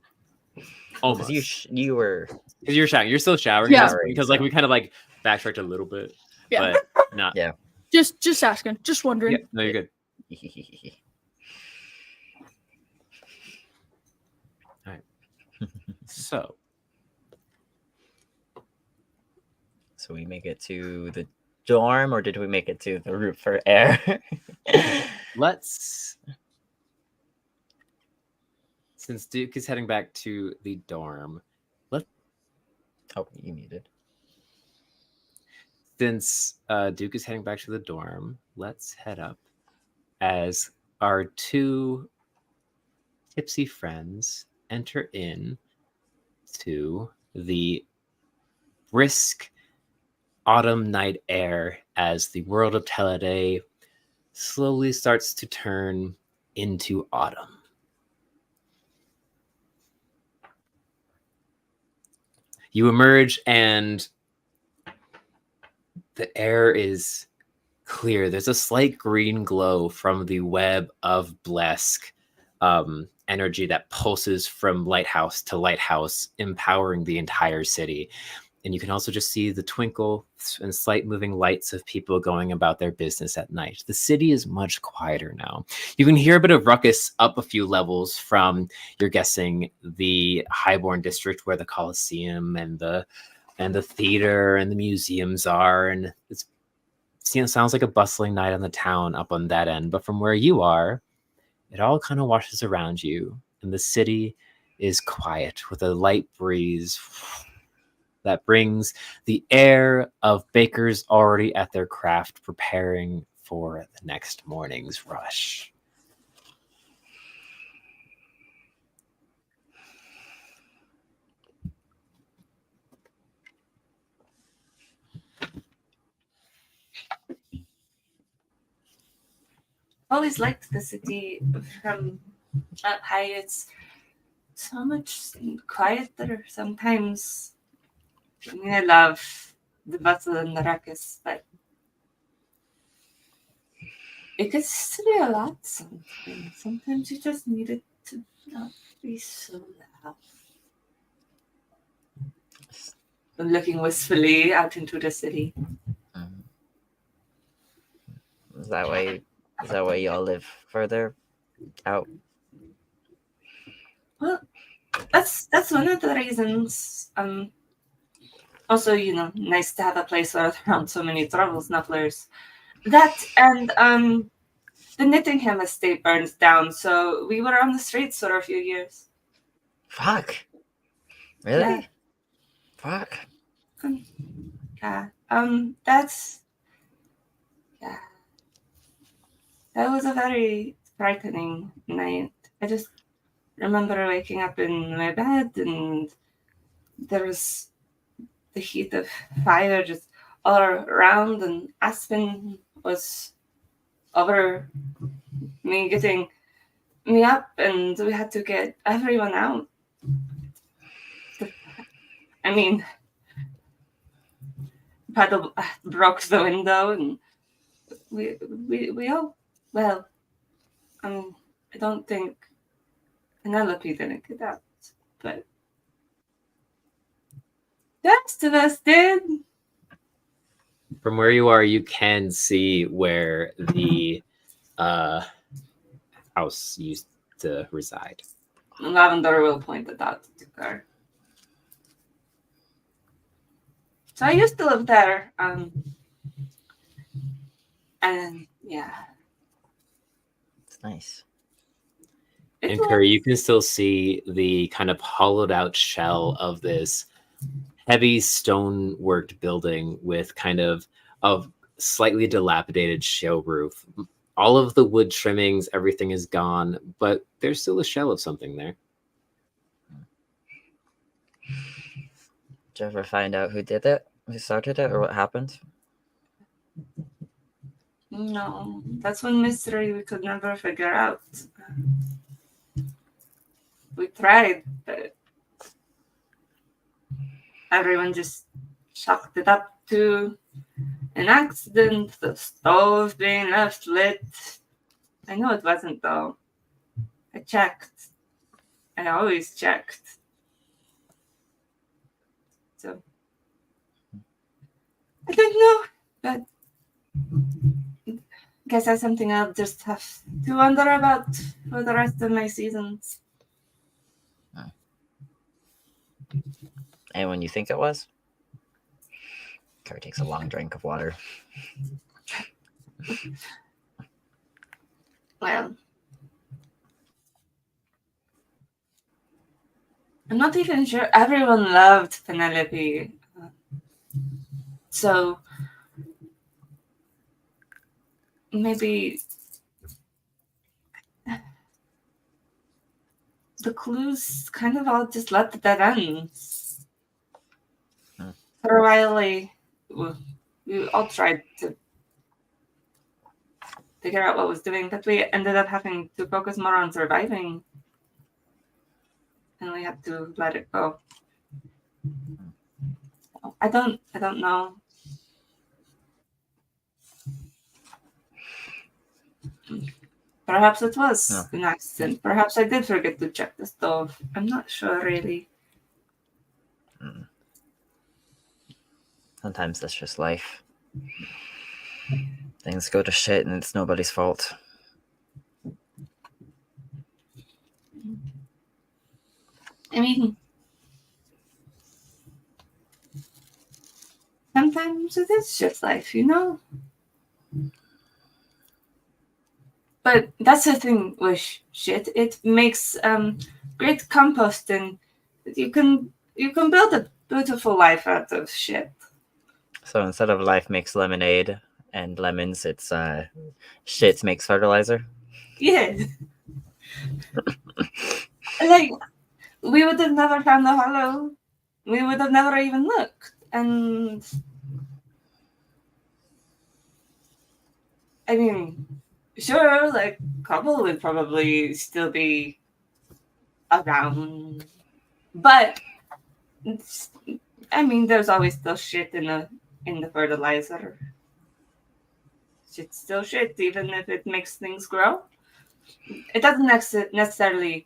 You were. Because you're showering. You're still showering. Yeah. At this point, because like we kind of like backtracked a little bit, Yeah. but not. Yeah. Just asking. Just wondering. Yeah, no, you're good. All right. So we make it to the dorm, or did we make it to the roof for air? let's. Since Duke is heading back to the dorm, Oh, you muted. Since Duke is heading back to the dorm, let's head up as our two tipsy friends enter in to the brisk autumn night air as the world of Teleday slowly starts to turn into autumn. You emerge and the air is clear. There's a slight green glow from the web of Blesk energy that pulses from lighthouse to lighthouse, empowering the entire city. And you can also just see the twinkle and slight moving lights of people going about their business at night. The city is much quieter now. You can hear a bit of ruckus up a few levels from, you're guessing, the Highborn district where the Colosseum and the theater and the museums are. And it sounds like a bustling night on the town up on that end. But from where you are, it all kind of washes around you. And the city is quiet with a light breeze that brings the air of bakers already at their craft, preparing for the next morning's rush. Always liked the city from up high. It's so much quieter sometimes. I mean, I love the bustle and the ruckus, but it gets to be a lot sometimes. Sometimes you just need it to not be so loud. I'm looking wistfully out into the city. Is that why y'all live further out? Well, that's one of the reasons. Also, nice to have a place around so many trouble snufflers. That and the Nittingham estate burns down, so we were on the streets for a few years. Fuck. Really? Yeah. Fuck. Yeah. That was a very frightening night. I just remember waking up in my bed and there was the heat of fire just all around, and Aspen was over me, getting me up, and we had to get everyone out. I mean, paddle broke the window, and we all, well, I don't think Penelope didn't get out, but the rest of us did. From where you are, you can see where the house used to reside. Lavender will point it out to her. So I used to live there. And yeah. It's nice. And Curry, you can still see the kind of hollowed out shell of this heavy stone-worked building with kind of a slightly dilapidated show roof. All of the wood trimmings, everything is gone, but there's still a shell of something there. Did you ever find out who did it? Who started it, or what happened? No, that's one mystery we could never figure out. We tried, but everyone just chalked it up to an accident, the stove being left lit. I know it wasn't, though. I checked. I always checked. So, I don't know, but guess that's something I'll just have to wonder about for the rest of my seasons. And when you think it was? Carrie takes a long drink of water. Well, I'm not even sure everyone loved Penelope. So maybe the clues kind of all just led to dead ends. For a while, we all tried to figure out what was doing, but we ended up having to focus more on surviving. And we had to let it go. I don't know. Perhaps it was an accident. Perhaps I did forget to check the stove. I'm not sure, really. Sometimes that's just life. Things go to shit and it's nobody's fault. I mean, sometimes it is just life, you know? But that's the thing with shit. It makes great compost, and you can build a beautiful life out of shit. So instead of life makes lemonade and lemons, it's shit makes fertilizer. Yeah. Like, we would have never found the hollow. We would have never even looked. And I mean, sure, like, Cobble would probably still be around. But I mean, there's always still shit in the fertilizer. Shit's still shit, even if it makes things grow. It doesn't necessarily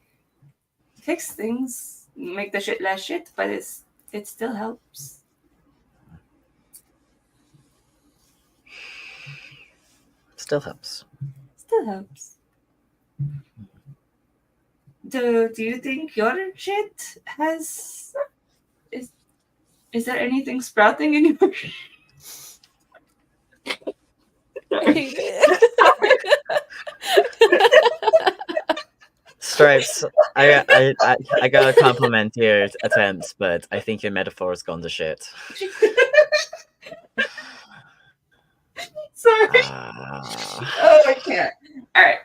fix things, make the shit less shit, but it still helps. Still helps. Still helps. Do you think your shit has... Is there anything sprouting in your... Stripes, I gotta compliment your attempts, but I think your metaphor's gone to shit. Sorry. Oh, I can't. All right.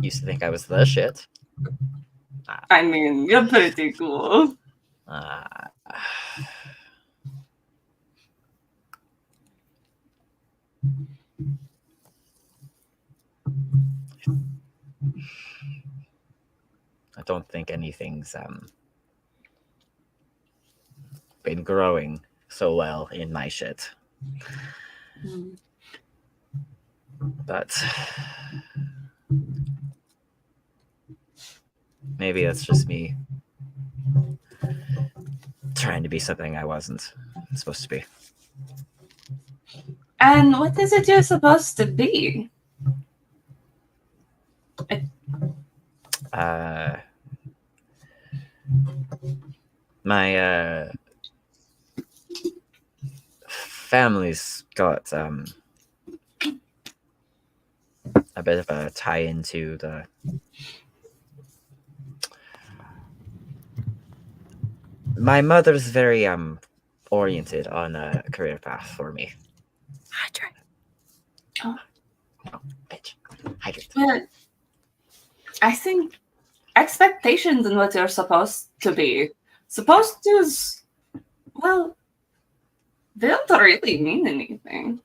Used to think I was the shit. I mean, you're pretty cool. I don't think anything's been growing so well in my shit. But maybe that's just me trying to be something I wasn't supposed to be. And what is it you're supposed to be? My family's got a bit of a tie into the my mother's very oriented on a career path for me. Hydrate. Oh. No, bitch. Hydrate. But I think expectations and what you're supposed to be. Supposed to is, well, they don't really mean anything.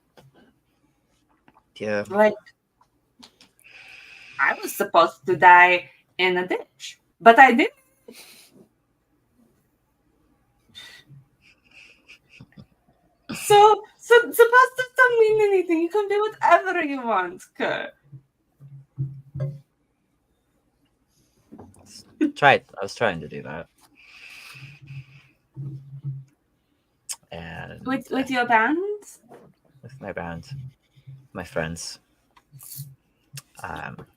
Yeah. Like, I was supposed to die in a ditch, but I didn't. So supposed don't mean anything. You can do whatever you want, Kurt. I was trying to do that. And With your band? with my band, my friends.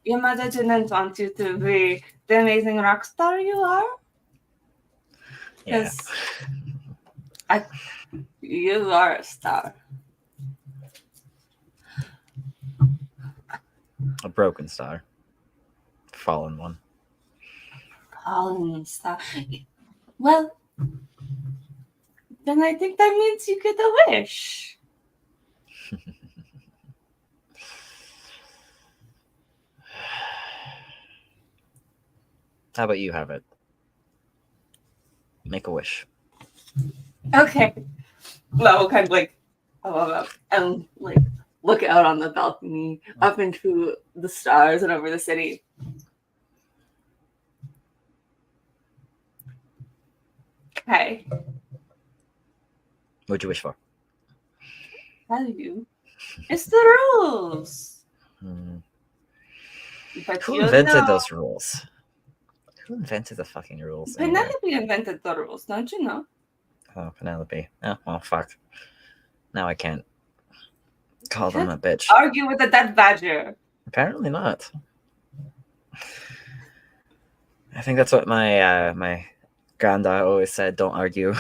Your mother didn't want you to be the amazing rock star you are? Yeah. You are a star. A broken star. Fallen one. Fallen star. Well, then I think that means you get a wish. How about you have it? Make a wish. Okay. Well, we'll kind of like, and like look out on the balcony, up into the stars and over the city. Okay. What'd you wish for? Tell you. It's the rules. But Who you invented know, those rules? Who invented the fucking rules? anyway? Penelope invented the rules, don't you know? Oh, Penelope. Oh, well, fuck. Now I can't call them a bitch. Argue with the dead badger. Apparently not. I think that's what my my granddad always said. Don't argue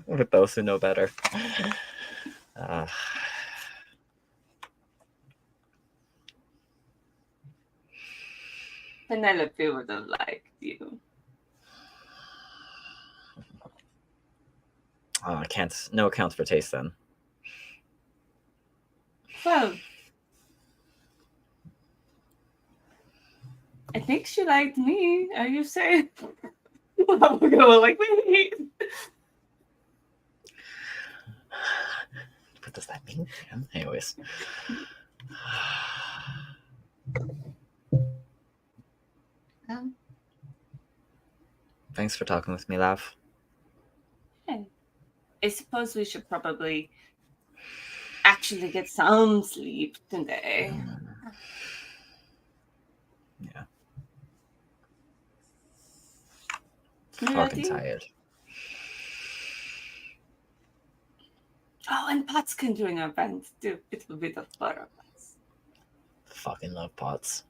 with those who know better. Penelope would have liked you. I can't. No accounts for taste then. Well, I think she liked me. Are you saying? I'm gonna like me. What does that mean? Anyways. Thanks for talking with me, Lav. I suppose we should probably actually get some sleep today. Yeah. You Fucking ready? tired. Oh, and Pot's can join our band too. It will be the four of us. Fucking love pots.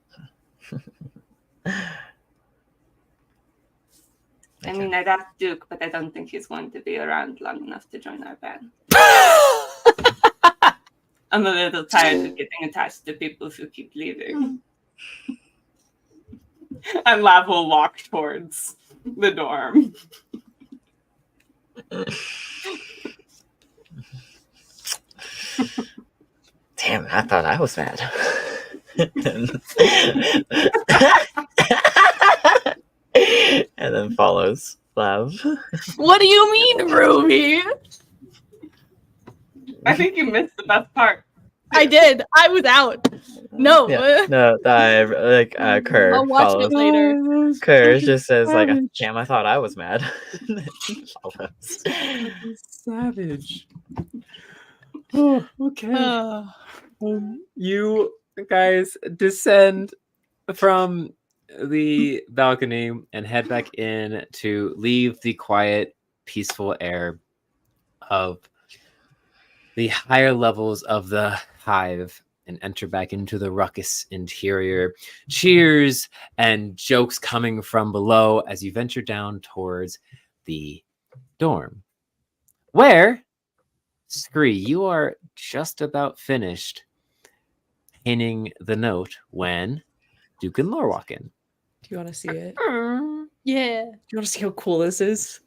I mean, I'd ask Duke, but I don't think he's going to be around long enough to join our band. I'm a little tired of getting attached to people who keep leaving. And Lav will walk towards the dorm. Damn, I thought I was mad. And then follows Lav. What do you mean, Ruby? I think you missed the best part. I did. I was out. No. Yeah, no, Kerr I'll watch follows. it later. Kerr just says like, "Damn, I thought I was mad." Follows. Savage. Oh, okay. You guys descend from the balcony and head back in to leave the quiet, peaceful air of the higher levels of the hive and enter back into the ruckus interior. Cheers and jokes coming from below as you venture down towards the dorm, where, Scree, you are just about finished pinning the note when Duke and Lore walk in. Do you want to see it? Yeah. Do you want to see how cool this is?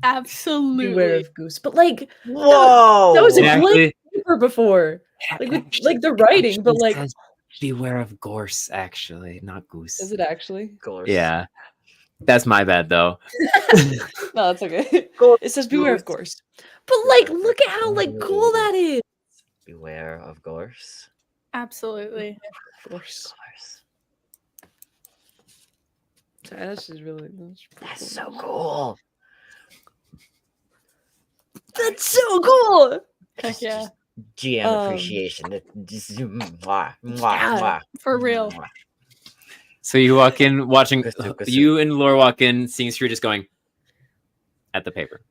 Absolutely. Beware of Goose. But like, Whoa! that was a It blank actually- paper before. Like, with, like the writing, but like, says, beware of Gorse, actually, not Goose. is it actually? Gorse. Yeah. That's my bad, though. No, that's okay. Gorse. It says beware of Gorse. But like, look at how like cool that is. Beware of Gorse. Absolutely. Gorse. Gorse. That's just really. That's That's pretty so cool. cool. That's so cool. Heck yeah. GM appreciation. Just mwah, mwah, Yeah. mwah, For real. mwah. So you walk in, watching Kasuka you and Laura walk in, seeing Screw just going at the paper.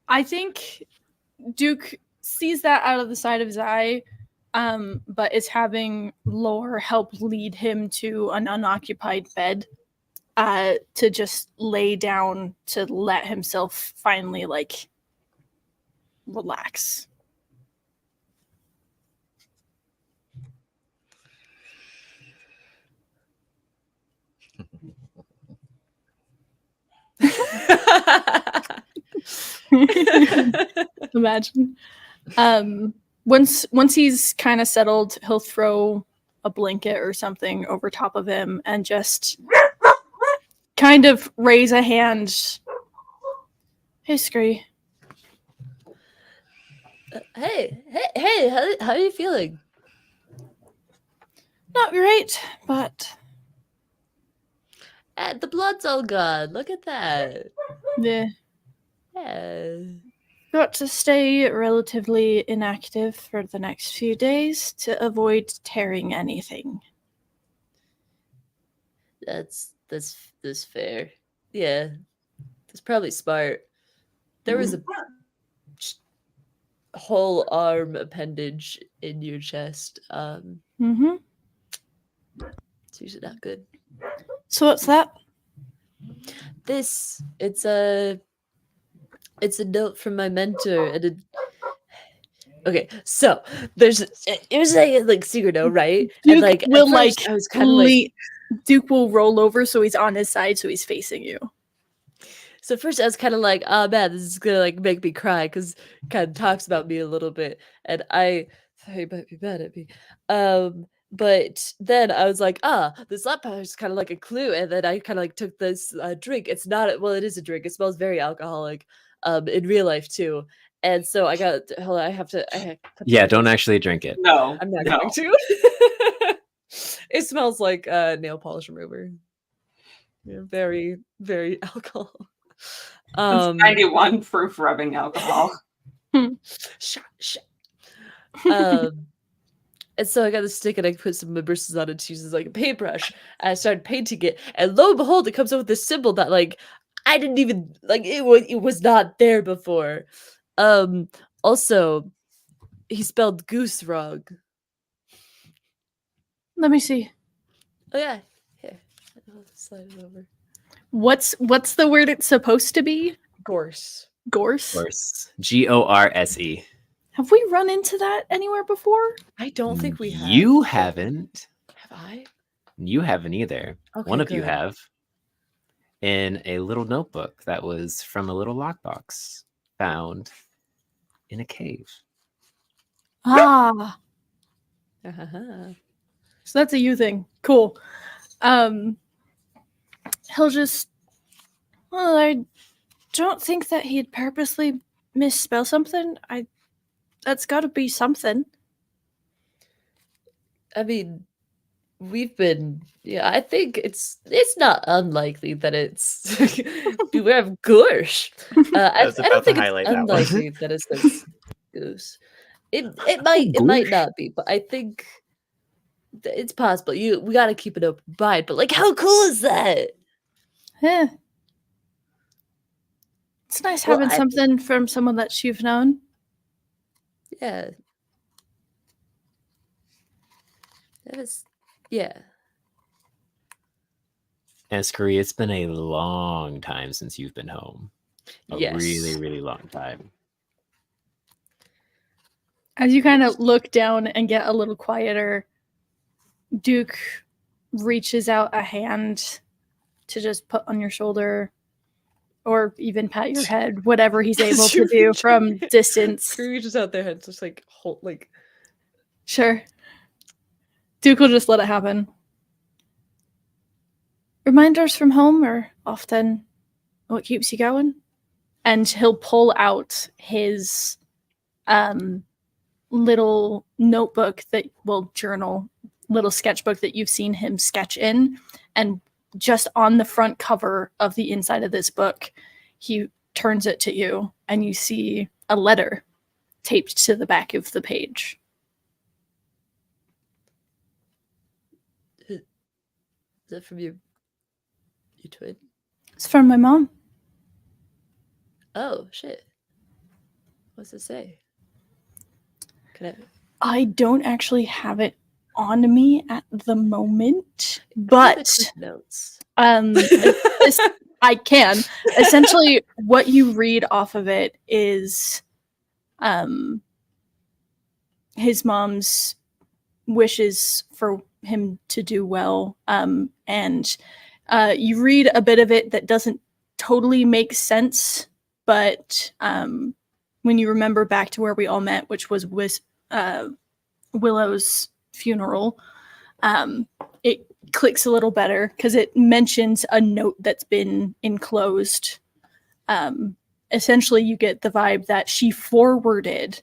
I think Duke sees that out of the side of his eye, but is having Lore help lead him to an unoccupied bed to just lay down to let himself finally like relax. Imagine. Once he's kind of settled, he'll throw a blanket or something over top of him and just kind of raise a hand. Hey, Scree. Hey, how are you feeling? Not great, but The blood's all gone. Look at that. yeah, Yeah. got to stay relatively inactive for the next few days to avoid tearing anything. That's fair. Yeah. That's probably smart. There was a whole arm appendage in your chest. Mm-hmm. It's usually not good. So what's that? It's a note from my mentor and okay, so it was like secret note, right? Duke And like will at first, like I was kind of like Duke will roll over so he's on his side, so he's facing you. so at first I was kind of like, oh man, this is gonna like make me cry because it kind of talks about me a little bit, and I thought he might be mad at me. But then I was like, this lap is kind of like a clue, and then I kind of like took this drink. It's not well, it is a drink. It smells very alcoholic, in real life too. And so I got hold on, I have to Yeah, don't actually drink it. No, I'm not no. going to. It smells like nail polish remover. Yeah, very, very alcohol. It's 91 proof rubbing alcohol. Shut. And so I got the stick and I put some bristles on it to use as like a paintbrush. And I started painting it, and lo and behold, it comes up with this symbol that like I didn't even like. It was not there before. Also, he spelled goose wrong. Let me see. Oh yeah, here. I'll slide it over. What's the word it's supposed to be? Gorse. Gorse? Gorse. Gorse. Have we run into that anywhere before? I don't think we have. You haven't. Have I? You haven't either. Okay, One of you good. have. In a little notebook that was from a little lockbox found in a cave. Ah, Uh-huh. so that's a you thing. Cool. He'll just. Well, I don't think that he'd purposely misspell something. That's got to be something. I mean, we've been. Yeah, I think it's not unlikely that it's beware of Gorsh. I was don't about to think it's highlight that one. unlikely that it says goose. It might not be, but I think it's possible. We got to keep an open mind. But like, how cool is that? Yeah. It's nice Well, having something from someone that you've known. Yeah. That is, yeah. And Scurry, it's been a long time since you've been home. A Yes. really, really long time. As you kind of look down and get a little quieter, Duke reaches out a hand to just put on your shoulder or even pat your head, whatever he's able to do from distance. Screw reaches out their head, just like hold, like. Sure. Duke will just let it happen. Reminders from home are often what keeps you going. And he'll pull out his little notebook journal, little sketchbook that you've seen him sketch in. And just on the front cover of the inside of this book, he turns it to you, and you see a letter taped to the back of the page. Is that from your twin? It's from my mom. Oh shit! What's it say? Can I? I don't actually have it on me at the moment, I have but the quick notes. I can. Essentially, what you read off of it is his mom's wishes for him to do well. And you read a bit of it that doesn't totally make sense, but when you remember back to where we all met, which was Willow's funeral, it clicks a little better because it mentions a note that's been enclosed. Essentially, you get the vibe that she forwarded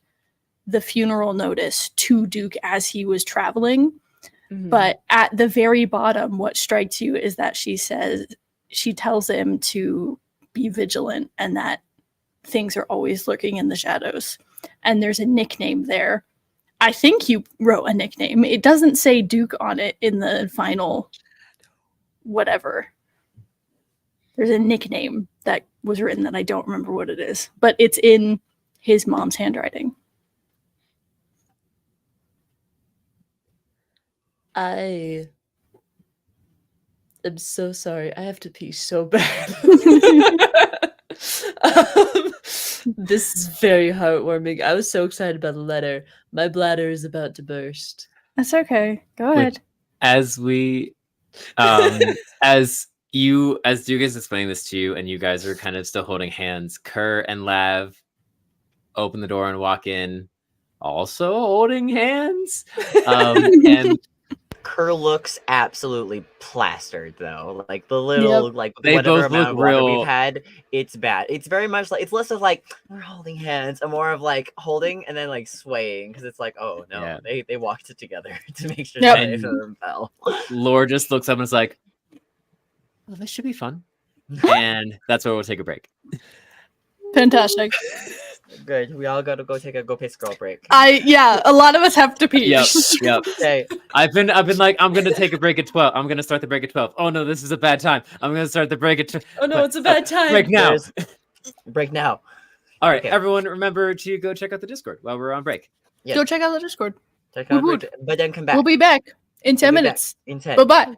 the funeral notice to Duke as he was traveling. Mhm. But at the very bottom, what strikes you is that she tells him to be vigilant and that things are always lurking in the shadows. And there's a nickname there. I think you wrote a nickname. It doesn't say Duke on it in the final whatever. There's a nickname that was written that I don't remember what it is, but it's in his mom's handwriting. I am so sorry. I have to pee so bad. This is very heartwarming. I was so excited about the letter. My bladder is about to burst. That's okay. Go Wait. ahead. As we as Duke is explaining this to you and you guys are kind of still holding hands, Kerr and Lav open the door and walk in, also holding hands. And Kerr looks absolutely plastered though. Like the little like They whatever both amount of look water real- we've had, it's bad. It's very much like it's less of like we're holding hands and more of like holding and then like swaying because it's like, oh no, Yeah. they walked it together to make sure Yep. that if it fell. Lore just looks up and is like, well, this should be fun. And that's where we'll take a break. Fantastic. Good. We all gotta go piss girl break. Yeah, a lot of us have to pee. Yep. Okay. I've been like, I'm gonna take a break at 12. I'm gonna start the break at 12. Oh no, this is a bad time. I'm gonna start the break at 12. Oh no, it's a bad time. Break now. There's- break now. All right, Okay. everyone, remember to go check out the Discord while we're on break. Yes. Go check out the Discord. Check out Woohoo. break, but then come back. We'll be back in 10 We'll be back minutes. in 10. Bye-bye.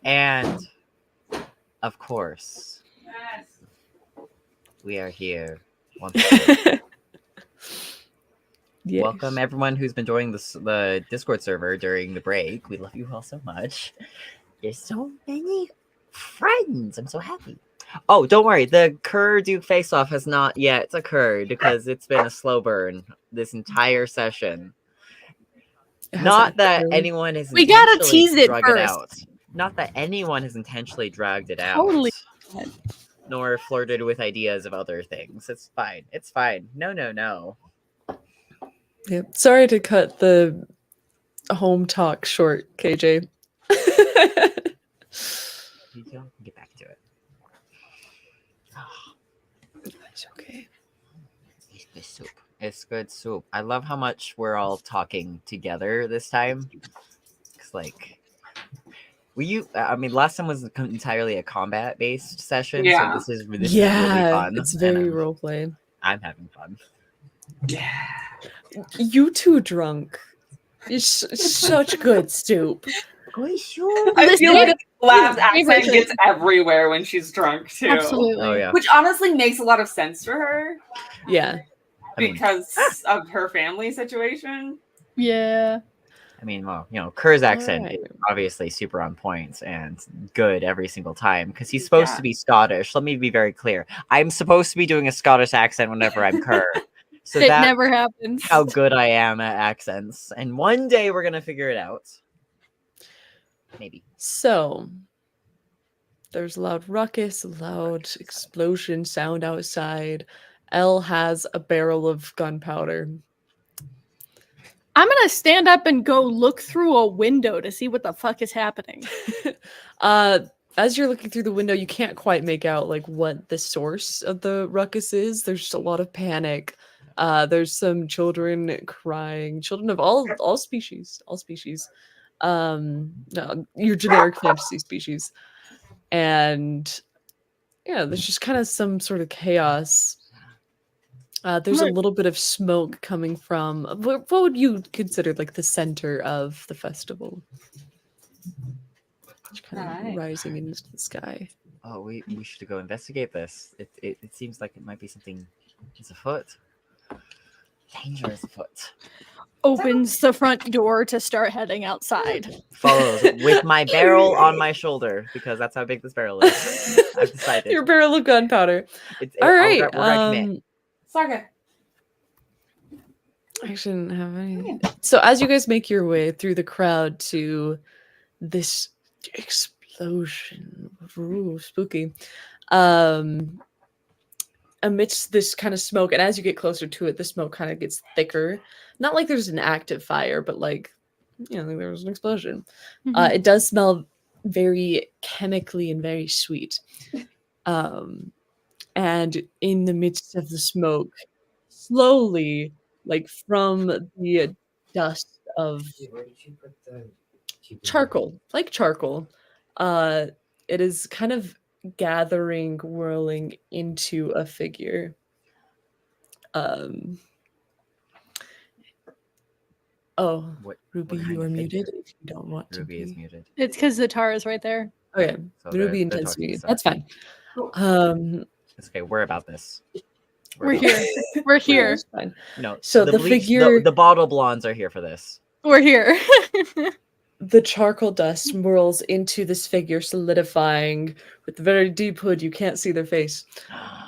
And of course, we are here once again. Yes. Welcome everyone who's been joining the Discord server during the break. We love you all so much. There's so many friends. I'm so happy. Oh, don't worry. The Kerr Duke face-off has not yet occurred because it's been a slow burn this entire session. It Not hasn't that occurred. anyone has We gotta intentionally tease it drug first. out. Not that anyone has intentionally dragged it Totally. out. Nor flirted with ideas of other things. It's fine. It's fine. No. Yeah. Sorry to cut the home talk short, KJ. You can get back to it. It's okay. It's good soup. It's good soup. I love how much we're all talking together this time. Cause like, last time was entirely a combat-based session. Yeah. So this is really fun. It's and very roleplay. I'm having fun. Yeah. You two drunk. It's such good soup. I feel like Lab's accent gets everywhere when she's drunk too. Absolutely. Oh yeah. Which honestly makes a lot of sense for her Yeah. because of her family situation. Yeah. Well, Kerr's accent Alright. is obviously super on point and good every single time because he's supposed to be Scottish. Let me be very clear. I'm supposed to be doing a Scottish accent whenever I'm Kerr. So It that's never happens. how good I am at accents. And one day we're going to figure it out. Maybe. So there's a loud ruckus, a loud explosion sound outside. Elle has a barrel of gunpowder. I'm gonna stand up and go look through a window to see what the fuck is happening. As you're looking through the window, you can't quite make out like what the source of the ruckus is. There's just a lot of panic. There's some children crying, children of all species. No, your generic fantasy species. And yeah, there's just kind of some sort of chaos. There's a little bit of smoke coming from what would you consider like the center of the festival? It's kind of rising into the sky. Oh, we should go investigate this. It seems like it might be something is afoot. Danger is afoot. Opens the front door to start heading outside. Follows with my barrel on my shoulder because that's how big this barrel is. I've decided. Your barrel of gunpowder. All right. We're gonna commit. Saga. I shouldn't have any. So as you guys make your way through the crowd to this explosion, ooh, spooky. Amidst this kind of smoke, and as you get closer to it, the smoke kind of gets thicker. Not like there's an active fire, but like like there was an explosion. Mhm. It does smell very chemically and very sweet. And in the midst of the smoke, slowly, like from the dust of charcoal, it is kind of gathering, whirling into a figure. What Ruby, kind you of are figure? muted if you don't want to Ruby is be. muted. It's because the tar is right there. Okay, So Ruby they're intends to talking be. stuff. That's fine. It's okay. We're about this. We're here. We're here. That's fine. So So the the bleach, figure- the bottle blondes are here for this. We're here. The charcoal dust whirls into this figure, solidifying with a very deep hood. You can't see their face.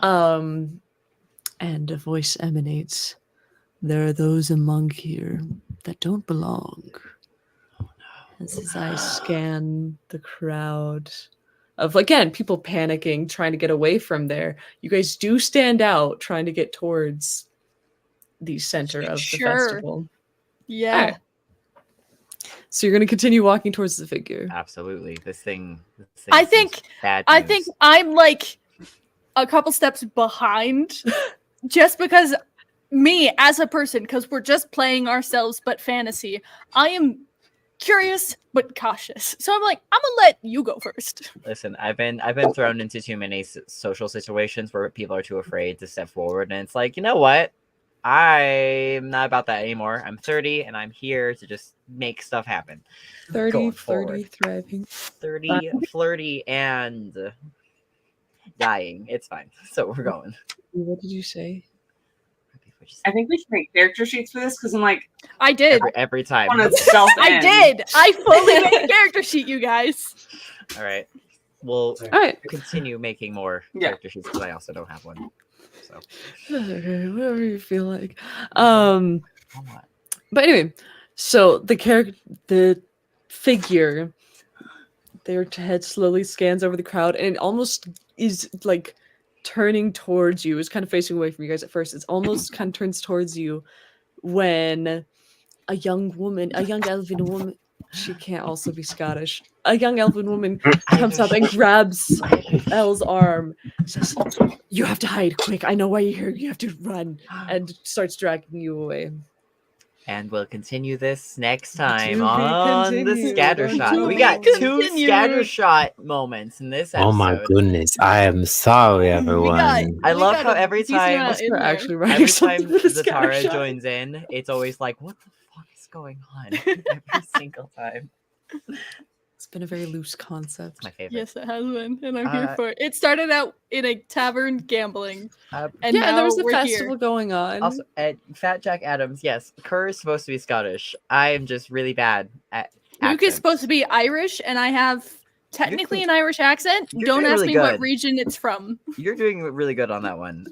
And a voice emanates. There are those among here that don't belong. As I scan the crowd of, again, people panicking, trying to get away from there. You guys do stand out, trying to get towards the center of the Sure. festival. Yeah. Alright. So you're going to continue walking towards the figure. Absolutely. This thing I seems think- bad I news. think I'm like a couple steps behind just because me as a person, because we're just playing ourselves but fantasy, I am curious but cautious. So I'm like, I'm gonna let you go first. Listen, I've been thrown into too many social situations where people are too afraid to step forward, and it's like, you know what? I'm not about that anymore. I'm 30 and I'm here to just make stuff happen. 30, Going flirty, forward. thriving. 30, flirty, and dying. It's fine. So we're going. What did you say? I think we should make character sheets for this because I'm like, I did. Every time. want to stealth I in. did. I fully made a character sheet, you guys. All right. We'll All right. continue making more Yeah. character sheets because I also don't have one. So, Okay, whatever you feel like. oh, what? But anyway, so the figure, their head slowly scans over the crowd and it almost is like turning towards you. It's kind of facing away from you guys at first. It's almost kind of turns towards you when a young elven woman, she can't also be Scottish. A young elven woman comes up and grabs Elle's arm, says, "You have to hide quick. I know why you're here. You have to run," and starts dragging you away. And we'll continue this next time be on the continued. scattershot. To We be got 2 continued. scattershot moments in this episode. Oh my goodness. I am sorry, everyone. I We love got how a every decent time amount in We're there. actually writing every something time for the Zatara scattershot. joins in, it's always like, what the fuck is going on? Every single time. It's been a very loose concept. It's my favorite. Yes, it has been, and I'm here Uh, for it. It started out in a tavern gambling, Uh, and yeah, now and there was a we're festival here. going on. also, Fat Jack Adams, yes, Kerr is supposed to be Scottish. I am just really bad at Luke is accents. supposed to be Irish, and I have technically an Irish accent. you're Don't doing ask really me what good. region it's from. You're doing really good on that one.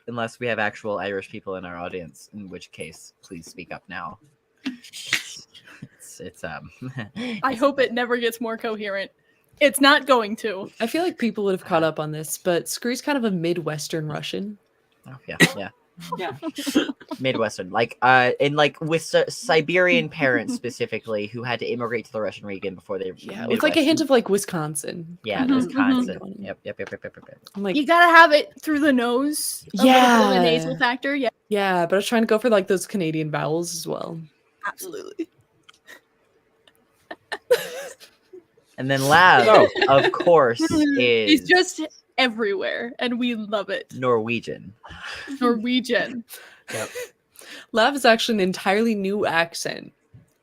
Unless we have actual Irish people in our audience, in which case, please speak up now. It's I hope it never gets more coherent. It's not going to. I feel like people would have caught up on this, but Scree's kind of a Midwestern Russian. Oh, yeah. Yeah. Midwestern, like in like with Siberian parents specifically who had to immigrate to the Russian region before they Yeah, with like a hint of like Wisconsin. yeah, Mhm, Wisconsin. mhm. Yep. I'm like, You gotta have it through the nose. A little bit of a nasal Yeah. factor. Yeah, yeah, but I was trying to go for like those Canadian vowels as well. absolutely. And then Lav, of course, He's is just everywhere, and we love it. Norwegian. Norwegian. Yep. Lav is actually an entirely new accent.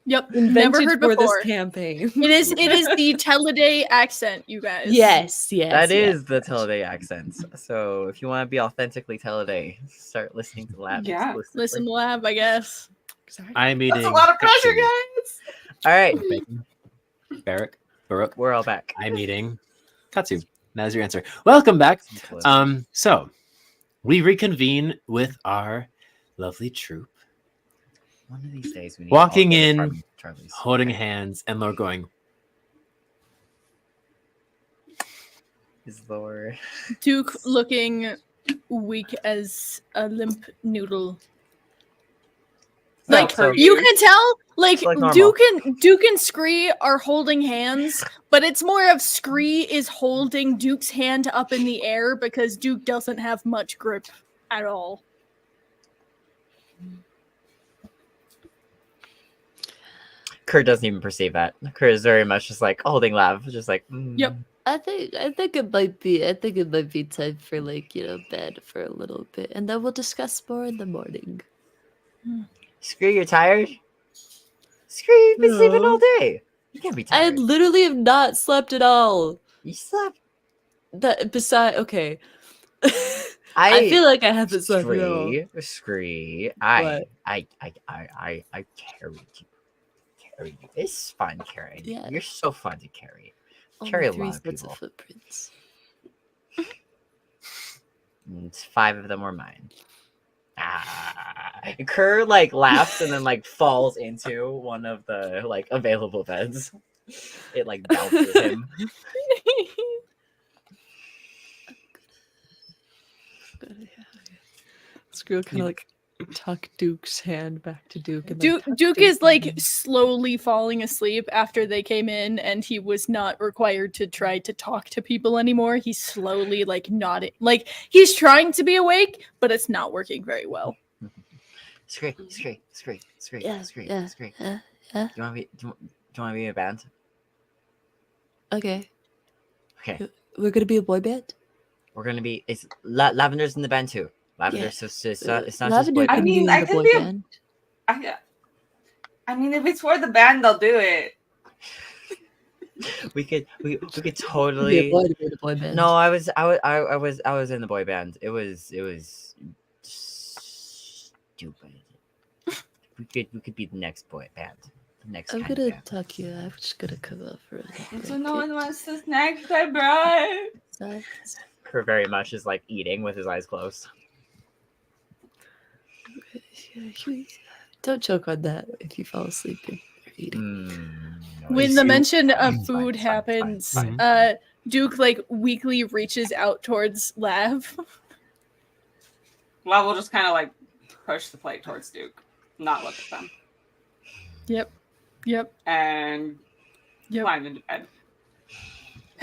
Yep, Invented never heard for before. this campaign. It is the Teleday accent, you guys. yes. That is the Teleday accent. So if you want to be authentically Teleday, start listening to Lav. Yeah. exclusively. Listen, Lab, I guess. I'm eating. That's a lot of pressure, guys. All right, Barak, Baruch. we're all back. I'm eating katsu. That is your answer. Welcome back. So we reconvene with our lovely troupe, One of these days we need walking all the in, other Charlies. holding hands, and Lord going, Is Lord. Duke looking weak as a limp noodle. Like so- you can tell, like like normal. Duke and Scree are holding hands, but it's more of Scree is holding Duke's hand up in the air because Duke doesn't have much grip at all. Kurt doesn't even perceive that. Kurt is very much just like holding Lav, just like Yep. I think it might be time for like, bed for a little bit, and then we'll discuss more in the morning. Screw, you're tired. Screw, you've been sleeping all day. You can't be I tired. literally have not slept at all. You slept. Okay. I feel like I haven't slept at all. Scree. What? I carried you. It's fun carrying you. Yeah. You're so fun to carry. Only Carry a 3 lot of sets people. of footprints. And 5 of them were mine. Kerr like laughs and then like falls into one of the like available beds. It like bounces him. Screw kind of like tuck Duke's hand back to Duke. And then Duke tuck Duke Duke's is like hand. slowly falling asleep after they came in, and he was not required to try to talk to people anymore. He's slowly like nodding, like he's trying to be awake, but it's not working very well. Scree. Yeah. Do Yeah. you want to be in a band? Okay. Okay. We're gonna be a boy band. We're gonna be. It's Lavender's in the band too. Lavender, Yeah. so it's not just Lavender boy can band. be in I the could boy be a- band. I mean, if it's for the band, they'll do it. We could Be a totally. boy to be in a boy band. No, I was in the boy band. It was stupid. We could be the next boy band. The next I'm kind gonna of band. tuck you. I'm just gonna come up for a So no one wants to snack my bride. blanket. Her very much is like eating with his eyes closed. Don't choke on that if you fall asleep and you're eating. No, When it's- the mention of it's fine, food it's fine, it's fine, happens, it's fine, it's fine. Duke like weakly reaches out towards Lav. Well, we'll just kind of like push the plate towards Duke, not look at them, Yep. and Yep. climb into bed.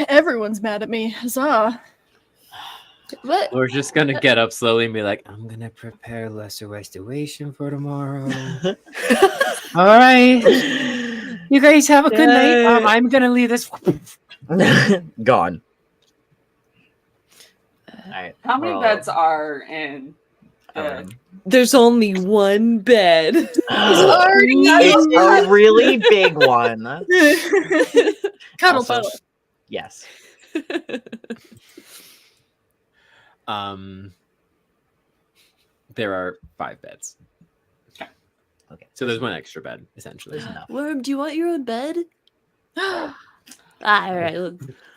Everyone's mad at me. Huzzah. What? We're just gonna get up slowly and be like, I'm gonna prepare lesser restoration for tomorrow. All right. You guys have a good night. I'm gonna leave this. Gone. All right. How many we're all- beds are in um, the There's only one bed. It's a really big one. Cuddle Also- puddle. Yes. There are 5 beds. Okay. So there's one extra bed, essentially. There's enough. Worm, do you want your own bed? All right.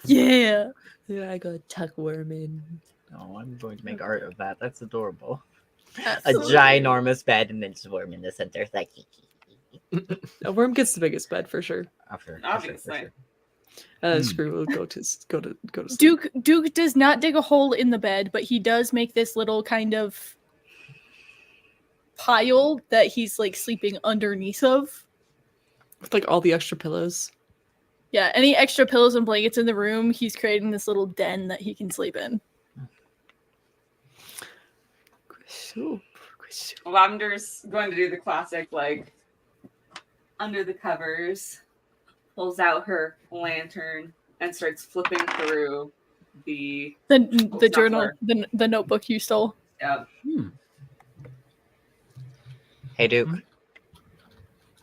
Yeah. Yeah, I gotta tuck Worm in. Oh, I'm going to make art of that. That's adorable. A Absolutely. ginormous bed and then just Worm in the center. Like, A Worm gets the biggest bed for sure. Obviously. Screw will go to sleep. Duke does not dig a hole in the bed, but he does make this little kind of pile that he's like sleeping underneath of. With like all the extra pillows. Yeah, any extra pillows and blankets in the room, he's creating this little den that he can sleep in. Lavender's going to do the classic, like, under the covers, pulls out her lantern, and starts flipping through the. The journal, software. the notebook you stole. hey, Duke.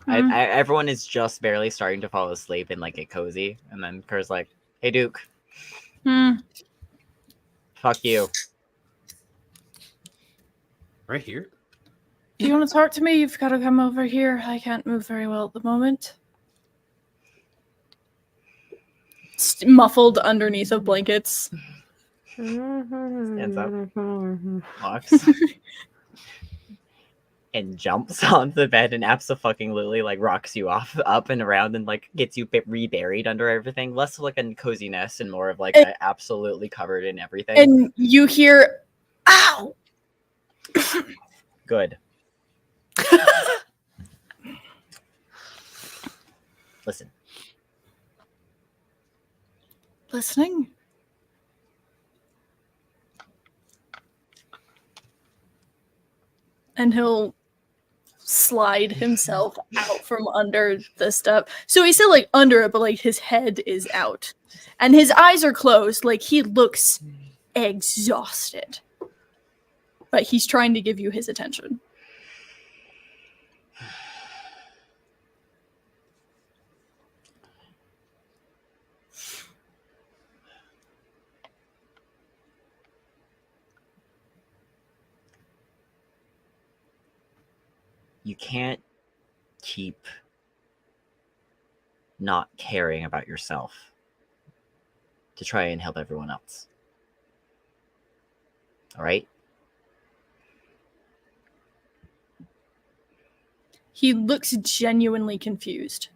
Mhm. Everyone is just barely starting to fall asleep and like get cozy, and then Kerr's like, "Hey, Duke, fuck you." Right here? If you want to talk to me, you've got to come over here. I can't move very well at the moment. Muffled underneath of blankets. Stands up, walks, and jumps onto the bed and abso-fucking-lutely like rocks you off up and around and like gets you reburied under everything. Less of like a cozy nest and more of like a absolutely covered in everything. And you hear, ow! Good. Listen. Listening? And he'll slide himself out from under the stuff. So he's still like under it, but like his head is out. And his eyes are closed. Like he looks exhausted. But he's trying to give you his attention. You can't keep not caring about yourself to try and help everyone else. All right? He looks genuinely confused.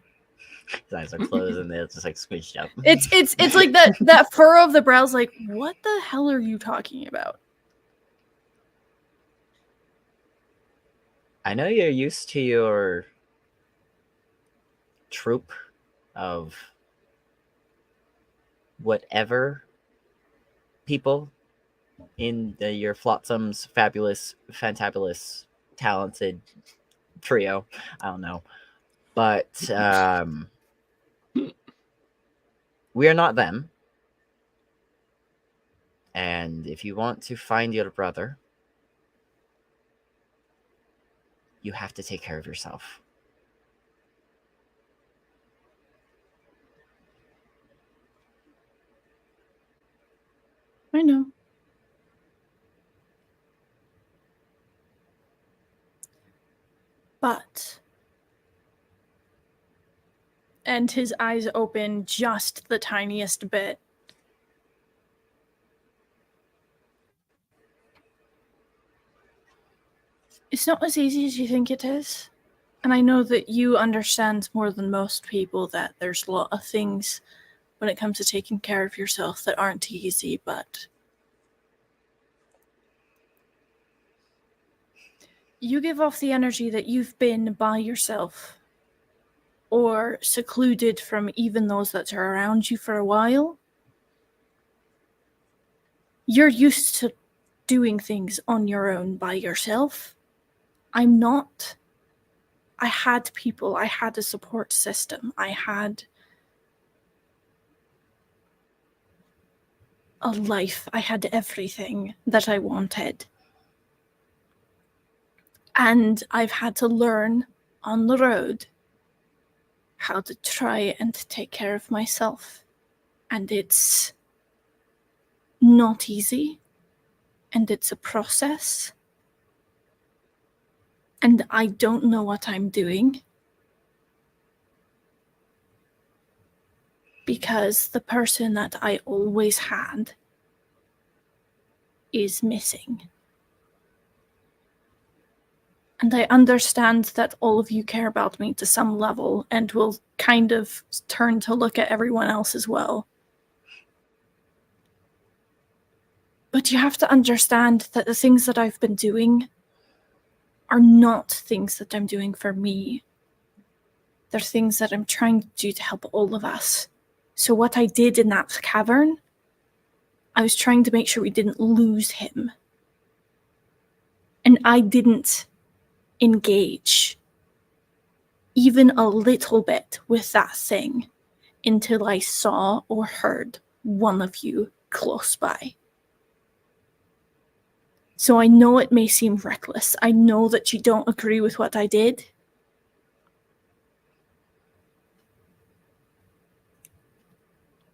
His eyes are closed and they're just like squished up. It's like that furrow of the brows like, what the hell are you talking about? I know you're used to your troop of whatever people in your Flotsam's fabulous, fantabulous, talented trio. I don't know. But we are not them. And if you want to find your brother, you have to take care of yourself. I know. But, and his eyes open just the tiniest bit. It's not as easy as you think it is. And I know that you understand more than most people that there's a lot of things when it comes to taking care of yourself that aren't easy, but you give off the energy that you've been by yourself or secluded from even those that are around you for a while. You're used to doing things on your own by yourself. I'm not. I had people, I had a support system, I had a life, I had everything that I wanted. And I've had to learn on the road how to try and take care of myself. And it's not easy. And it's a process. And I don't know what I'm doing. Because the person that I always had is missing. And I understand that all of you care about me to some level and will kind of turn to look at everyone else as well. But you have to understand that the things that I've been doing are not things that I'm doing for me. They're things that I'm trying to do to help all of us. So what I did in that cavern, I was trying to make sure we didn't lose him. And I didn't engage even a little bit with that thing until I saw or heard one of you close by. So I know it may seem reckless. I know that you don't agree with what I did.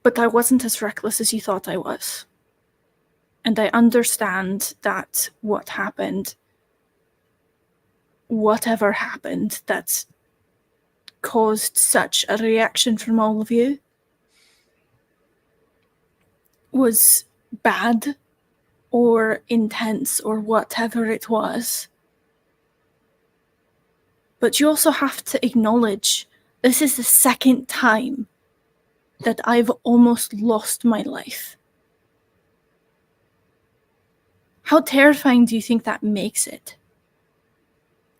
But I wasn't as reckless as you thought I was. And I understand that what happened, whatever happened, that's caused such a reaction from all of you was bad or intense or whatever it was. But you also have to acknowledge this is the second time that I've almost lost my life. How terrifying do you think that makes it?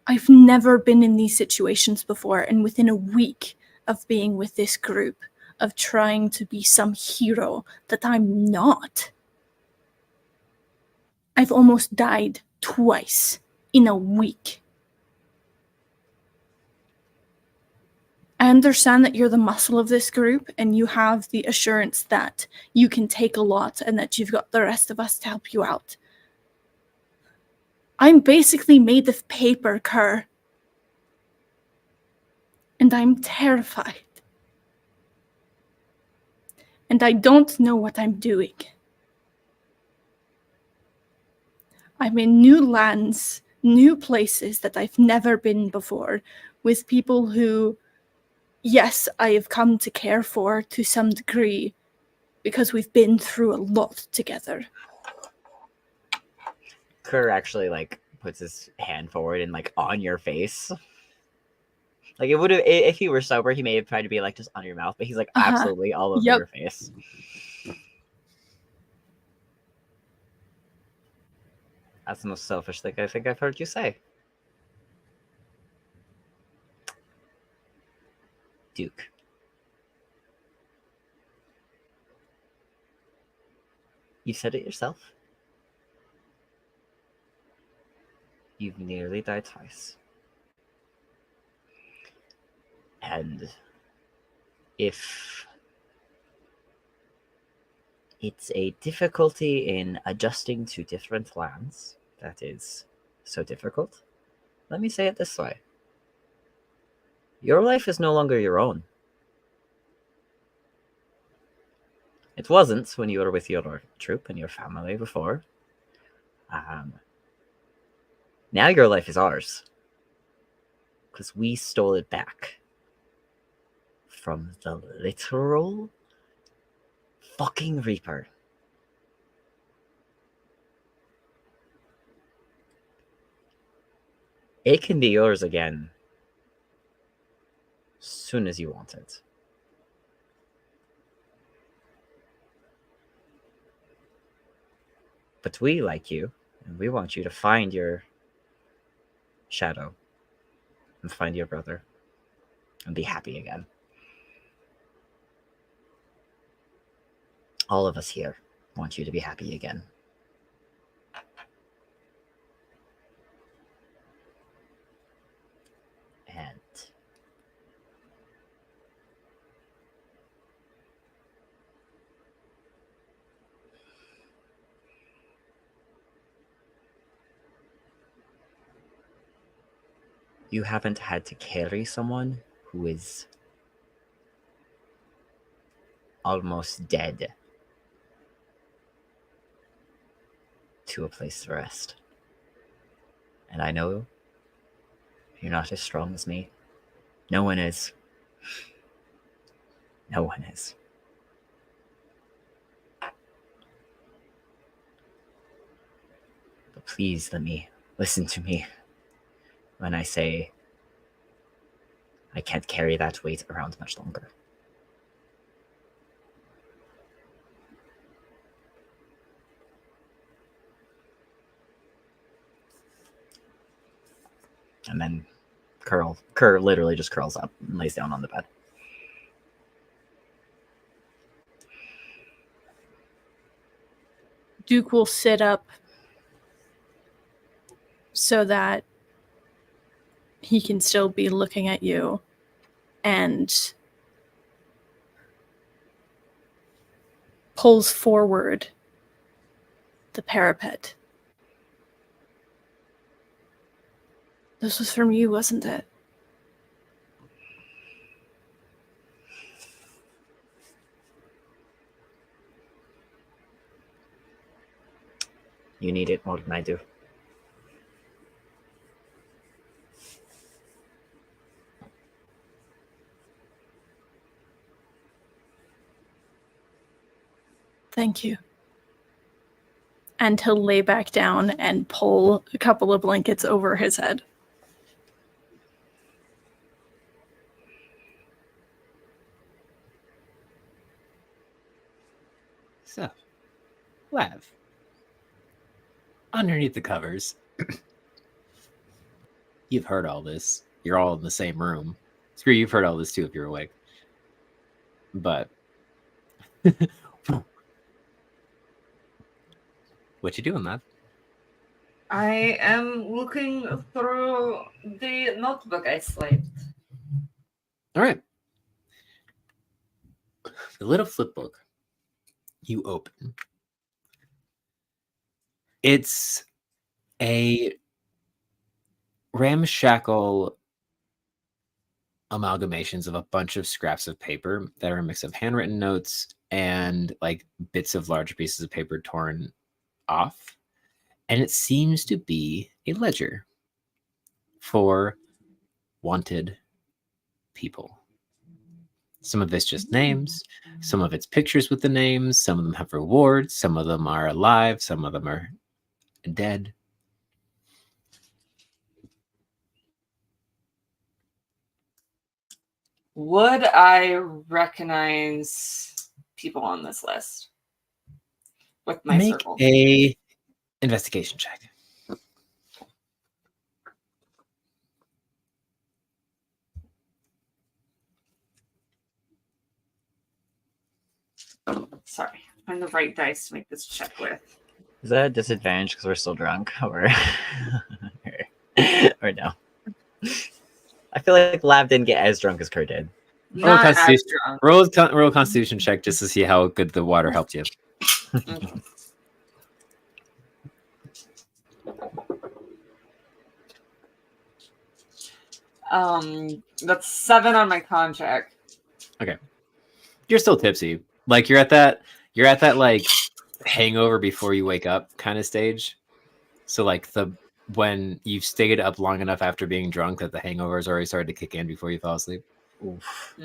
I've never been in these situations before, and within a week of being with this group, of trying to be some hero that I'm not, I've almost died twice in a week. I understand that you're the muscle of this group and you have the assurance that you can take a lot and that you've got the rest of us to help you out. I'm basically made of paper, Kerr. And I'm terrified. And I don't know what I'm doing. I'm in new lands, new places that I've never been before, with people who, yes, I have come to care for to some degree, because we've been through a lot together. Kerr actually like puts his hand forward and like on your face. Like it would have if he were sober, he may have tried to be like just on your mouth, but he's like absolutely all over your face. That's the most selfish thing I think I've heard you say. Duke. You said it yourself. You've nearly died twice. And if it's a difficulty in adjusting to different lands that is so difficult, Let me say it this way. Your life is no longer your own. It wasn't when you were with your troop and your family before. Now your life is ours. Because we stole it back. From the literal fucking Reaper. It can be yours again. Soon as you want it. But we like you, and we want you to find your shadow and find your brother and be happy again. All of us here want you to be happy again. And you haven't had to carry someone who is almost dead to a place to rest. And I know you're not as strong as me. No one is. No one is. But please listen to me when I say I can't carry that weight around much longer. And then Kerr literally just curls up and lays down on the bed. Duke will sit up so that he can still be looking at you and pulls forward the parapet. This was from you, wasn't it? You need it more than I do. Thank you. And he'll lay back down and pull a couple of blankets over his head. So, Lav, underneath the covers, you've heard all this. You're all in the same room. Screw, you've heard all this too if you're awake. But what you doing, Lav? I am looking through the notebook I slaved. All right. The little flip book you open. It's a ramshackle amalgamations of a bunch of scraps of paper that are a mix of handwritten notes and like bits of larger pieces of paper torn off. And it seems to be a ledger for wanted people. Some of it's just names, some of it's pictures with the names, some of them have rewards, some of them are alive, some of them are dead. Would I recognize people on this list with my Make circle? a investigation check. Sorry, find the right dice to make this check with. Is that a disadvantage because we're still drunk? Or or no? I feel like Lav didn't get as drunk as Kerr did. Roll a Not as constitution, drunk. roll a constitution check just to see how good the water helped you. Okay. That's 7 on my con check. You're still tipsy. Like you're at that like hangover before you wake up kind of stage. So like when you've stayed up long enough after being drunk that the hangover has already started to kick in before you fall asleep. Oof.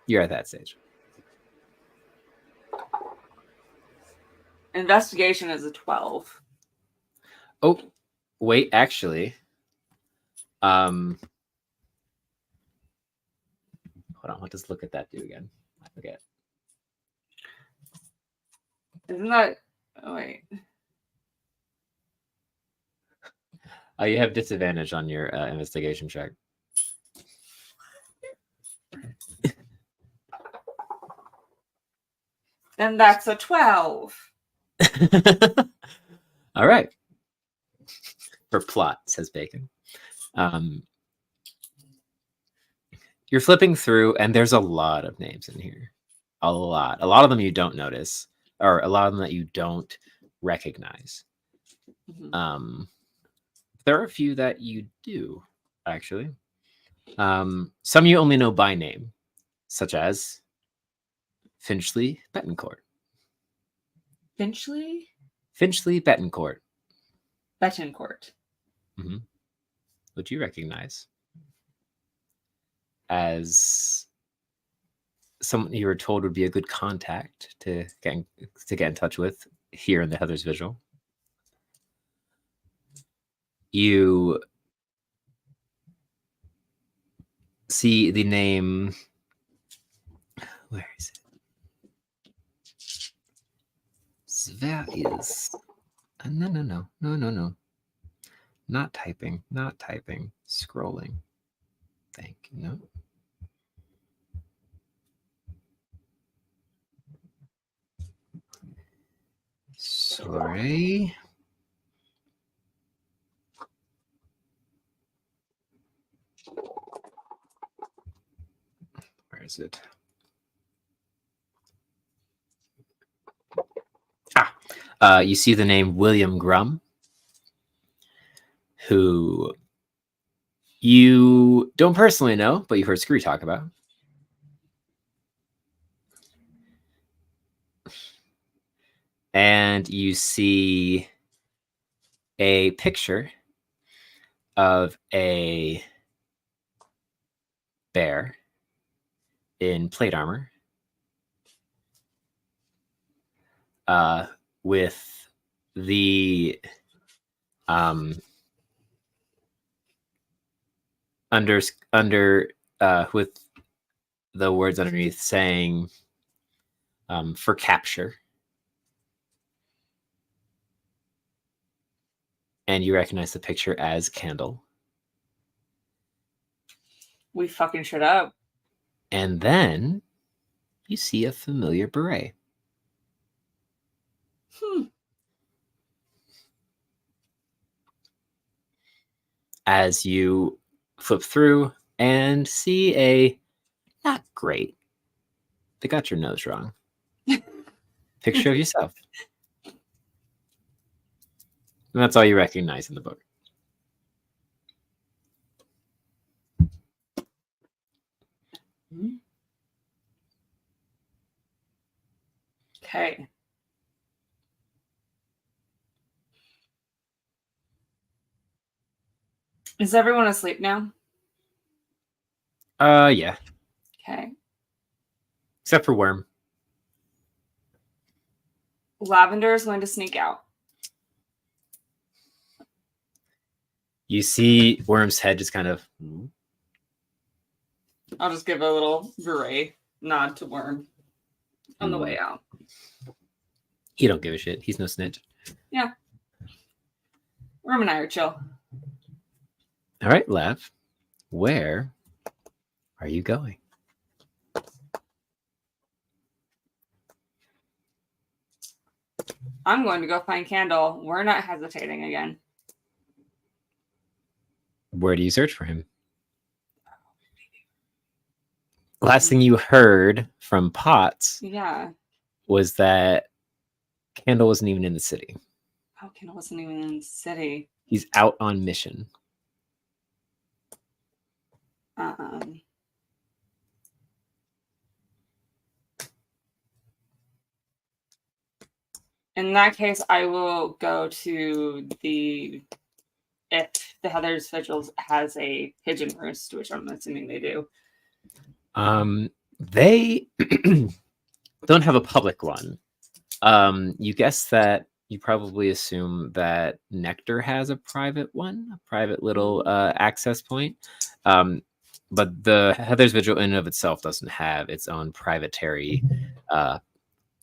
You're at that stage. Investigation is a 12. Oh, wait, actually. Hold on, let's just look at that do again. I forget. Isn't that... Oh, wait. You have disadvantage on your investigation check. Then that's a 12. All right. For plot, says Bacon. You're flipping through, and there's a lot of names in here. A lot. A lot of them you don't notice, or a lot of them that you don't recognize. Mhm. There are a few that you do, actually. Some you only know by name, such as Finchley Betancourt. Finchley? Finchley Betancourt. Betancourt. Which you recognize as someone you were told would be a good contact to get in touch with here in the Heather's Vigil. You see the name. Where is it? Where is? No. Not typing. Scrolling. Thank you. No. Sorry. Where is it? You see the name William Grum, who you don't personally know, but you've heard Scree talk about. And you see a picture of a bear in plate armor with the under with the words underneath saying for capture. And you recognize the picture as Candle. We fucking shut up. And then you see a familiar beret. As you flip through and see a not great. They got your nose wrong. Picture of yourself. And that's all you recognize in the book. Okay. Is everyone asleep now? Yeah. Okay. Except for Worm. Lavender is going to sneak out. You see Worm's head just kind of. I'll just give a little beret nod to Worm on the way out. He don't give a shit. He's no snitch. Yeah. Worm and I are chill. All right, Lav. Where are you going? I'm going to go find Candle. We're not hesitating again. Where do you search for him? Last thing you heard from Potts was that Candle wasn't even in the city. Oh, Candle wasn't even in the city. He's out on mission. In that case, I will go to if the Heather's Vigils has a pigeon roost, which I'm assuming they do. They don't have a public one. You guess that you probably assume that Nectar has a private one, a private little access point. But the Heather's Vigil in and of itself doesn't have its own privatary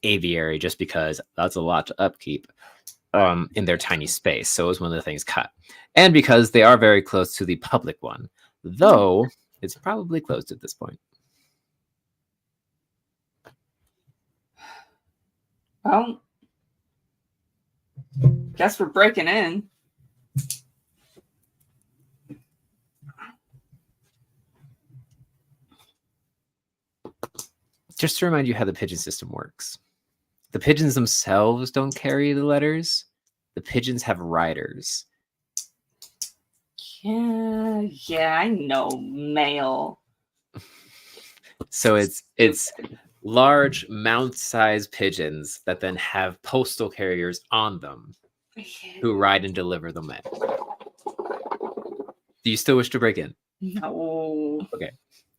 aviary, just because that's a lot to upkeep in their tiny space. So it was one of the things cut. And because they are very close to the public one, though it's probably closed at this point. Well, guess we're breaking in. Just to remind you how the pigeon system works. The pigeons themselves don't carry the letters. The pigeons have riders. Yeah, I know, mail. So it's large mount-sized pigeons that then have postal carriers on them who ride and deliver the mail. Do you still wish to break in? No. Okay.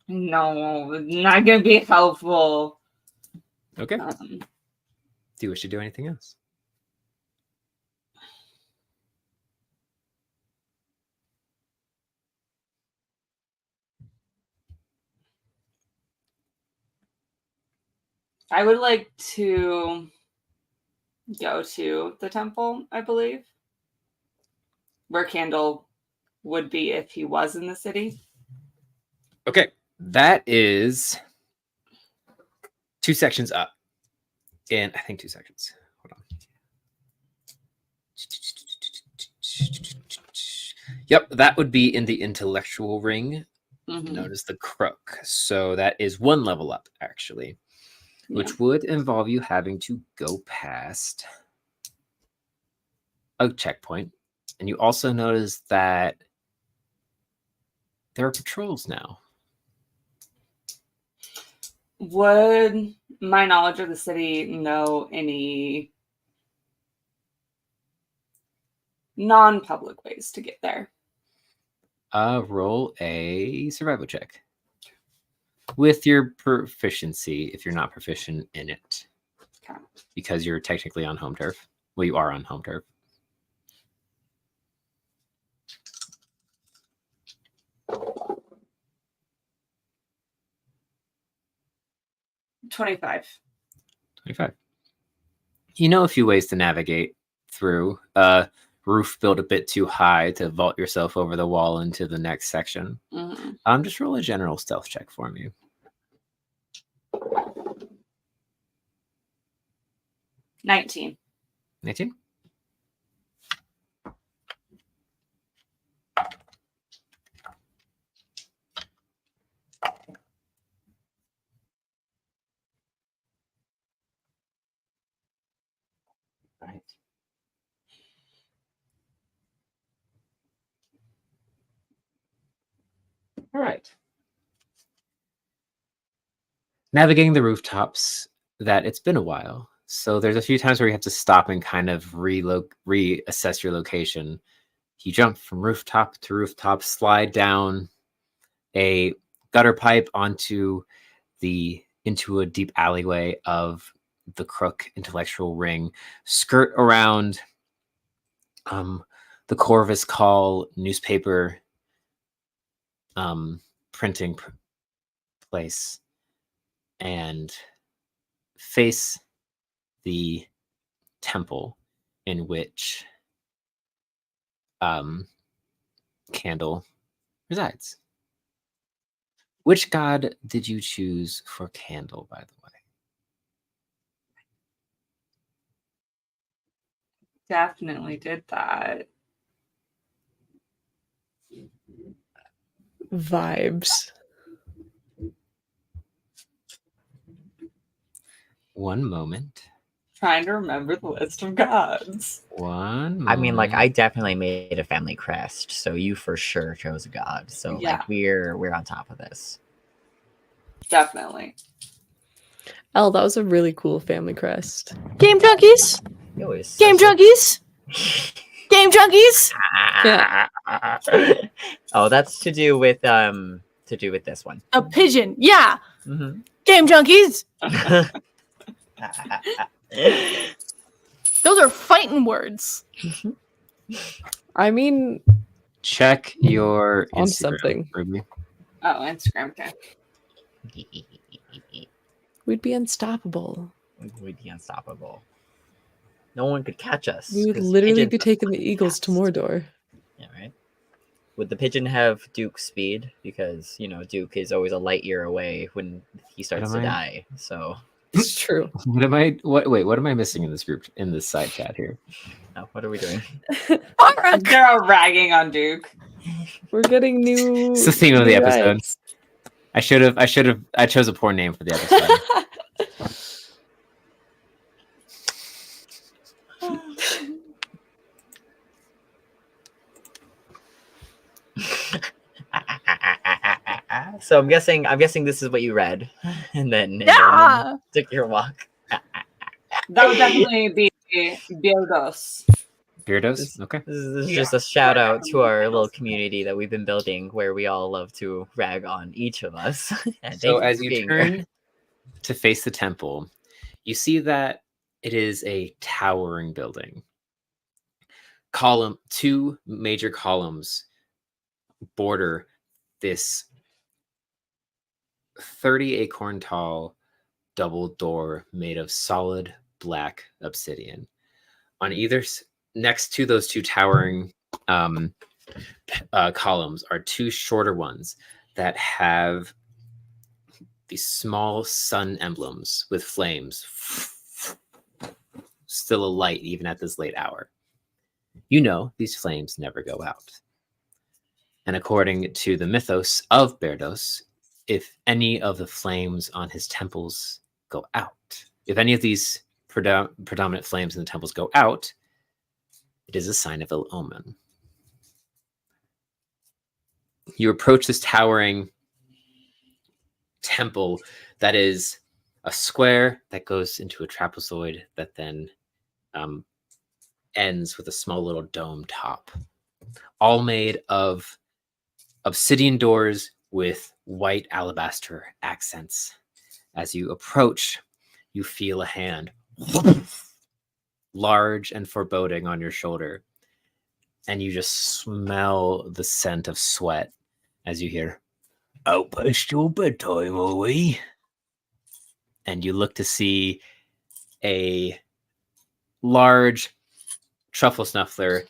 No, not gonna be helpful. Okay. Do you wish to do anything else? I would like to go to the temple, I believe, where Candle would be if he was in the city. Okay. That is 2 sections up. And I think 2 sections. Hold on. Yep, that would be in the intellectual ring, known as the crook. So that is 1 level up, actually, which would involve you having to go past a checkpoint. And you also notice that there are patrols now. Would my knowledge of the city know any non-public ways to get there? Roll a survival check with your proficiency if you're not proficient in it. Okay. Because you're technically on home turf. Well, you are on home turf. $25. You know a few ways to navigate through. Roof built a bit too high to vault yourself over the wall into the next section. Just roll a general stealth check for me. 19. 19? Right. All right. Navigating the rooftops, that it's been a while. So there's a few times where you have to stop and kind of reassess your location. You jump from rooftop to rooftop, slide down a gutter pipe into a deep alleyway of the Crook intellectual ring, skirt around the Corvus Call newspaper printing place, and face the temple in which Candle resides. Which god did you choose for Candle, by the way? Definitely did that. Vibes. One moment. Trying to remember the list of gods. One. I mean, like, moment. I definitely made a family crest, so you for sure chose a god. So Yeah. like we're on top of this. Definitely. Oh, that was a really cool family crest. Game junkies! It was Game junkies! Game junkies! Yeah. Oh, that's to do with this one. A pigeon. Yeah. Mhm. Game junkies. Those are fighting words. I mean, Check your On Instagram, something. Ruby. Oh, Instagram. Okay. we'd be unstoppable. We'd be unstoppable. No one could catch us. We would 'cause literally pigeons be are taking the so Eagles to fast. Mordor. Yeah, right. Would the pigeon have Duke's speed? Because Duke is always a light year away when he starts to am I? die. So, It's true. What am I? What am I missing in this group in this side chat here? what are we doing? They're all ragging on Duke. We're getting new. It's the theme of the new episode. rides. I chose a poor name for the episode. So I'm guessing this is what you read, and then Yeah. took your walk. That would definitely be Beardos. Beardos? Okay. This is Yeah. just a shout out to our little community that we've been building, where we all love to rag on each of us. And So thank as for you being here. turn to face the temple, you see that it is a towering building. Two major columns border this 30 acorn tall double door made of solid black obsidian. On next to those two towering columns are two shorter ones that have these small sun emblems with flames still alight even at this late hour. These flames never go out. And according to the mythos of Beardos, if any of the flames on his temples go out, if any of these predominant flames in the temples go out, it is a sign of ill omen. You approach this towering temple that is a square that goes into a trapezoid that then ends with a small little dome top, all made of obsidian doors with white alabaster accents. As you approach, you feel a hand large and foreboding on your shoulder, and you just smell the scent of sweat as you hear, "Out past your bedtime, are we?" And you look to see a large truffle snuffler,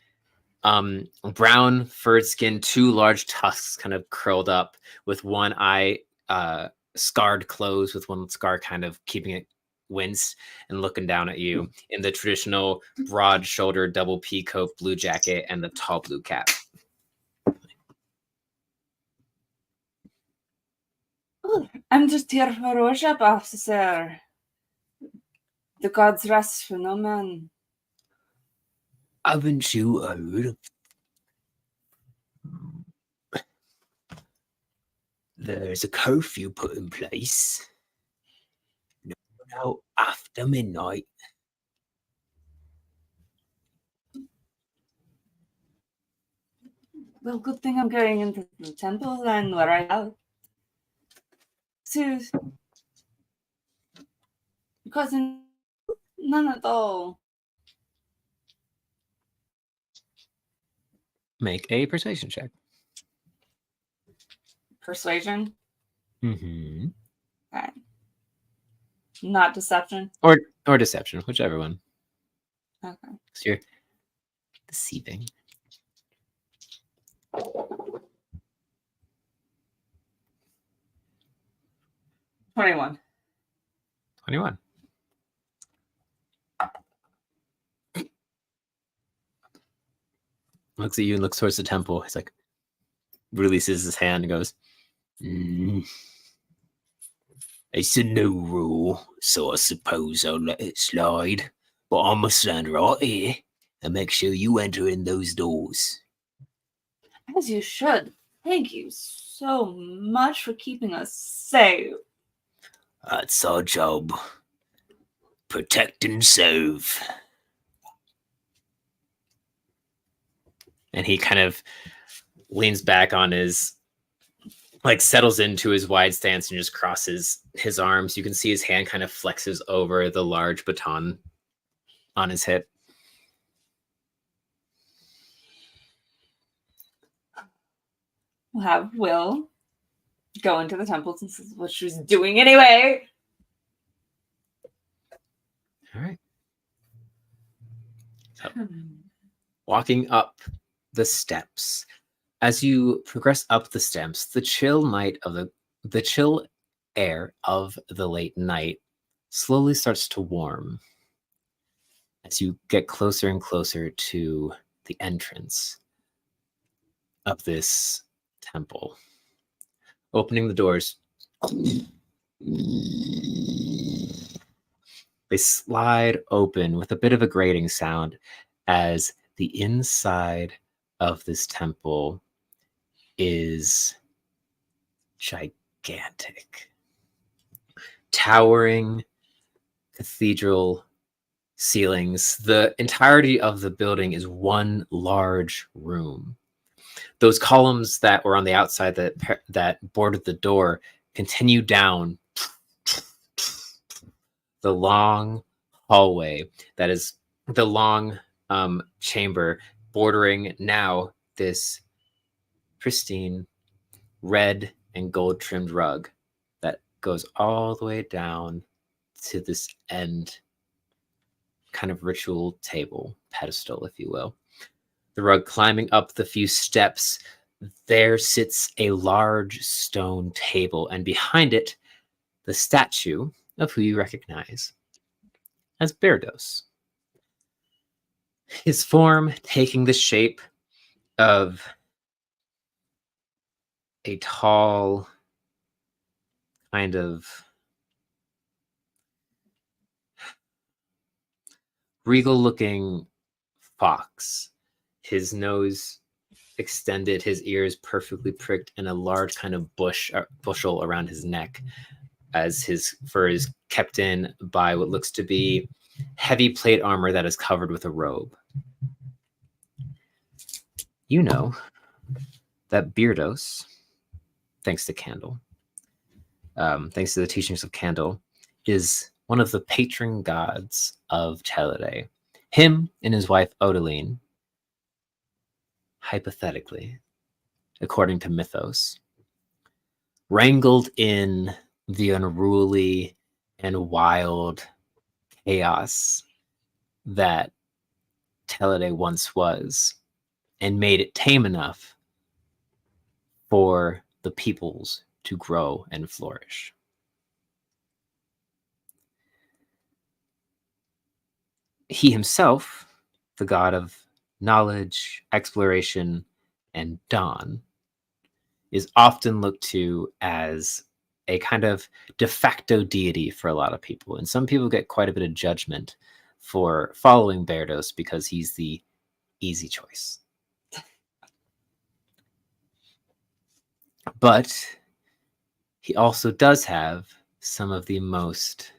brown furred skin, two large tusks kind of curled up, with one eye scarred closed, with one scar kind of keeping it winced, and looking down at you in the traditional broad shoulder double peacoat blue jacket and the tall blue cap. I'm just here for worship, officer. The gods rest for no man. Haven't you heard? There's a curfew put in place. No one out after midnight. Well, good thing I'm going into the temple then, where I out. So, because none at all. Make a persuasion check. Persuasion, Mm-hmm. okay. Not deception. Or deception, whichever one. Okay. So you're deceiving. 21. 21. Looks at you and looks towards the temple. He's like, releases his hand and goes, It's a new rule, so I suppose I'll let it slide. But I must stand right here and make sure you enter in those doors. As you should. Thank you so much for keeping us safe. That's our job. Protect and serve. And he kind of leans back on his, like settles into his wide stance and just crosses his arms. You can see his hand kind of flexes over the large baton on his hip. We'll have Will go into the temple since this is what she's doing anyway. All right. So, walking up the steps. As you progress up the steps, the chill air of the late night slowly starts to warm as you get closer and closer to the entrance of this temple. Opening the doors, they slide open with a bit of a grating sound as the inside of this temple is gigantic. Towering cathedral ceilings. The entirety of the building is one large room. Those columns that were on the outside that bordered the door continue down the long hallway that is the long chamber bordering now this pristine red and gold trimmed rug that goes all the way down to this end kind of ritual table pedestal, if you will. The rug climbing up the few steps, there sits a large stone table, and behind it the statue of who you recognize as Berdos. His form taking the shape of a tall, kind of regal-looking fox. His nose extended, his ears perfectly pricked, and a large kind of bushel around his neck, as his fur is kept in by what looks to be heavy plate armor that is covered with a robe. You know that Beardos, thanks to Candle, thanks to the teachings of Candle, is one of the patron gods of Teleday. Him and his wife Odeline, hypothetically, according to mythos, wrangled in the unruly and wild chaos that Teleday once was, and made it tame enough for the peoples to grow and flourish. He himself, the god of knowledge, exploration, and dawn, is often looked to as a kind of de facto deity for a lot of people. And some people get quite a bit of judgment for following Berdos because he's the easy choice. But he also does have some of the most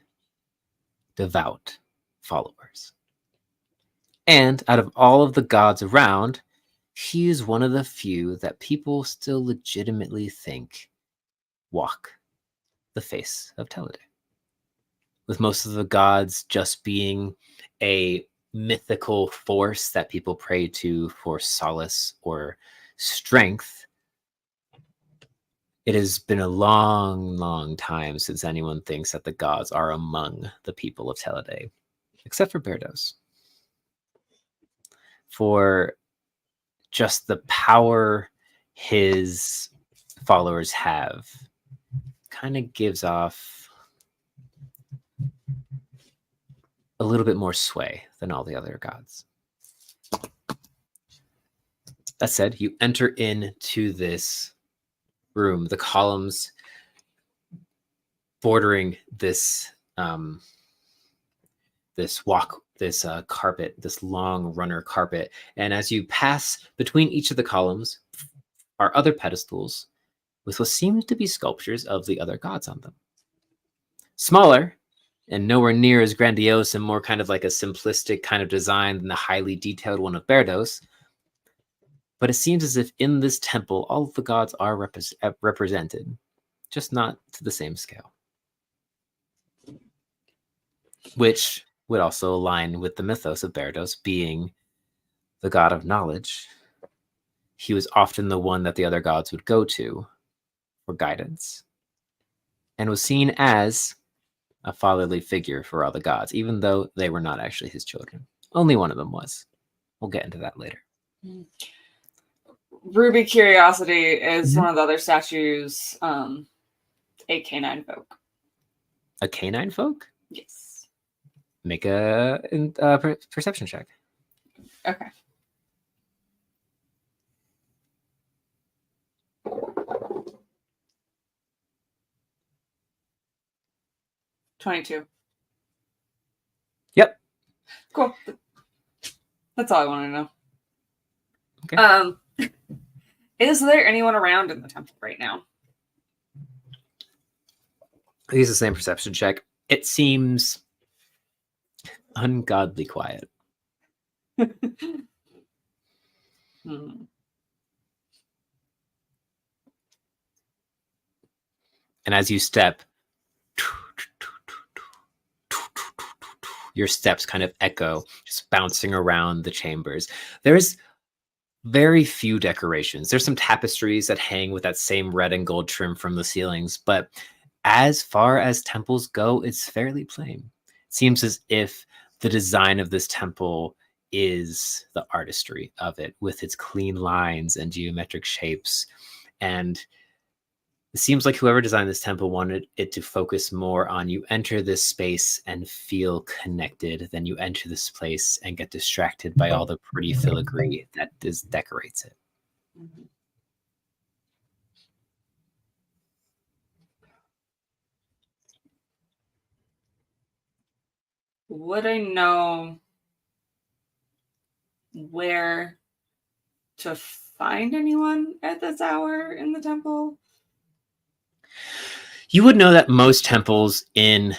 devout followers. And out of all of the gods around, he is one of the few that people still legitimately think walk the face of Teleday. With most of the gods just being a mythical force that people pray to for solace or strength, it has been a long, long time since anyone thinks that the gods are among the people of Teleday, except for Berdos. For just the power his followers have kind of gives off a little bit more sway than all the other gods. That said, you enter into this room, the columns bordering this this this carpet, this long runner carpet. And as you pass between each of the columns are other pedestals with what seems to be sculptures of the other gods on them. Smaller and nowhere near as grandiose and more kind of like a simplistic kind of design than the highly detailed one of Berdos. But it seems as if in this temple, all of the gods are represented, just not to the same scale. Which would also align with the mythos of Berdos being the god of knowledge. He was often the one that the other gods would go to for guidance, and was seen as a fatherly figure for all the gods, even though they were not actually his children. Only one of them was. We'll get into that later. Ruby Curiosity is one of the other statues, a canine folk. A canine folk? Yes. Make a perception check. Okay. $22. Yep. Cool. That's all I want to know. Okay. Is there anyone around in the temple right now? Use the same perception check. It seems ungodly quiet. And as you step, your steps kind of echo, just bouncing around the chambers. There's very few decorations. There's some tapestries that hang with that same red and gold trim from the ceilings, but as far as temples go, it's fairly plain. It seems as if the design of this temple is the artistry of it, with its clean lines and geometric shapes. And it seems like whoever designed this temple wanted it to focus more on you enter this space and feel connected than you enter this place and get distracted by all the pretty filigree that decorates it. Would I know where to find anyone at this hour in the temple? You would know that most temples in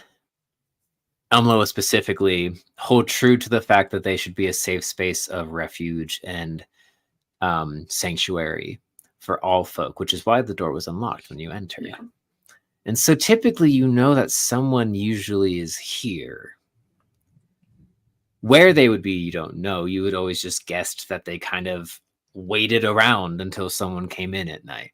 Elmloa specifically hold true to the fact that they should be a safe space of refuge and sanctuary for all folk, which is why the door was unlocked when you entered. Yeah. And so typically you know that someone usually is here. Where they would be, you don't know. You would always just guessed that they kind of waited around until someone came in at night.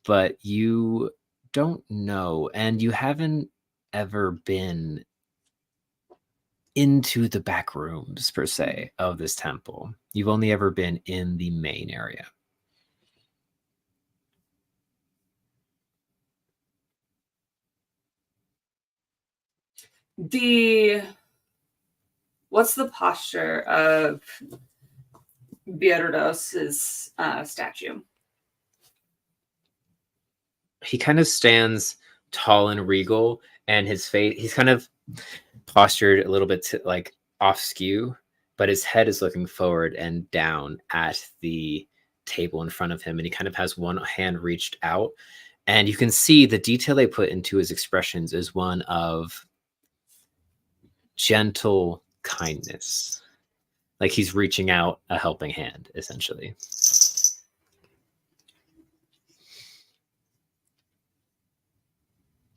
But you don't know, and you haven't ever been into the back rooms per se of this temple. You've only ever been in the main area. What's the posture of Bierdos' statue? He kind of stands tall and regal, and his face, he's kind of postured a little bit like off skew, but his head is looking forward and down at the table in front of him, and he kind of has one hand reached out, and you can see the detail they put into his expressions is one of gentle kindness, like he's reaching out a helping hand, essentially.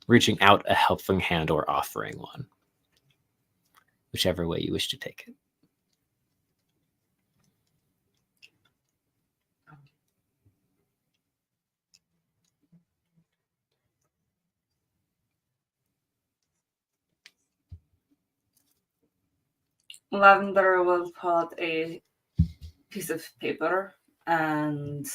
Reaching out a helping hand or offering one, whichever way you wish to take it. Lavender will pull out a piece of paper and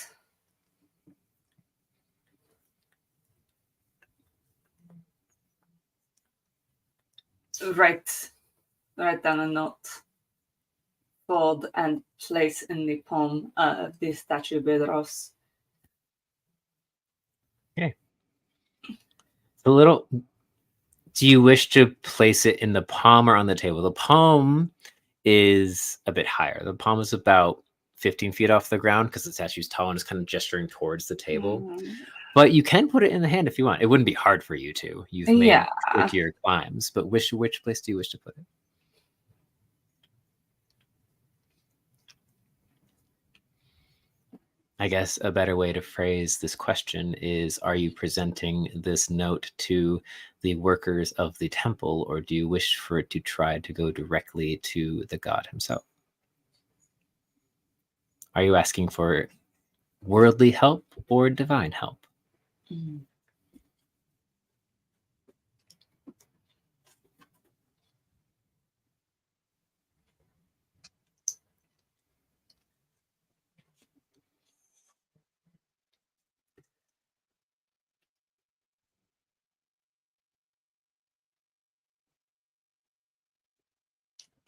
write down a note, fold, and place in the palm of the statue of Bedros. Okay. A little. Do you wish to place it in the palm or on the table? The palm is a bit higher. The palm is about 15 feet off the ground because the statue's tall and is kind of gesturing towards the table. Mhm. But you can put it in the hand if you want. It wouldn't be hard for you to. You've made Yeah. trickier climbs. But which place do you wish to put it? I guess a better way to phrase this question is, are you presenting this note to the workers of the temple, or do you wish for it to try to go directly to the god himself? Are you asking for worldly help or divine help? Mm.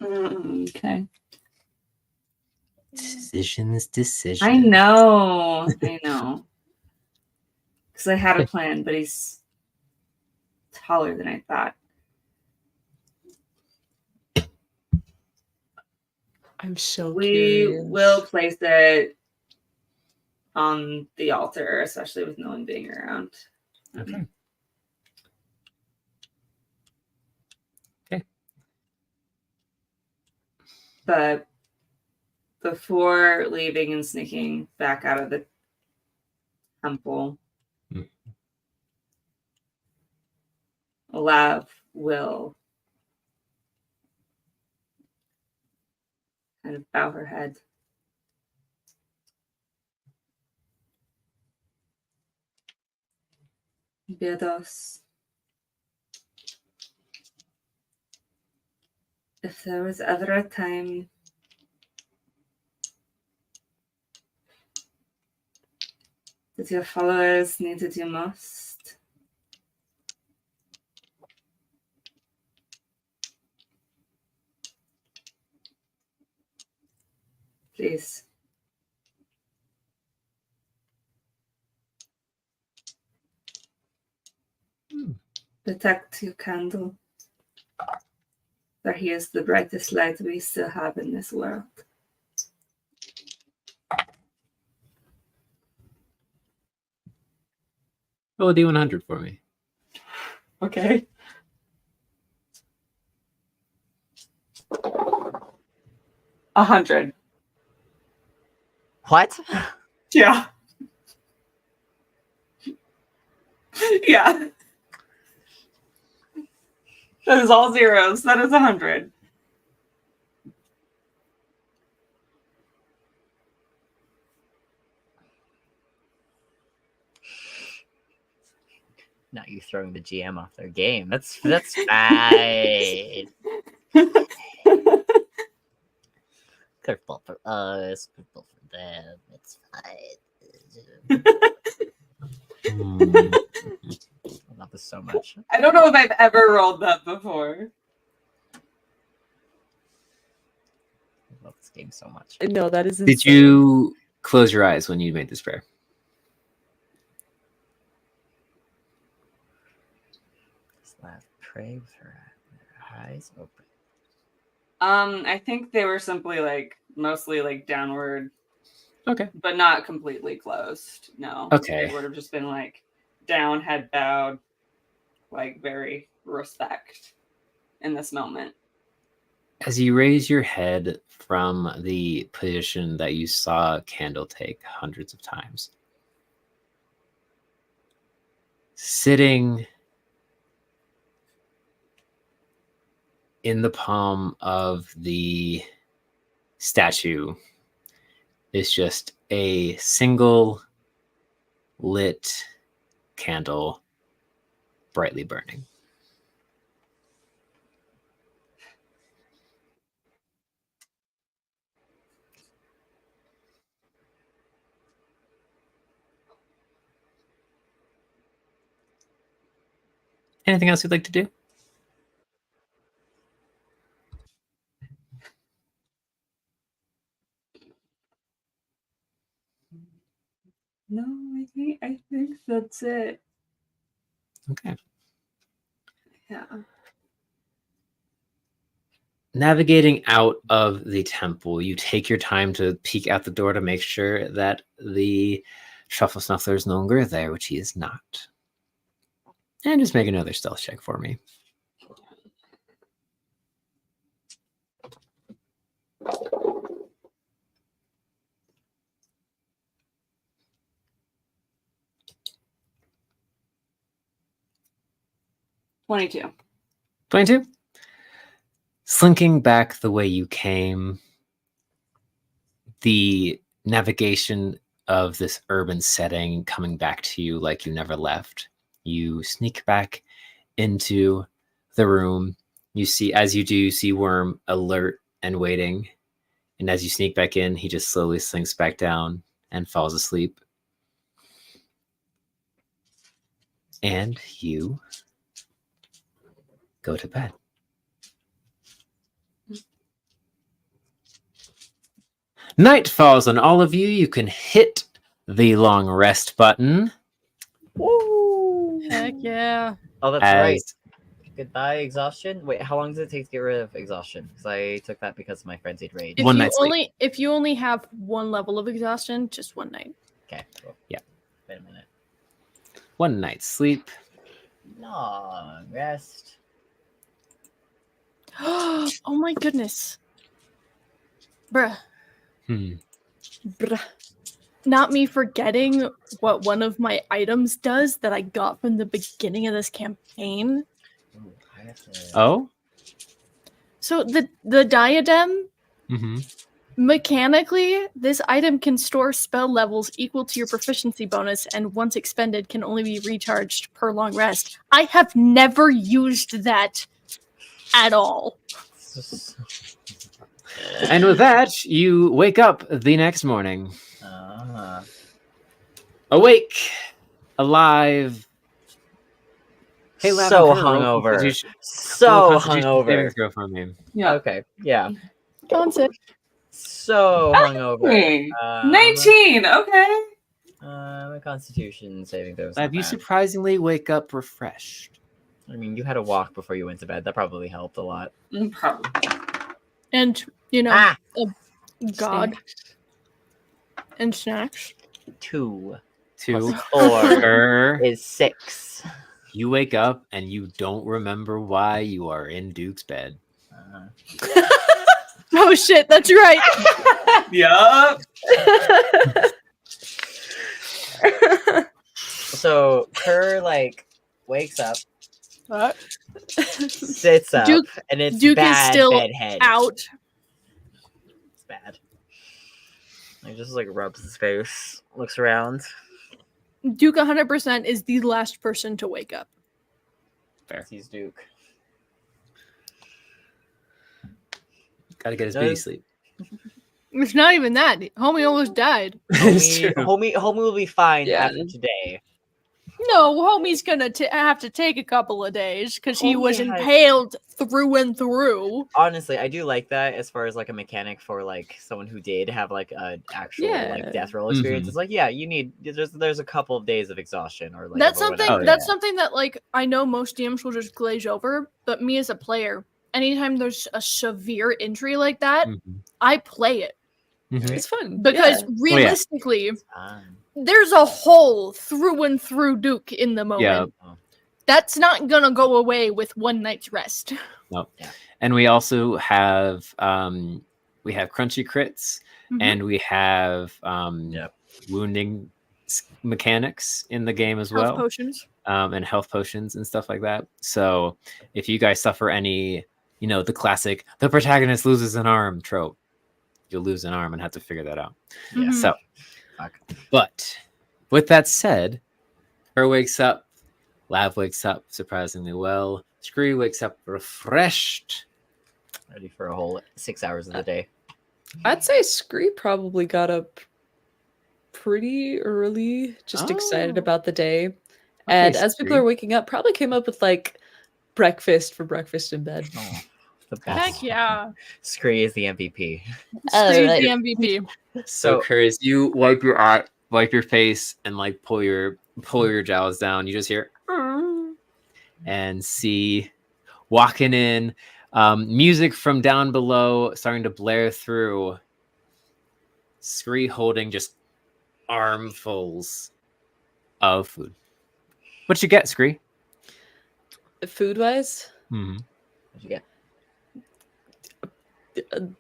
Okay. Decisions. I know. Because I had a plan, but he's taller than I thought. I'm so We curious. will place it on the altar, especially with no one being around. Okay. Okay. But before leaving and sneaking back out of the temple, Mm. Olav will kind of bow her head. Beados, if there was ever a time that your followers needed you most, please protect your candle, for he is the brightest light we still have in this world. Roll a D100 for me. Okay. $100. What? Yeah. Yeah. That is all zeros. That is 100. Now you're throwing the GM off their game. That's fine. Purple for us, purple for them. It's fine. I love this so much. I don't know if I've ever rolled that before. I love this game so much. No, that is Did insane. you close your eyes when you made this prayer? Slav pray with her eyes open. I think they were simply mostly downward, Okay. but not completely closed. No. Okay. It would have just been down, head bowed, very respect in this moment. As you raise your head from the position that you saw Candle take hundreds of times, sitting in the palm of the statue is just a single lit candle brightly burning. Anything else you'd like to do? No, I think that's it. Okay. Yeah. Navigating out of the temple, you take your time to peek out the door to make sure that the Truffle Snuffler is no longer there, which he is not. And just make another stealth check for me. $22. 22. Slinking back the way you came, the navigation of this urban setting coming back to you like you never left. You sneak back into the room. You see, as you do, you see Worm alert and waiting. And as you sneak back in, he just slowly slinks back down and falls asleep. And you go to bed. Night falls on all of you. You can hit the long rest button. Woo! Heck yeah. Oh, that's as right. Goodbye, exhaustion. Wait, how long does it take to get rid of exhaustion? Because I took that because of my frenzied rage. If One you night's sleep. if you only have one level of exhaustion, just one night. Okay. Cool. Yeah. Wait a minute. One night's sleep. Long rest. Oh my goodness. Bruh. Bruh. Not me forgetting what one of my items does that I got from the beginning of this campaign. Ooh, I have to... Oh? So the diadem, Mm-hmm. mechanically, this item can store spell levels equal to your proficiency bonus, and once expended, can only be recharged per long rest. I have never used that at all. And with that, you wake up the next morning. Awake, alive. Hey, Lavin, So can I roll hungover. Constitution- So roll Constitution saving hungover. throw for me. Yeah. Okay. Yeah. Concept. So hungover. Hey, Um, 19. Okay. My Constitution saving throws. Lav, you surprisingly wake up refreshed. I mean, you had a walk before you went to bed. That probably helped a lot. Probably. And, you know, Ah, God Snacks. and snacks. 2 Two. plus 4 Err. is 6. You wake up and you don't remember why you are in Duke's bed. Oh shit, that's right. Yup. So Kerr like wakes up, What? sits up, Duke- and it's Duke is bad still bedhead. Out. It's bad. He just like rubs his face, looks around. Duke 100% is the last person to wake up. Fair. Sees Duke. Gotta get his beauty sleep. It's not even that. Homie almost died. It's true. Homie will be fine Yeah. after today. No, homie's gonna have to take a couple of days because he was Homie has- impaled through and through. Honestly, I do like that as far as like a mechanic for like someone who did have like an actual Yeah. like death roll experience. Mhm. It's like, yeah, you need there's a couple of days of exhaustion or like That's or something. whatever. Oh, That's yeah. something that like I know most DMs will just glaze over, but me as a player, anytime there's a severe injury like that, Mhm. I play it Mhm. It's fun because yeah. realistically, Fine. there's a hole through and through Duke in the moment. Yeah. That's not gonna go away with one night's rest. And we also have crunchy crits Mhm. and we have Yep. wounding mechanics in the game as Health well. potions. And health potions and stuff like that. So if you guys suffer any, the classic, the protagonist loses an arm trope, you'll lose an arm and have to figure that out. Yeah. Mhm. So, Fuck. but with that said, her wakes up, Lav wakes up surprisingly well, Scree wakes up refreshed. Ready for a whole 6 hours of the day. I'd say Scree probably got up pretty early, just excited Oh. about the day. And as people Scree. are waking up, probably came up with like breakfast for breakfast in bed. Oh, the best. Heck yeah. Scree is the MVP. Scree's right. the MVP. So, So- Curtis, you wipe your eye, wipe your face, and like pull your jowls down. You just hear and see walking in. Music from down below starting to blare through. Scree holding just armfuls of food. What you get, Scree? Food wise, Mm-hmm. What'd you get?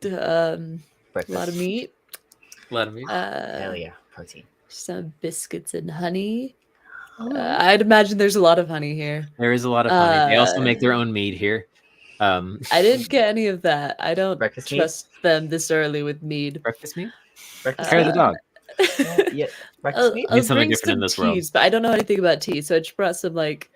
a Breakfast. lot of meat. Let me. Hell yeah, protein. Some biscuits and honey. Oh. I'd imagine there's a lot of honey here. There is a lot of honey. They also make their own mead here. I didn't get any of that. I don't Breakfast meat? trust them this early with mead. breakfast meat. Breakfast Carry the meat? dog. Yeah, breakfast meat. I'll Need something bring different in some this world. teas, but I don't know anything about tea, so I just brought some like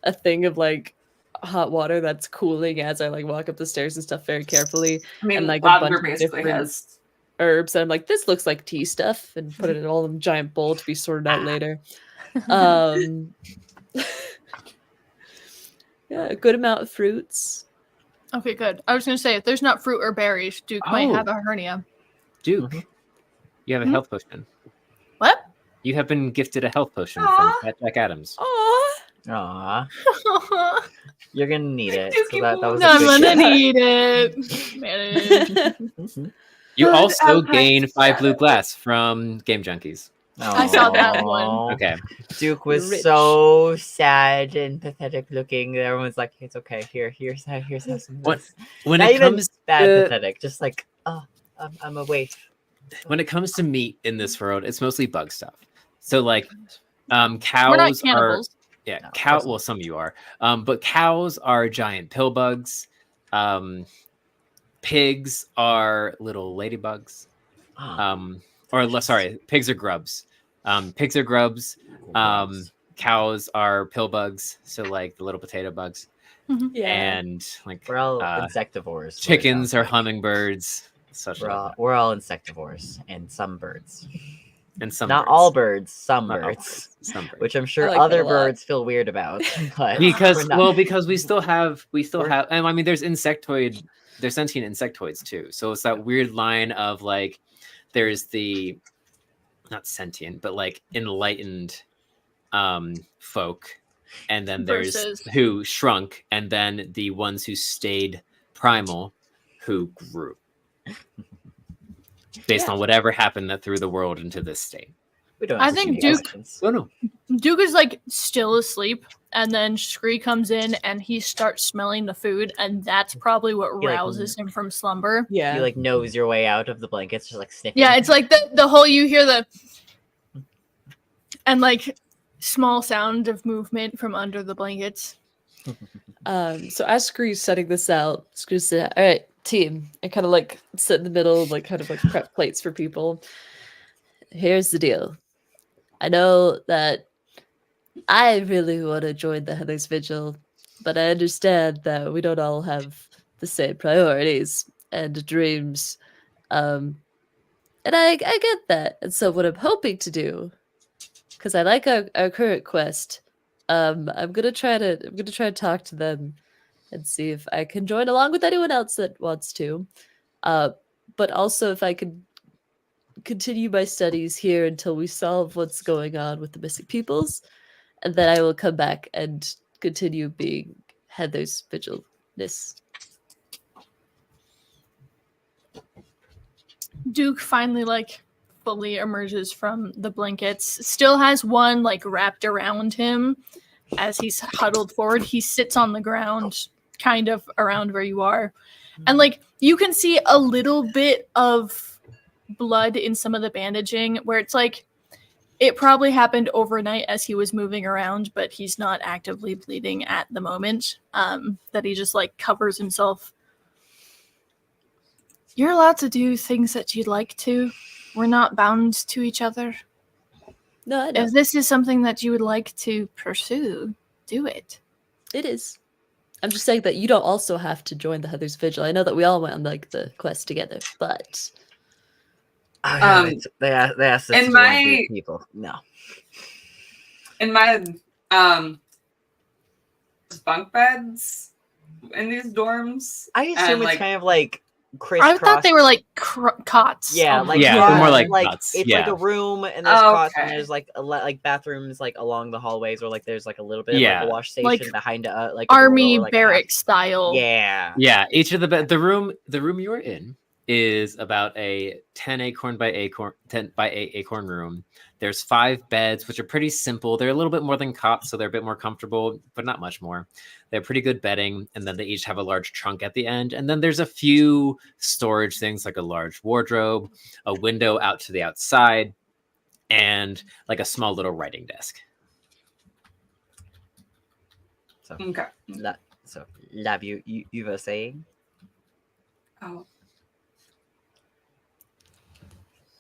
a thing of like hot water that's cooling as I like walk up the stairs and stuff very carefully, I mean, and like a bunch lavender of basically different has. herbs. And I'm like, this looks like tea stuff, and put it all in a giant bowl to be sorted out later. Um, yeah, a good amount of fruits. Okay, good. I was gonna say if there's not fruit or berries, Duke might Oh. have a hernia. Duke, Mhm. you have a Hmm? health potion. What? You have been gifted a health potion Aw. from Fat Jack Adams. Oh, Aw, you're gonna need it. Dookie So that was No, a I'm good gonna gift. need it. Manage. Mhm. You Good also appetite. gain 5 blue glass from Game Junkies. I saw that one. Aw. Okay. Duke You're was rich. so sad and pathetic looking. Everyone's like, "It's okay. Here's have some of What- this." When Not it even comes bad to, pathetic, just like, "Oh, I'm a waif." when it comes to meat in this world, it's mostly bug stuff. So like We're not cows are cannibals. yeah, No, of cow course well not. some of you are. But cows are giant pill bugs. Pigs are little ladybugs. Sorry, pigs are grubs. Pigs are grubs. Gross. Cows are pill bugs, so like the little potato bugs. yeah. And like We're all uh, insectivores. what it chickens sounds are like. hummingbirds, such like We're all insectivores and some birds. that. And some Not birds. all birds, some Not all birds. Some birds. Which I'm sure like that other a lot. birds feel weird about. But because we're not. because we still have We're- and I mean there's sentient insectoids too. So it's that weird line of like there's the not sentient, but like enlightened folk, and then there's Versus- who shrunk, and then the ones who stayed primal who grew. Based Yeah. on whatever happened that threw the world into this state. we don't I have to think see Duke- questions. Oh no. Duke is like still asleep, and then Scree comes in and he starts smelling the food, and that's probably what He, like, rouses him from slumber. Yeah. You like nose your way out of the blankets, just like sniffing. Yeah, it's like the whole you hear the and like small sound of movement from under the blankets. So as Scree's setting this out, Scree's said, "All right, team." I kind of like sit in the middle, like kind of like prep plates for people. Here's the deal. I know that I really want to join the Heather's Vigil, but I understand that we don't all have the same priorities and dreams. And I get that. And so what I'm hoping to do, because I like our current quest, I'm gonna try to talk to them and see if I can join along with anyone else that wants to. But also if I could continue my studies here until we solve what's going on with the missing peoples, and then I will come back and continue being Heather's vigilness. Duke finally like fully emerges from the blankets. Still has one like wrapped around him as he's huddled forward. He sits on the ground, kind of around where you are. And like you can see a little bit of blood in some of the bandaging where it's like it probably happened overnight as he was moving around, but he's not actively bleeding at the moment. That he just like covers himself. You're allowed to do things that you'd like to. We're not bound to each other. No, I know. If this is something that you would like to pursue, do it. It is. I'm just saying that you don't also have to join the Heather's Vigil. I know that we all went on like the quest together, but Oh, yeah, they asked us in to my- do people. No. In my bunk beds in these dorms, I assume and, it's like- kind of like crisscross. I thought they were like cots. Yeah, almost. like Yeah, cross- they're more like like cots, it's like yeah. a room and there's cots and Okay. there's like like bathrooms like along the hallways, or like there's like a little bit of like Yeah. a wash station Like behind like a door, Army or, like, a barrack style. Yeah. Yeah, each of the room you are in is about a 10 8 by 8 acorn room. There's 5 beds, which are pretty simple. They're a little bit more than cots, so they're a bit more comfortable, but not much more. They have pretty good bedding, and then they each have a large trunk at the end. And then there's a few storage things like a large wardrobe, a window out to the outside, and like a small little writing desk. So Okay. so Lab, you were saying? Oh,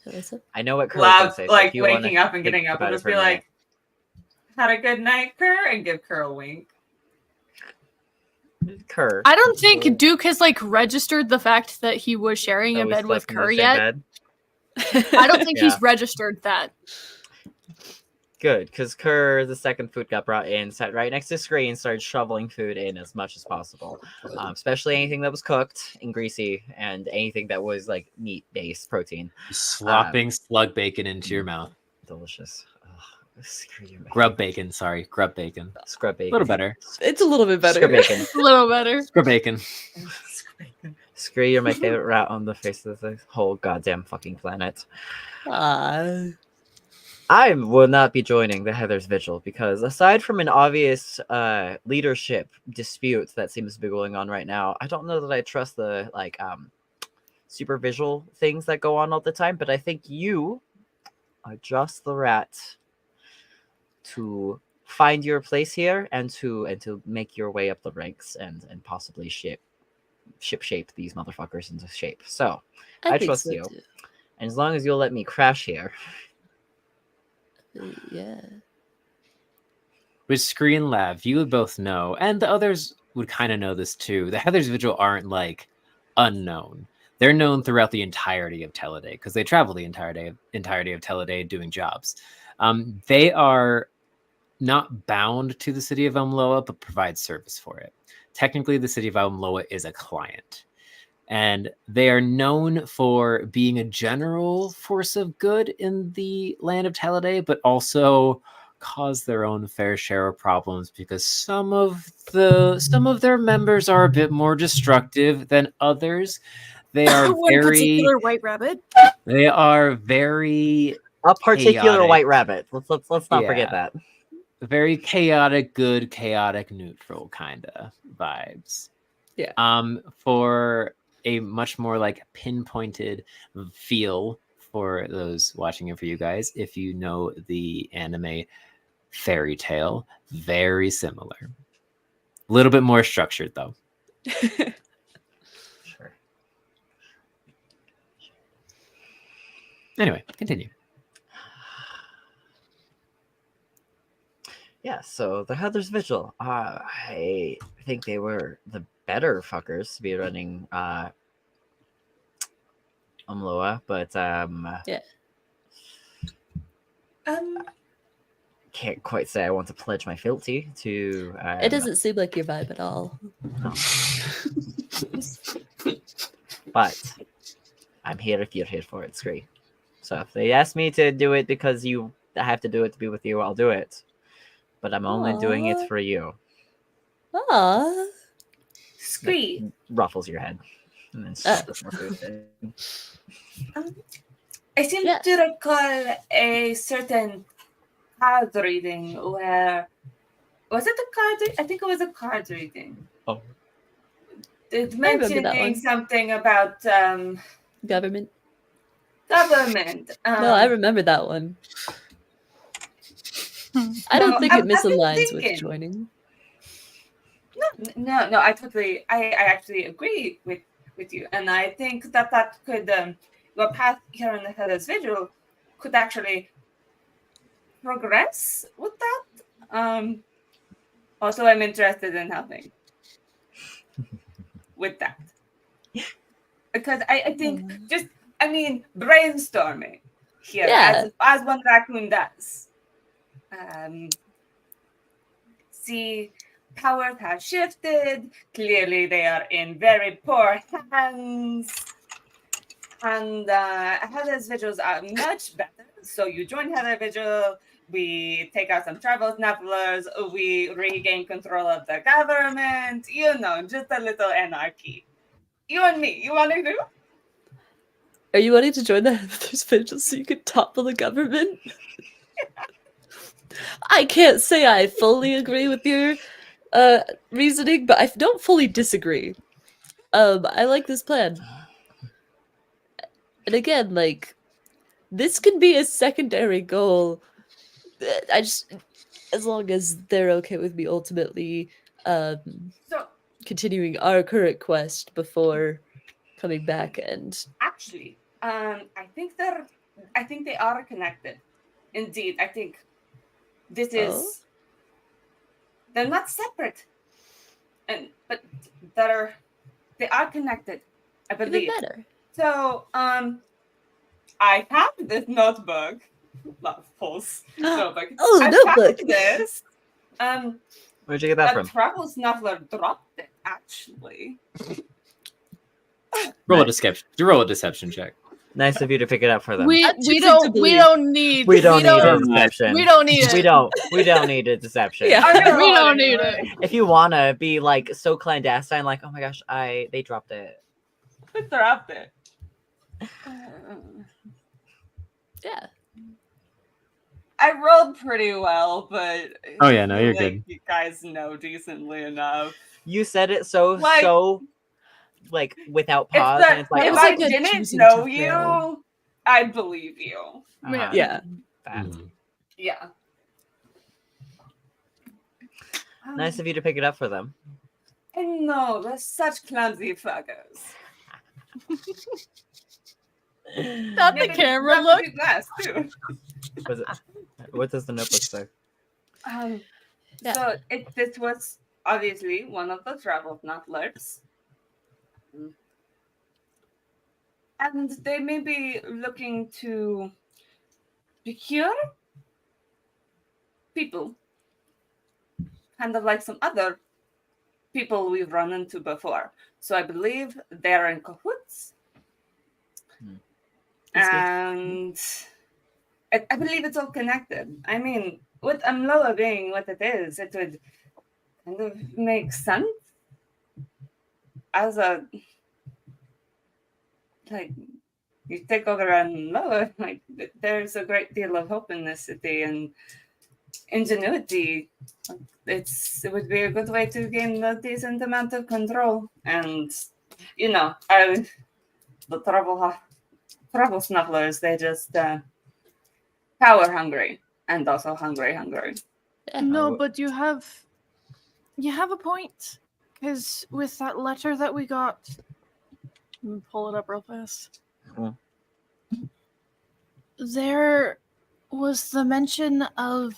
Alyssa? I know what Kerr's gonna Lab, say. So like if you wanna waking up and think getting up, about and it just for a be minute. like, "Had a good night, Kerr," and give Kerr a wink. Kerr. I don't think Duke has like registered the fact that he was sharing that a we bed with slept in the Kerr same yet. bed? I don't think Yeah. he's registered that. Good, because Kerr, the second food got brought in, sat right next to the screen, started shoveling food in as much as possible, especially anything that was cooked and greasy, and anything that was like meat-based protein. Slopping slug bacon into your mouth. Delicious. Ugh, screw you, man. Grub bacon, sorry. Grub bacon. Scrub A bacon. little better. It's a little bit better. Scrub bacon. A little better. Grub bacon. Screw, you're my favorite rat on the face of the whole goddamn fucking planet. Ah. I will not be joining the Heather's Vigil because aside from an obvious leadership dispute that seems to be going on right now, I don't know that I trust the super visual things that go on all the time, but I think you are just the rat to find your place here and to make your way up the ranks and possibly ship shape these motherfuckers into shape. So I think trust so you. too. And as long as you'll let me crash here. Yeah. With Screen Lab, you would both know, and the others would kind of know this too. The Heather's Vigil aren't like unknown. They're known throughout the entirety of Teleday because they travel the entirety of Teleday doing jobs. They are not bound to the city of Umloa, but provide service for it. Technically, the city of Umloa is a client. And they are known for being a general force of good in the land of Teleday, but also cause their own fair share of problems because some of their members are a bit more destructive than others. They are One very particular white rabbit. they are very A particular chaotic. white rabbit. Let's not forget Yeah. that. Very chaotic good, chaotic neutral kind of vibes. Yeah. For a much more like pinpointed feel for those watching it for you guys, if you know the anime Fairy Tale, very similar. A little bit more structured though. Sure. Anyway, continue. Yeah, so the Heather's Vigil. I think they were the better fuckers to be running Umloa, but can't quite say I want to pledge my fealty to. It doesn't seem like your vibe at all. But I'm here if you're here for it, Scree. So if they ask me to do it because I have to do it to be with you, I'll do it. But I'm only doing Aw. it for you. Ah. Scree. Ruffles your head. And then shoves more food in. I seem Yeah. to recall a certain card reading where was it a card? I think it was a card reading. Oh. It remember that mentioning one. something about Government. government. No, I remember that one. I don't No, think it I've been misaligns with thinking. joining. No. I actually agree with you, and I think that could your path here in the Heather's Vigil could actually progress with that. Also, I'm interested in helping with that because I think brainstorming here Yeah. as one raccoon does. See powers have shifted. Clearly, they are in very poor hands. And Heather's Vigils are much better. So you join Heather Vigil. We take out some travel snafflers. We regain control of the government. You know, just a little anarchy. You and me. You want to do? Are you wanting to join the Heather's Vigil so you can topple the government? I can't say I fully agree with your reasoning, but I don't fully disagree. I like this plan. And again, like, this can be a secondary goal. I just, as long as they're okay with me ultimately So, continuing our current quest before coming back and actually, I think they are connected. Indeed, I think this is. Oh? They're not separate, but they are connected. I even believe. better. So, I have this notebook. Not false notebook. Oh, I notebook. found this. Where'd you get that A from? travel snuffler dropped it. Actually, Roll a Nice. deception. Roll a deception check. Nice of you to pick it up for them. We I'm we choosing to don't we believe. don't need We don't need a don't- deception. we don't need it. We don't need a deception. Yeah. I'm gonna We roll don't it need anyway. If you wanna be like so clandestine, like, oh my gosh, they dropped it. Who dropped it? Yeah. I rolled pretty well, but Oh, yeah, no, I feel you're like good. You guys know decently enough. You said it so Like- without If, pause, the, and it's like, it if was oh, I like a didn't choosing know to you, fail. I'd believe you. uh-huh, Yeah. that. Mhm. Yeah. Nice of you to pick it up for them. I know, they're such clumsy fuckers. Not the Maybe camera dropped look. the glass too. Was it, what does the notebook say? Yeah. So this was obviously one of the travel snufflers. And they may be looking to procure people. Kind of like some other people we've run into before. So I believe they're in cahoots. And I believe it's all connected. I mean, with Amloa being what it is, it would kind of make sense as a like you take over Amloa, like there's a great deal of hope in this city and ingenuity. It would be a good way to gain a decent amount of control. And you know, the travel snufflers, they just power hungry and also hungry. No, Oh. but you have a point. Because with that letter that we got, let me pull it up real fast. Cool. There was the mention of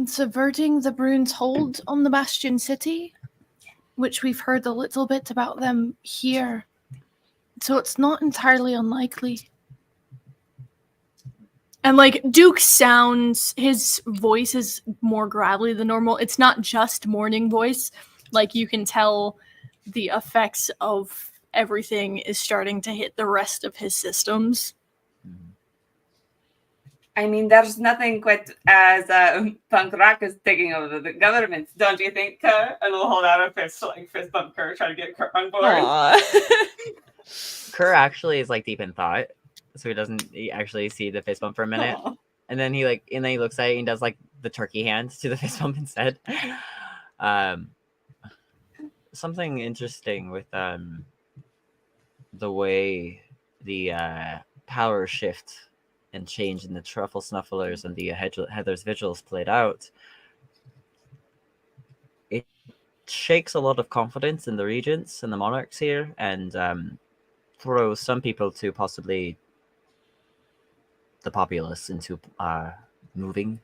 subverting the Brune's hold on the Bastion City, which we've heard a little bit about them here. So it's not entirely unlikely. And like Duke sounds, his voice is more gravelly than normal. It's not just morning voice. Like you can tell the effects of everything is starting to hit the rest of his systems. I mean, there's nothing quite as punk rock is taking over the government, don't you think, Kerr? And we'll hold out a fist bump Kerr, try to get Kerr on board. Kerr actually is like deep in thought, so he doesn't actually see the fist bump for a minute, Aw. and then he looks at it and does like the turkey hand to the fist bump instead. Something interesting with the way the power shift and change in the Truffle Snufflers and the Heather's Vigils played out. It shakes a lot of confidence in the regents and the monarchs here, and throws some people to possibly the populace into moving,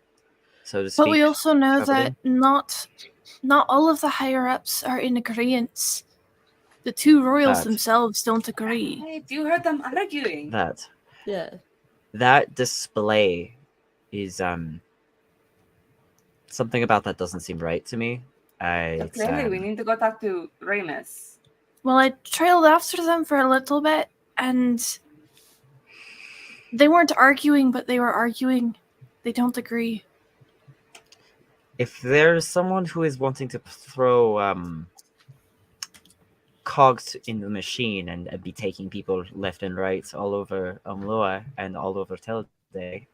so to speak. But we also know that traveling. not all of the higher ups are in agreement. The two royals That- themselves don't agree. Right, you heard them arguing. Yeah. That display is Something about that doesn't seem right to me. So clearly, we need to go talk to Ramus. Well, I trailed after them for a little bit, and they weren't arguing, but they were arguing. They don't agree. If there's someone who is wanting to throw cogs in the machine and be taking people left and right all over Umloa and all over Telde,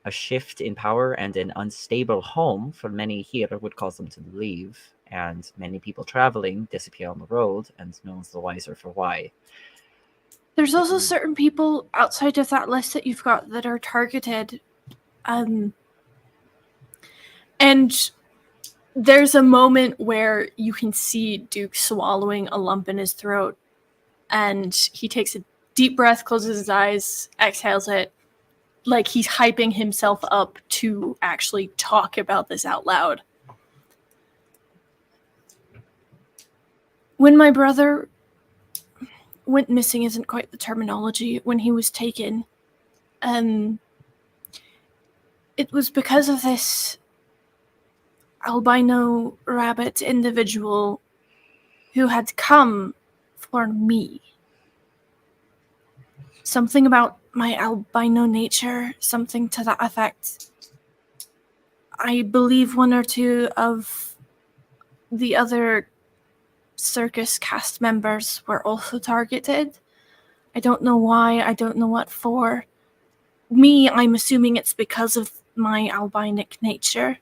a shift in power and an unstable home for many here would cause them to leave, and many people traveling disappear on the road, and no one's the wiser for why. There's also certain people outside of that list that you've got that are targeted. And there's a moment where you can see Duke swallowing a lump in his throat, and he takes a deep breath, closes his eyes, exhales it, like he's hyping himself up to actually talk about this out loud. When my brother went missing isn't quite the terminology. When he was taken, it was because of this albino rabbit individual who had come for me. Something about my albino nature, something to that effect. I believe one or two of the other circus cast members were also targeted. I don't know why, I don't know what for. Me, I'm assuming it's because of my albinic nature.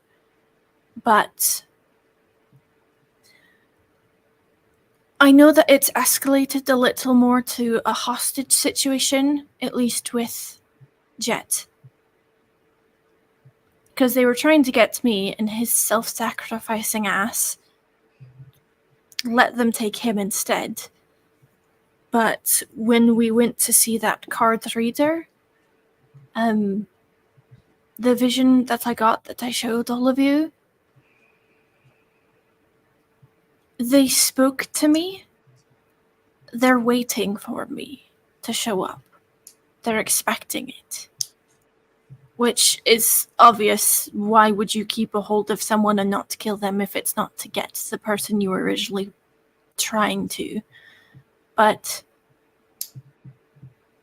But I know that it's escalated a little more to a hostage situation, at least with Jet. Because they were trying to get me, and his self-sacrificing ass let them take him instead. But when we went to see that card reader, the vision that I got that I showed all of you, they spoke to me. They're waiting for me to show up. They're expecting it. Which is obvious. Why would you keep a hold of someone and not kill them if it's not to get the person you were originally trying to? But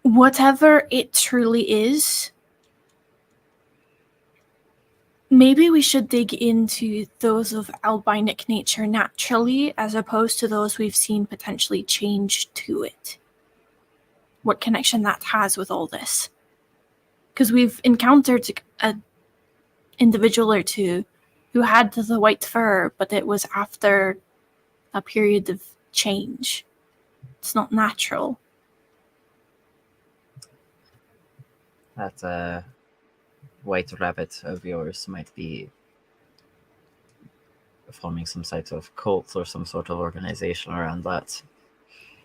whatever it truly is, maybe we should dig into those of albinic nature naturally as opposed to those we've seen potentially change to it. What connection that has with all this. Because we've encountered an individual or two who had the white fur, but it was after a period of change. It's not natural. That white rabbit of yours might be forming some type of cult or some sort of organization around that.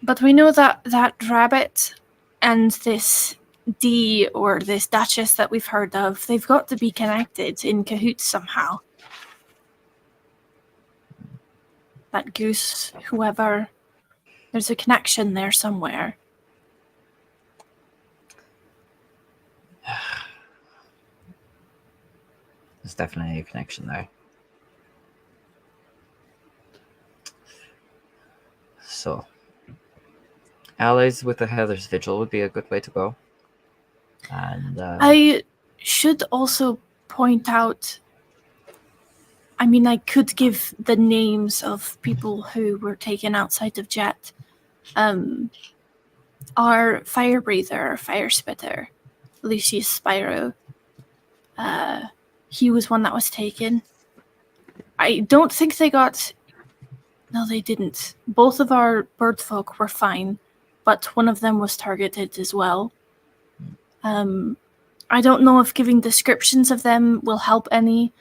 But we know that that rabbit and this D or this Duchess that we've heard of, they've got to be connected in cahoots somehow. That goose, whoever, there's a connection there somewhere. There's definitely a connection there. So, allies with the Heather's Vigil would be a good way to go. And I should also point out, I mean, I could give the names of people who were taken outside of Jet. Our fire breather, fire spitter, Lucius Spyro. He was one that was taken. I don't think they got... No, they didn't. Both of our bird folk were fine, but one of them was targeted as well. I don't know if giving descriptions of them will help any.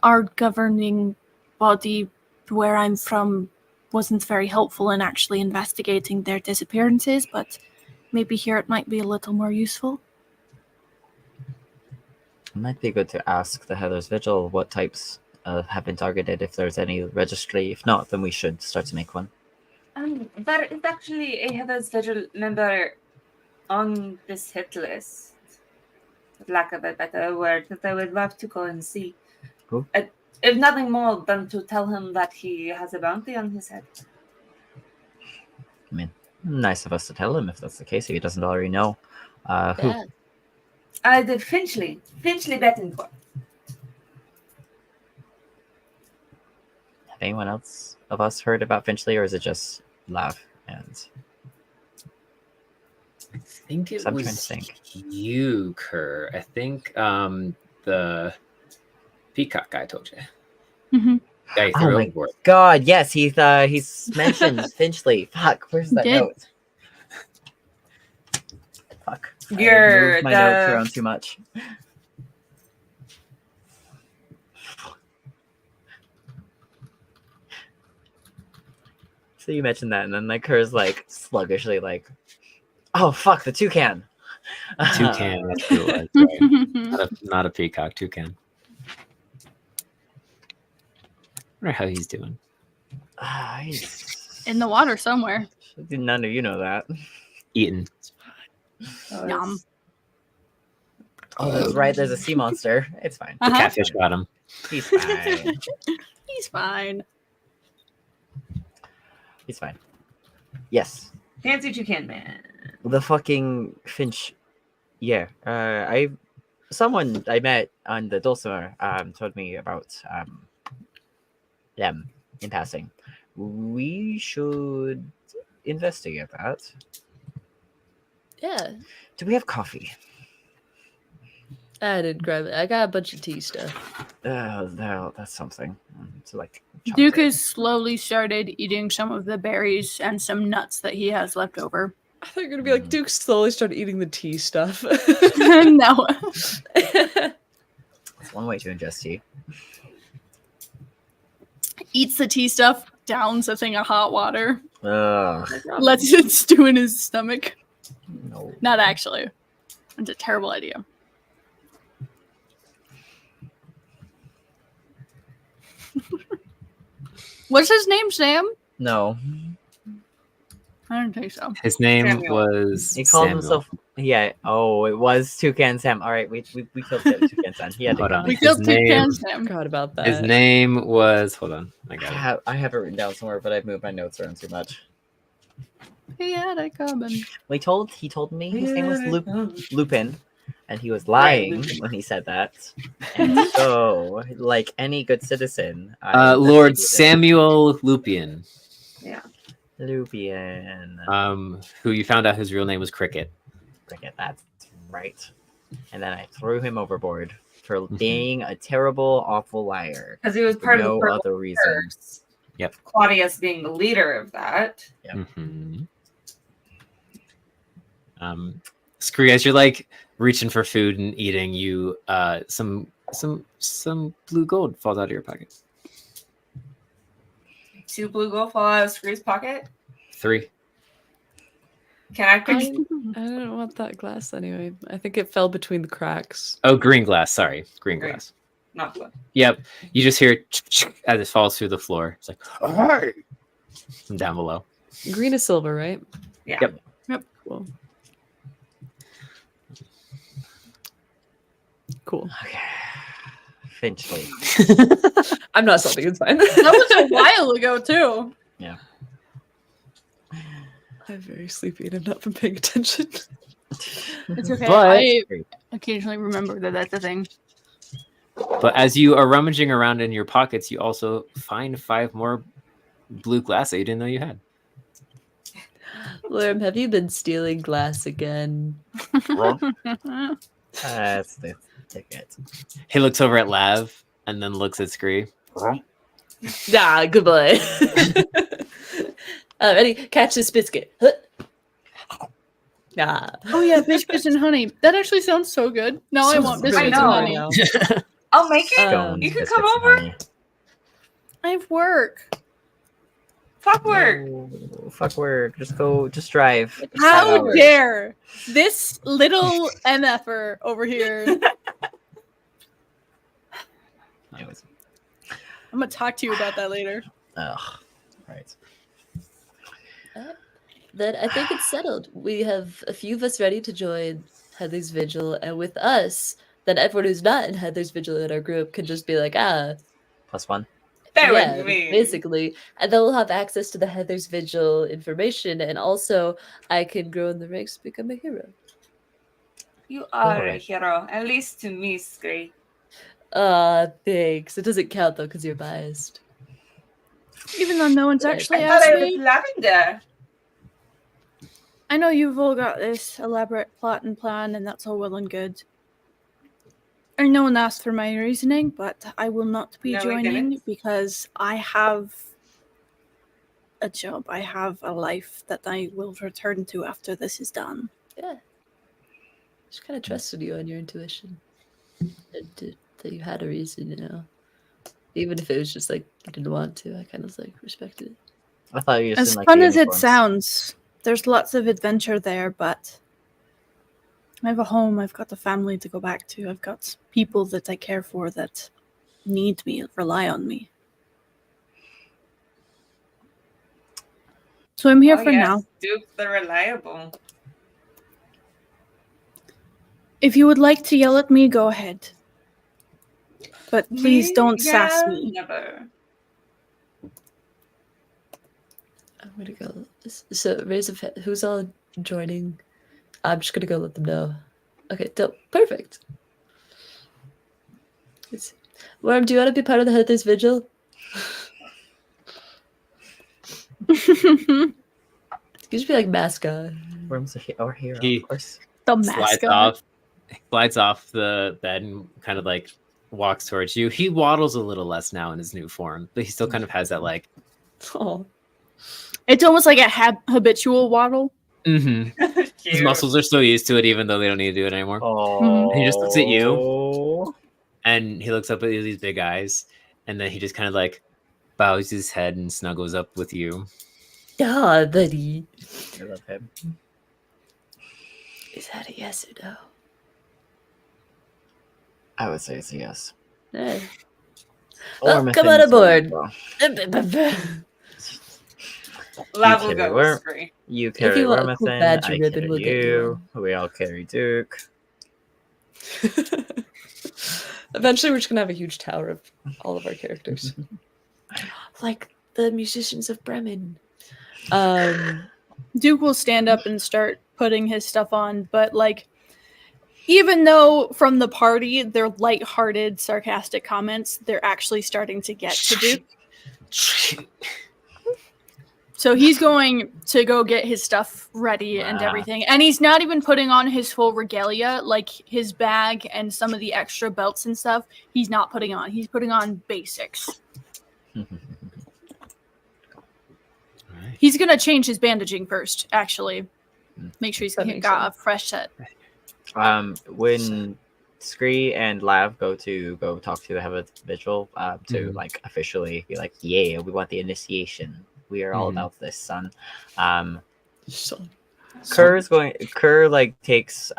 Our governing body, where I'm from, wasn't very helpful in actually investigating their disappearances, but maybe here it might be a little more useful. it might be good to ask the Heather's Vigil what types have been targeted, if there's any registry. If not, then we should start to make one. There is actually a Heather's Vigil member on this hit list. for lack of a better word, that I would love to go and see. Who? If nothing more than to tell him that he has a bounty on his head. I mean, nice of us to tell him if that's the case, if he doesn't already know. Who? Yeah. The Finchley Bettencourt. Have anyone else of us heard about Finchley, or is it just Lav? And I think it I'm trying to was think. you, Kerr. I think the peacock guy told you. Mhm. Guy you Oh threw my overboard. God, yes, he's mentioned Finchley. Fuck, where's that Did. note? Fuck. I You're moved my notes around too much. So you mentioned that, and then like Kerr's like sluggishly like, oh fuck, the toucan. Toucan, that's who it was. Right? Not a peacock, toucan. Wonder how he's doing. He's- In the water somewhere. None of you know that. Eating. Yum. Oh, that's right. There's a sea monster. It's fine. The Uh-huh. catfish got him. He's fine. He's fine. He's fine. Yes. Fancy toucan man. The fucking Finch. Yeah. Someone I met on the Dulcimer told me about them in passing. We should investigate that. Yeah. Do we have coffee? I didn't grab it. I got a bunch of tea stuff. No, that's something. So like Duke has slowly started eating some of the berries and some nuts that he has left over. I thought you were gonna be like, Duke slowly started eating the tea stuff. No. It's one way to ingest tea. Eats the tea stuff, downs a thing of hot water, Ugh. lets it stew in his stomach. No. Not actually. It's a terrible idea. What's his name, Sam? No. I don't think so. His name Samuel. was He called Samuel. himself. Yeah. Oh, it was Toucan Sam. All right, we killed Toucan Sam. He had to Hold go. on. We His killed two name- cans, Sam. Forgot about that. His name was. Hold on. I got it. I have it written down somewhere, but I've moved my notes around too much. He had it coming. He told me his name was Lupin, and he was lying when he said that. And so, like any good citizen, I Lord investigated Samuel Lupien, Lupin. who you found out his real name was Cricket. Cricket, that's right. And then I threw him overboard for being a terrible, awful liar. Because he was For part no of the other reason. Yep. Claudius being the leader of that. Mm-hmm. Scree, as you're like reaching for food and eating, you some blue gold falls out of your pocket. 2 blue gold fall out of Screw's pocket. 3. Can I I, quick? I don't want that glass anyway. I think it fell between the cracks. Oh, green glass. Sorry, green Green. glass. Not blue. Yep. You just hear as it falls through the floor. It's like, "Hey!" From down below. Green is silver, right? Yeah. Yep. Cool. Cool. Okay. Finchley. I'm not salty. It's fine. That was a while ago, too. I'm very sleepy and I've not been paying attention. It's okay. But- I occasionally remember that that's a thing. But as you are rummaging around in your pockets, you also find 5 more blue glass that you didn't know you had. Lerm, have you been stealing glass again? That's the ticket. He looks over at Lav and then looks at Scree. Ah, good boy. Ready? Catch this biscuit. Huh. Ah. Oh yeah, biscuits and honey. That actually sounds so good. Now I So want good. biscuits I and know. honey. I'll make it. Um, you can Biscuits come and over. honey. I have work. Fuck work. No, fuck work. Just drive. It's 5 How hours. dare this little MFer over here? Anyways. I'm gonna talk to you about that later. Ugh. Right. Then I think it's settled. We have a few of us ready to join Heather's Vigil, and with us, then everyone who's not in Heather's Vigil in our group can just be like, +1. That yeah, would be basically, and they'll have access to the Heather's Vigil information, and also I can grow in the ranks to become a hero. You are a Alright. hero, at least to me, Scree. Thanks. It doesn't count though because you're biased. Even though no one's I actually I thought asked I was me. lavender. I know you've all got this elaborate plot and plan, and that's all well and good. And no one asked for my reasoning, but I will not be No, we joining didn't. because I have a job. I have a life that I will return to after this is done. Yeah. Just kind of trusted you on your intuition. That you had a reason, you know. Even if it was just like you didn't want to, I kind of like respected it. I thought you just As didn't like fun the as it uniforms. sounds, there's lots of adventure there, but I have a home. I've got a family to go back to. I've got people that I care for that need me, rely on me. So I'm here for now. Duke the Reliable. If you would like to yell at me, go ahead. But please don't sass me. Never. I'm gonna go. So raise a who's all joining? I'm just gonna go let them know. Okay, dope. Perfect. Worm, do you want to be part of the Heather's Vigil? You should be like mascot. Worm's our hero, He- of course. The Slides off the bed and kind of like walks towards you. He waddles a little less now in his new form, but he still kind of has that like. Oh, It's almost like a habitual waddle. His Cute. muscles are still used to it, even though they don't need to do it anymore. Oh. He just looks at you. And he looks up at these big eyes, and then he just kind of like bows his head and snuggles up with you. yeah, buddy. I love him. Is that a yes or no? I would say it's a yes. Eh. Or Well, come on aboard. well. Love You will carry go Worm. with Scree. You carry you want a cool Wormathan, badge I ribbon, carry we'll get you you. We all carry Duke. Eventually, we're just gonna have a huge tower of all of our characters, like the musicians of Bremen. Duke will stand up and start putting his stuff on, but like, even though from the party they're lighthearted, sarcastic comments, they're actually starting to get to Duke. So he's going to go get his stuff ready and Wow. everything. And he's not even putting on his full regalia, like his bag and some of the extra belts and stuff. He's not putting on. He's putting on basics. He's going to change his bandaging first, actually. Make sure he's That makes got a fresh set. When Scree and Lav go talk to the Heather's Vigil to Mhm. like officially be like, yeah, we want the initiation. We are all Mhm. about this, son. So, Kerr like takes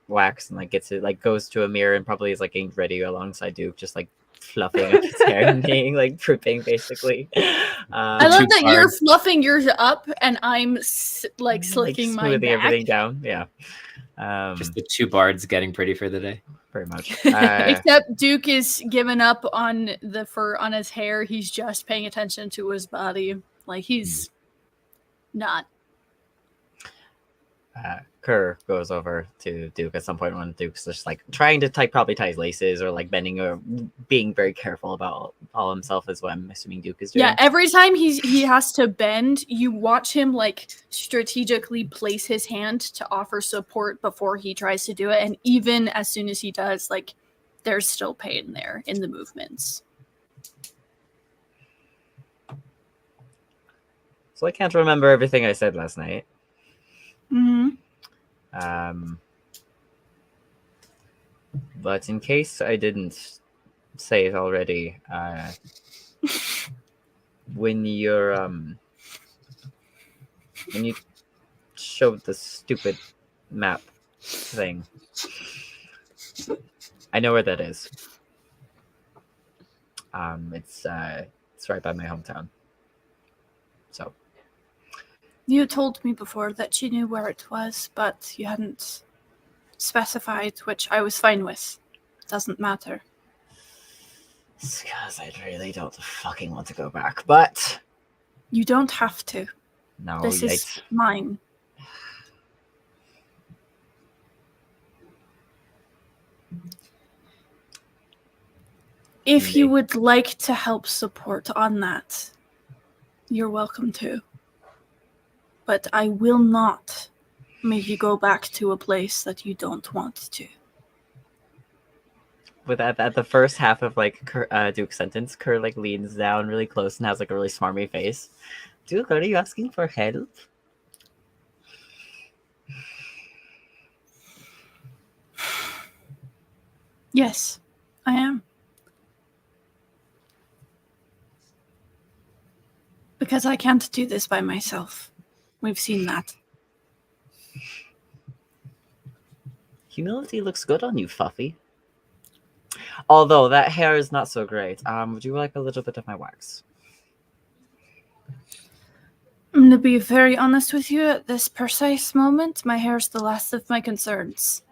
wax and like gets it, like goes to a mirror and probably is like getting ready alongside Duke, just like fluffing up his hair and being like pripping basically. I love two that you're cards. fluffing yours up and I'm like slicking my smoothing back. everything down. Yeah. Just the two bards getting pretty for the day. Pretty much. Except Duke is giving up on the fur on his hair. He's just paying attention to his body. Like he's not. Kerr goes over to Duke at some point when Duke's just like trying to probably tie his laces or like bending or being very careful about all himself is what I'm assuming Duke is doing. Yeah, every time he has to bend, you watch him like strategically place his hand to offer support before he tries to do it. And even as soon as he does, like there's still pain there in the movements. So I can't remember everything I said last night. Mm-hmm. But in case I didn't say it already, when you showed the stupid map thing, I know where that is. It's right by my hometown. So You told me before that you knew where it was, but you hadn't specified, which I was fine with. Doesn't matter. It's because I really don't fucking want to go back, but You don't have to. no, This is mine. If you would like to help support on that, you're welcome to. But I will not make you go back to a place that you don't want to. with at the first half of like Duke's sentence, Kerr like leans down really close and has like a really smarmy face. Duke, are you asking for help? Yes, I am. Because I can't do this by myself. We've seen that. Humility looks good on you, Fuffy. Although that hair is not so great. Would you like a little bit of my wax? I'm going to be very honest with you at this precise moment. My hair's the last of my concerns.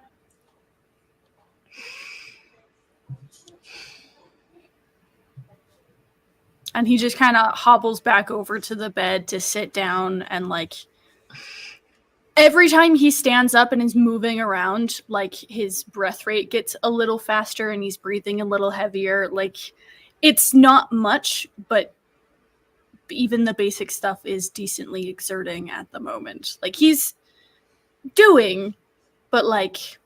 And he just kind of hobbles back over to the bed to sit down and, like, every time he stands up and is moving around, like, his breath rate gets a little faster and he's breathing a little heavier. Like, it's not much, but even the basic stuff is decently exerting at the moment. Like, he's doing, but, like,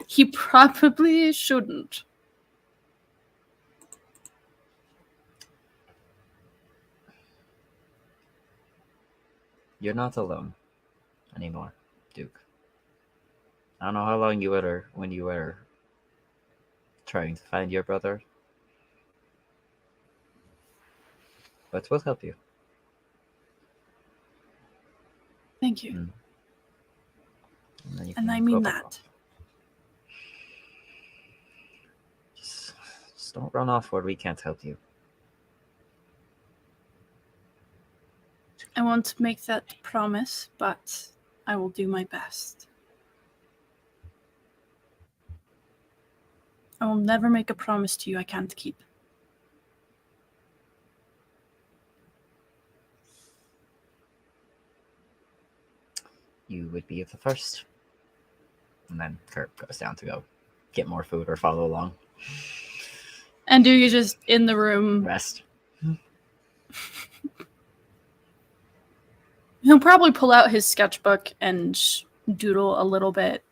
he probably shouldn't. You're not alone anymore, Duke. I don't know how long you were when you were trying to find your brother, but we'll help you. Thank you. And, then you And can I go mean back that. off. Just don't run off where we can't help you. I won't make that promise, but I will do my best. I will never make a promise to you I can't keep. You would be the first. And then Kurt goes down to go get more food or follow along. And Duke is just in the room. Rest. He'll probably pull out his sketchbook and doodle a little bit.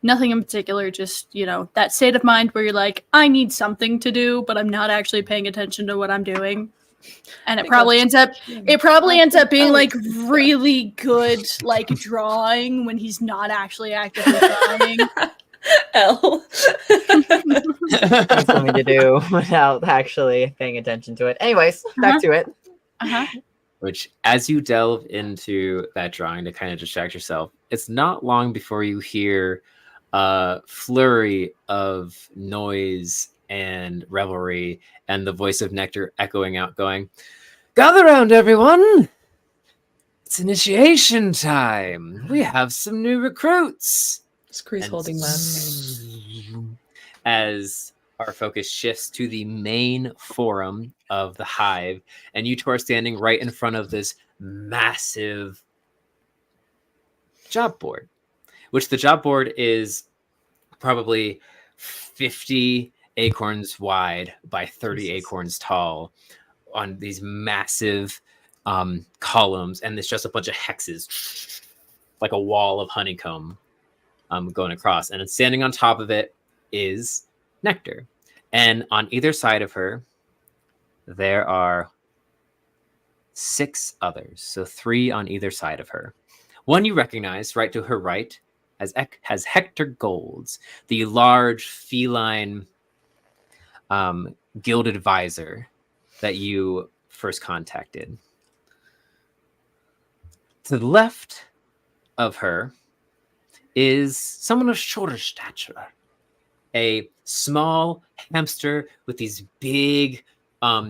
Nothing in particular, just, you know, that state of mind where you're like, I need something to do, but I'm not actually paying attention to what I'm doing. And it probably ends up being like really good like drawing when he's not actually actively drawing. L. There's something to do without actually paying attention to it. Anyways, back to it. Uh-huh. Which, as you delve into that drawing to kind of distract yourself, it's not long before you hear a flurry of noise and revelry and the voice of Nectar echoing out, going, "Gather round, everyone! It's initiation time! We have some new recruits!" Scree's And holding last. as our focus shifts to the main forum of the hive, and you two are standing right in front of this massive job board, which the job board is probably 50 acorns wide by 30 acorns tall on these massive columns, and there's just a bunch of hexes, like a wall of honeycomb going across, and standing on top of it is Nectar, and on either side of her there are 6 others, so 3 on either side of her. One you recognize right to her right has Hector Golds, the large feline guild advisor that you first contacted. To the left of her is someone of shorter stature, a small hamster with these big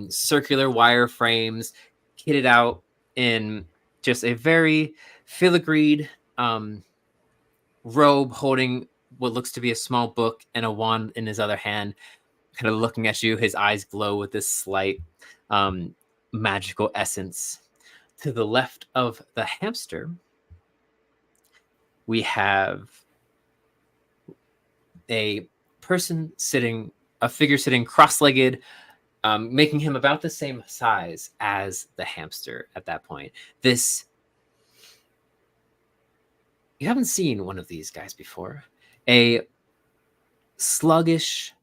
circular wire frames, kitted out in just a very filigreed robe holding what looks to be a small book and a wand in his other hand, kind of looking at you. His eyes glow with this slight magical essence. To the left of the hamster, we have a figure sitting cross-legged, making him about the same size as the hamster at that point. You haven't seen one of these guys before. A sluggish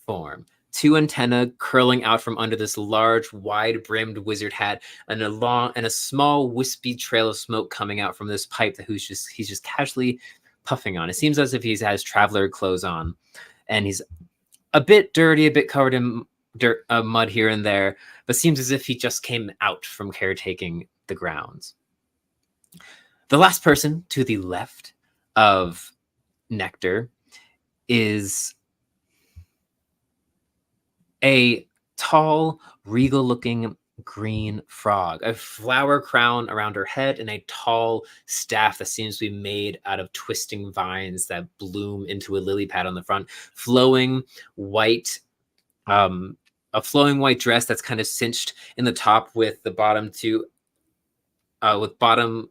form, 2 antennae curling out from under this large, wide-brimmed wizard hat, and a small wispy trail of smoke coming out from this pipe that he's just casually puffing on. It seems as if he has traveler clothes on, and he's a bit dirty, a bit covered in dirt, mud here and there, but seems as if he just came out from caretaking the grounds. The last person to the left of Nectar is a tall, regal-looking green frog, a flower crown around her head, and a tall staff that seems to be made out of twisting vines that bloom into a lily pad on the front. Flowing white, a flowing white dress that's kind of cinched in the top with the bottom with bottom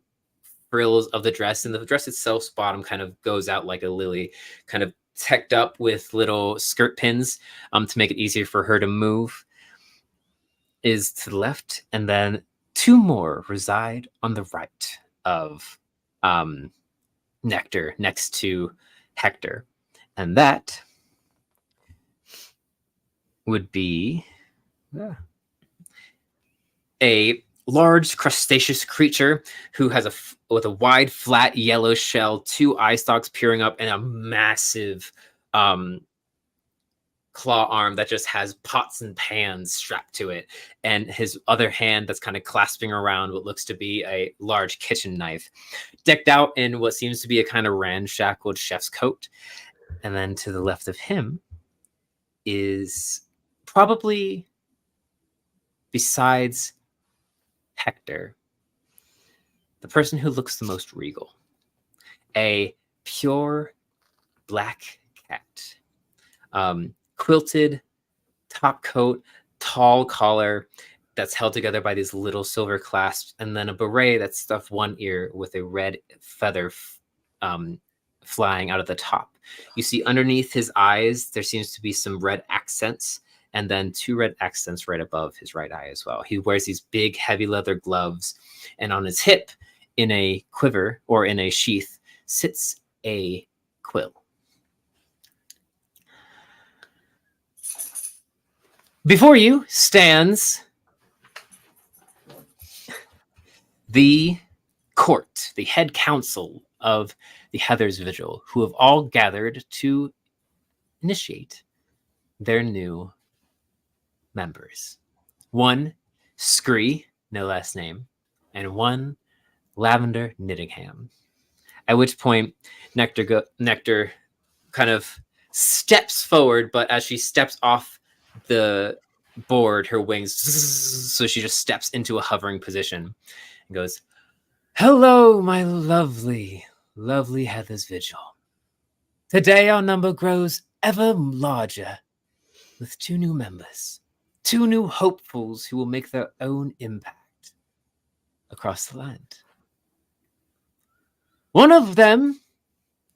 frills of the dress, and the dress itself's bottom kind of goes out like a lily, kind of teched up with little skirt pins to make it easier for her to move, is to the left, and then 2 more reside on the right of Nectar, next to Hector, and that would be a large crustaceous creature who has with a wide, flat yellow shell, 2 eye stalks peering up, and a massive claw arm that just has pots and pans strapped to it, and his other hand that's kind of clasping around what looks to be a large kitchen knife, decked out in what seems to be a kind of ramshackled chef's coat. And then to the left of him is probably, besides Hector, the person who looks the most regal. A pure black cat. Quilted top coat, tall collar that's held together by these little silver clasps, and then a beret that's stuffed one ear with a red feather flying out of the top. You see underneath his eyes, there seems to be some red accents, and then 2 red accents right above his right eye as well. He wears these big, heavy leather gloves, and on his hip, in a quiver or in a sheath, sits a quill. Before you stands the court, the head council of the Heather's Vigil, who have all gathered to initiate their new members. 1 Scree, no last name, and 1 Lavender Knittingham. At which point, Nectar kind of steps forward, but as she steps off the board, her wings, so she just steps into a hovering position and goes, "Hello, my lovely, lovely Heather's Vigil. Today our number grows ever larger with 2 new members, 2 new hopefuls who will make their own impact across the land. One of them,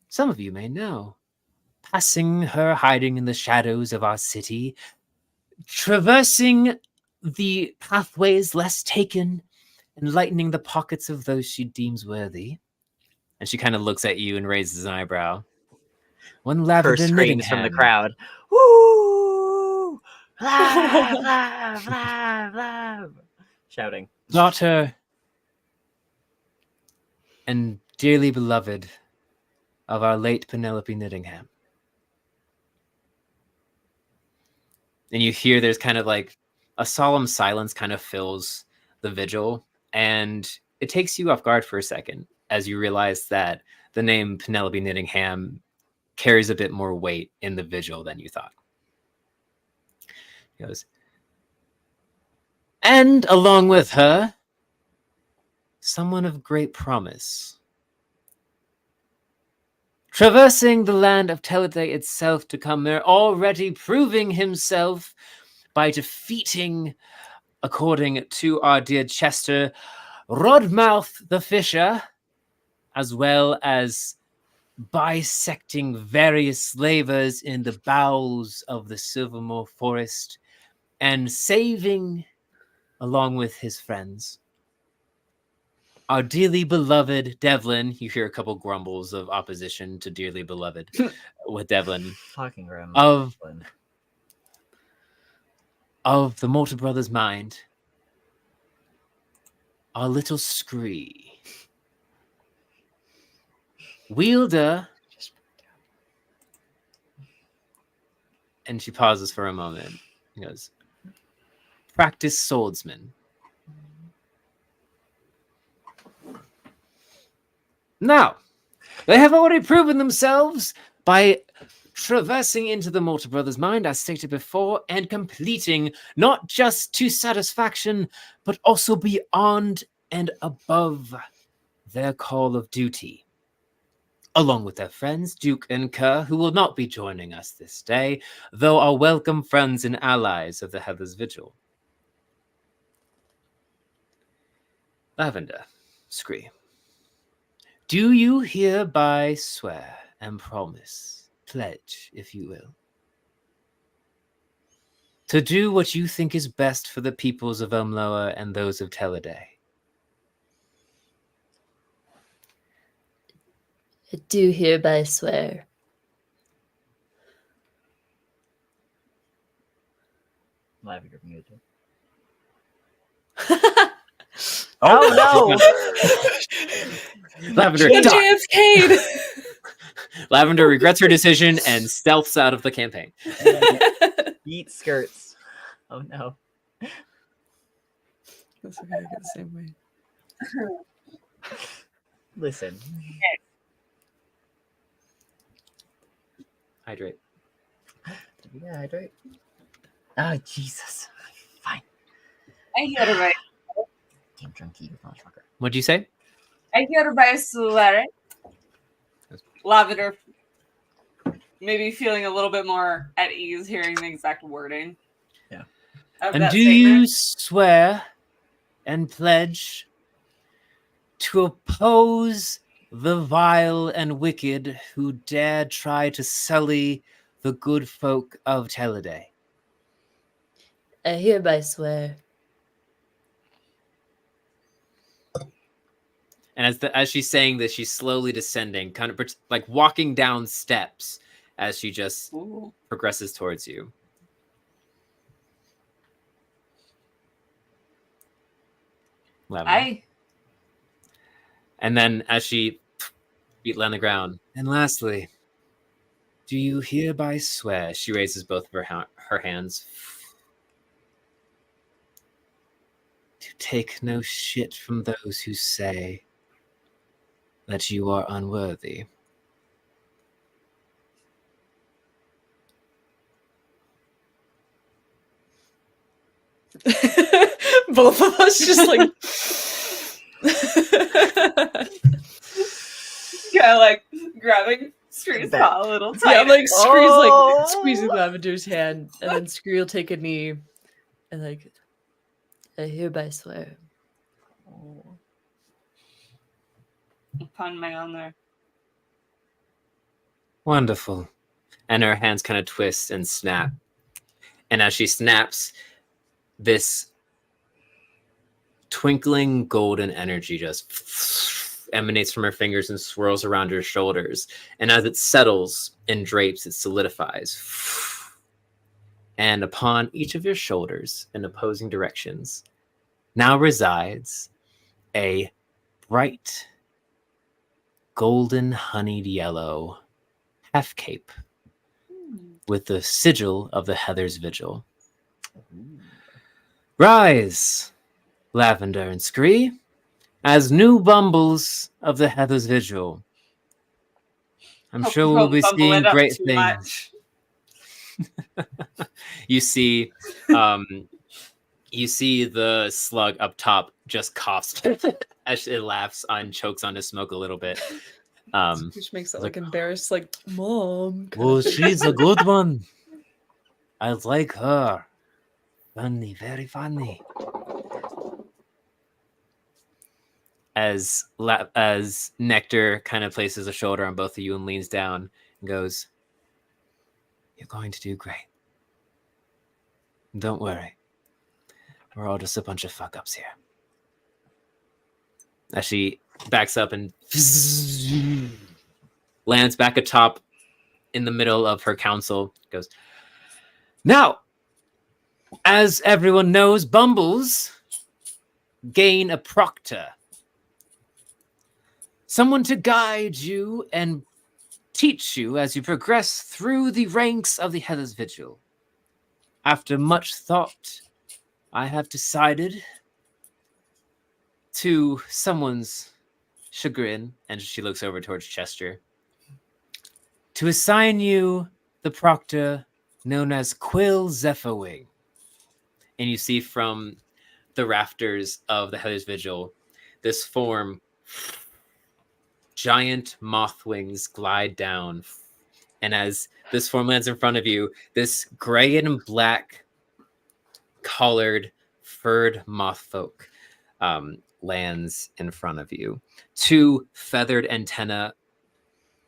some of you may know, passing her hiding in the shadows of our city, traversing the pathways less taken, enlightening the pockets of those she deems worthy." And she kind of looks at you and raises an eyebrow. 1 Lavender Her screams from the Knittingham. crowd. Woo! Lav, lav, lav, lav. Shouting. Daughter and dearly beloved of our late Penelope Knittingham. And you hear there's kind of like a solemn silence kind of fills the vigil, and it takes you off guard for a second as you realize that the name Penelope Knittingham carries a bit more weight in the vigil than you thought. He goes, "And along with her, someone of great promise. traversing the land of Teleday itself to come there, already proving himself by defeating, according to our dear Chester, Rodmouth the Fisher, as well as bisecting various slavers in the bowels of the Silvermoor Forest and saving, along with his friends, our dearly beloved Devlin. You hear a couple grumbles of opposition to dearly beloved with Devlin. Fucking grim. Of the Mortar Brothers' mind, our little Scree. Wielder. And she pauses for a moment. He goes, practice swordsman. Now, they have already proven themselves by traversing into the Mortar Brothers' mind, as stated before, and completing not just to satisfaction, but also beyond and above their call of duty. Along with their friends, Duke and Kerr, who will not be joining us this day, though are welcome friends and allies of the Heather's Vigil. Lavender, Scree, do you hereby swear and promise, pledge, if you will, to do what you think is best for the peoples of Umloa and those of Teleday? I do hereby swear. Lavender muted. Oh no! Lavender, JFK'd. Lavender regrets her decision and stealths out of the campaign. Eat skirts. Oh no. That's okay, I get the same way. Listen. Hydrate. Yeah, hydrate. Oh, Jesus. Fine. I hereby, Damn drunky, motherfucker. What'd you say? I hereby swear. Lavender, maybe feeling a little bit more at ease hearing the exact wording. Yeah. Of And that do statement. you swear and pledge to oppose the vile and wicked who dare try to sully the good folk of Teleday? I hereby swear. And as she's saying this, she's slowly descending, kind of like walking down steps as she just Ooh. progresses towards you. I And then as she feet on the ground, and lastly, do you hereby swear? She raises both of her hands. To take no shit from those who say that you are unworthy. Both of us just like yeah, like grabbing Scree's paw a little tighter. yeah, like Scree's Oh. like squeezing Lavender's hand, and then Scree will take a knee and like, I hereby swear. Upon my honor. Wonderful. And her hands kind of twist and snap. And as she snaps, this twinkling golden energy just emanates from her fingers and swirls around her shoulders. And as it settles and drapes, it solidifies. And upon each of your shoulders in opposing directions now resides a bright golden honeyed yellow half cape with the sigil of the Heather's Vigil. Rise, Lavender and Scree, as new bumbles of the Heather's Vigil. I'm Hope sure you we'll won't be bumble seeing it up great too things. much. You see the slug up top just coughs as it laughs and chokes on his smoke a little bit. Which makes it like, like embarrassed, like mom. kind Oh, of thing. she's a good one. I like her. Funny, very funny. as Nectar kind of places a shoulder on both of you and leans down and goes, "You're going to do great. Don't worry. We're all just a bunch of fuck ups here." As she backs up and lands back atop in the middle of her council, goes, "Now, as everyone knows, Bumbles gain a proctor. Someone to guide you and teach you as you progress through the ranks of the Hellas Vigil. After much thought, I have decided, to someone's chagrin," and she looks over towards Chester, "to assign you the proctor known as Quill Zephyrwing." And you see from the rafters of the Hellas Vigil, this form, giant moth wings glide down. And as this form lands in front of you, this gray and black collared furred moth folk lands in front of you. Two feathered antennae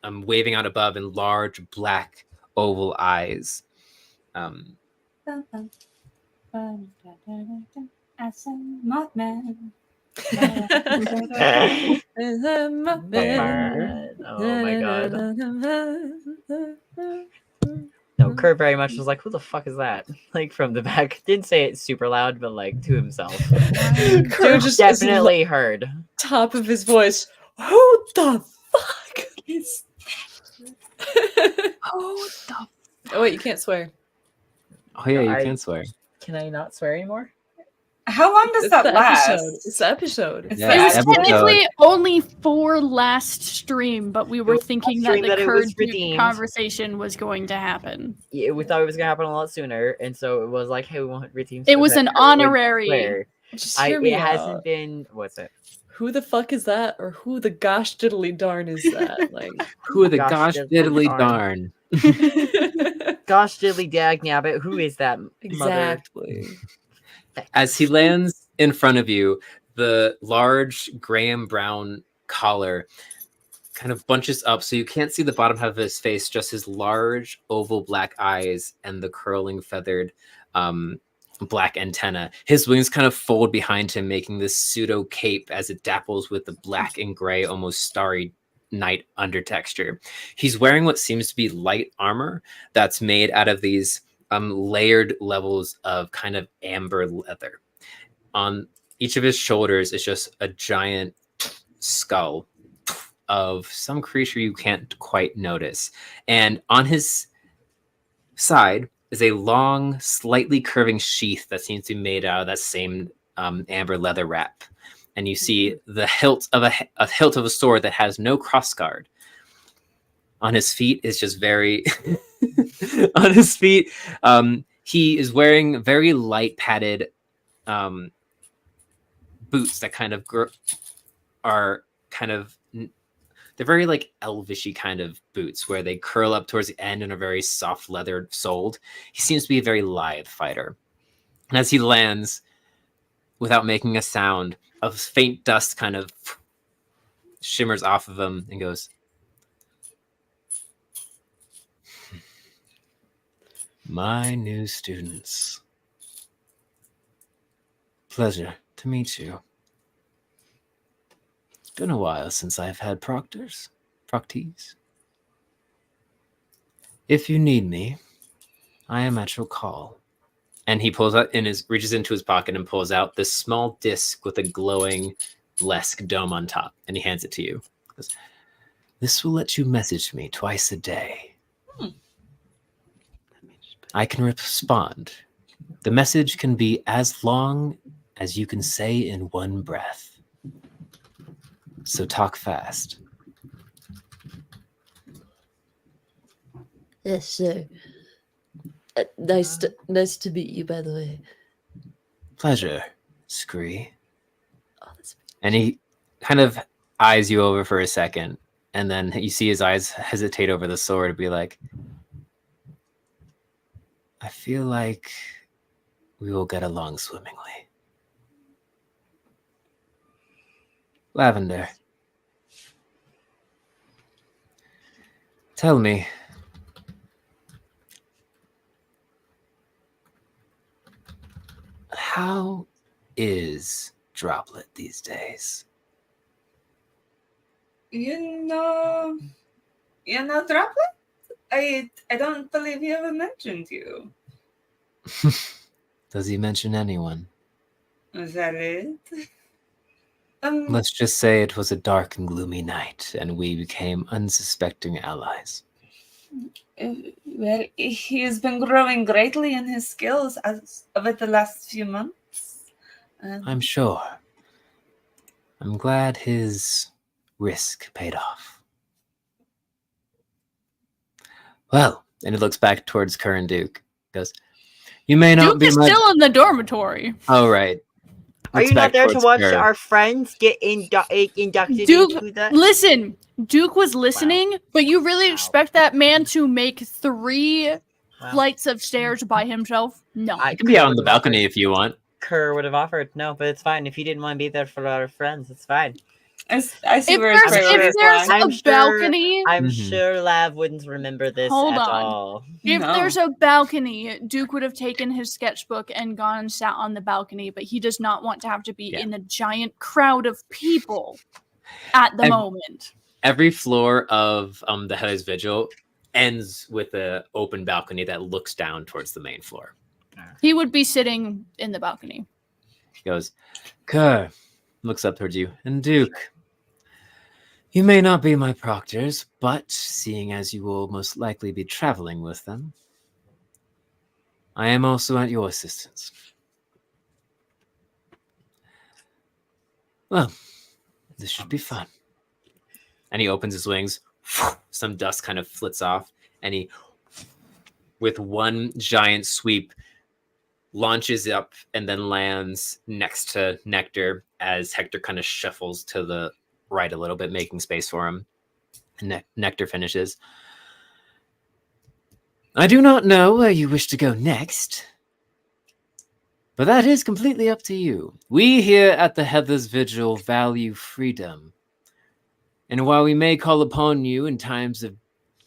waving out above in large black oval eyes. As a Mothman. Oh my god. No, Kurt very much was like, "Who the fuck is that?" Like from the back. Didn't say it super loud, but like to himself. Dude just Definitely heard. top of his voice. Who the fuck is that? Oh, the Oh wait, you can't swear. Oh yeah, you I- can swear. Can I not swear anymore? How long does It's that the last? episode. It's the episode. It's Yeah, the It was episode. technically only for last stream, but we were was thinking last that stream the that it was Kurd redeemed. conversation was going to happen. Yeah, we thought it was gonna happen a lot sooner, and so it was like, "Hey, we want redeem." It was an Kurt would honorary. swear. Just hear me It out. hasn't been. What's it? Who the fuck is that? Or who the gosh diddly darn is that? Like Who the Gosh gosh diddly diddly darn. Gosh diddly dag nabbit, who is that? Mother? exactly. As he lands in front of you, the large graham brown collar kind of bunches up so you can't see the bottom half of his face, just his large oval black eyes and the curling feathered black antenna. His wings kind of fold behind him, making this pseudo cape as it dapples with the black and gray, almost starry night undertexture. He's wearing what seems to be light armor that's made out of these layered levels of kind of amber leather. On each of his shoulders is just a giant skull of some creature you can't quite notice. And on his side is a long, slightly curving sheath that seems to be made out of that same amber leather wrap. And you see the hilt of a hilt of a sword that has no crossguard. On his feet is just very on his feet he is wearing very light padded boots that kind of are kind of, they're very like elvishy kind of boots where they curl up towards the end and are very soft leather soled. He seems to be a very lithe fighter. And as he lands, without making a sound, a faint dust kind of shimmers off of him and goes, "My new students. Pleasure to meet you. It's been a while since I've had proctees. If you need me, I am at your call." And he pulls out reaches into his pocket and pulls out this small disc with a glowing Blesk dome on top, and he hands it to you. He goes, "This will let you message me twice a day. I can respond. The message can be as long as you can say in one breath. So talk fast." Yes, sir. Nice to meet you, by the way. "Pleasure, Scree." Oh, that's And he kind of eyes you over for a second And then you see his eyes hesitate over the sword and be like, I feel like we will get along swimmingly. Lavender, tell me, how is Droplet these days? You know, Droplet? I don't believe he ever mentioned you. Does he mention anyone? Is that it? Let's just say it was a dark and gloomy night, and we became unsuspecting allies. Well, he has been growing greatly in his skills over the last few months. I'm sure. I'm glad his risk paid off. Well, and he looks back towards Curran Duke. Goes, you may not Duke be is my... still in the dormitory. Oh, right. Are Looks you not back there to towards watch Kerr. our friends get inducted Duke, into the... listen. Duke was listening, but you really expect that man to make 3 flights of stairs by himself? No. I can be out on the balcony if you want. Kerr would have offered. No, but it's fine. If you didn't want to be there for our friends, it's fine. I see If where his there's, priorities if there's lie. a I'm sure- balcony, I'm Mhm. sure Lav wouldn't remember this Hold at on. all. if No. there's a balcony, Duke would have taken his sketchbook and gone and sat on the balcony, but he does not want to have to be Yeah. in a giant crowd of people at the And- moment. Every floor of the Heather's Vigil ends with an open balcony that looks down towards the main floor. He would be sitting in the balcony. He goes, Kerr, looks up towards you, and Duke, you may not be my proctors, but seeing as you will most likely be traveling with them, I am also at your assistance. Well, this should be fun. And he opens his wings, some dust kind of flits off, and he, with one giant sweep, launches up and then lands next to Nectar as Hector kind of shuffles to the right a little bit, making space for him. And Nectar finishes. I do not know where you wish to go next, but that is completely up to you. We here at the Heather's Vigil value freedom. And while we may call upon you in times of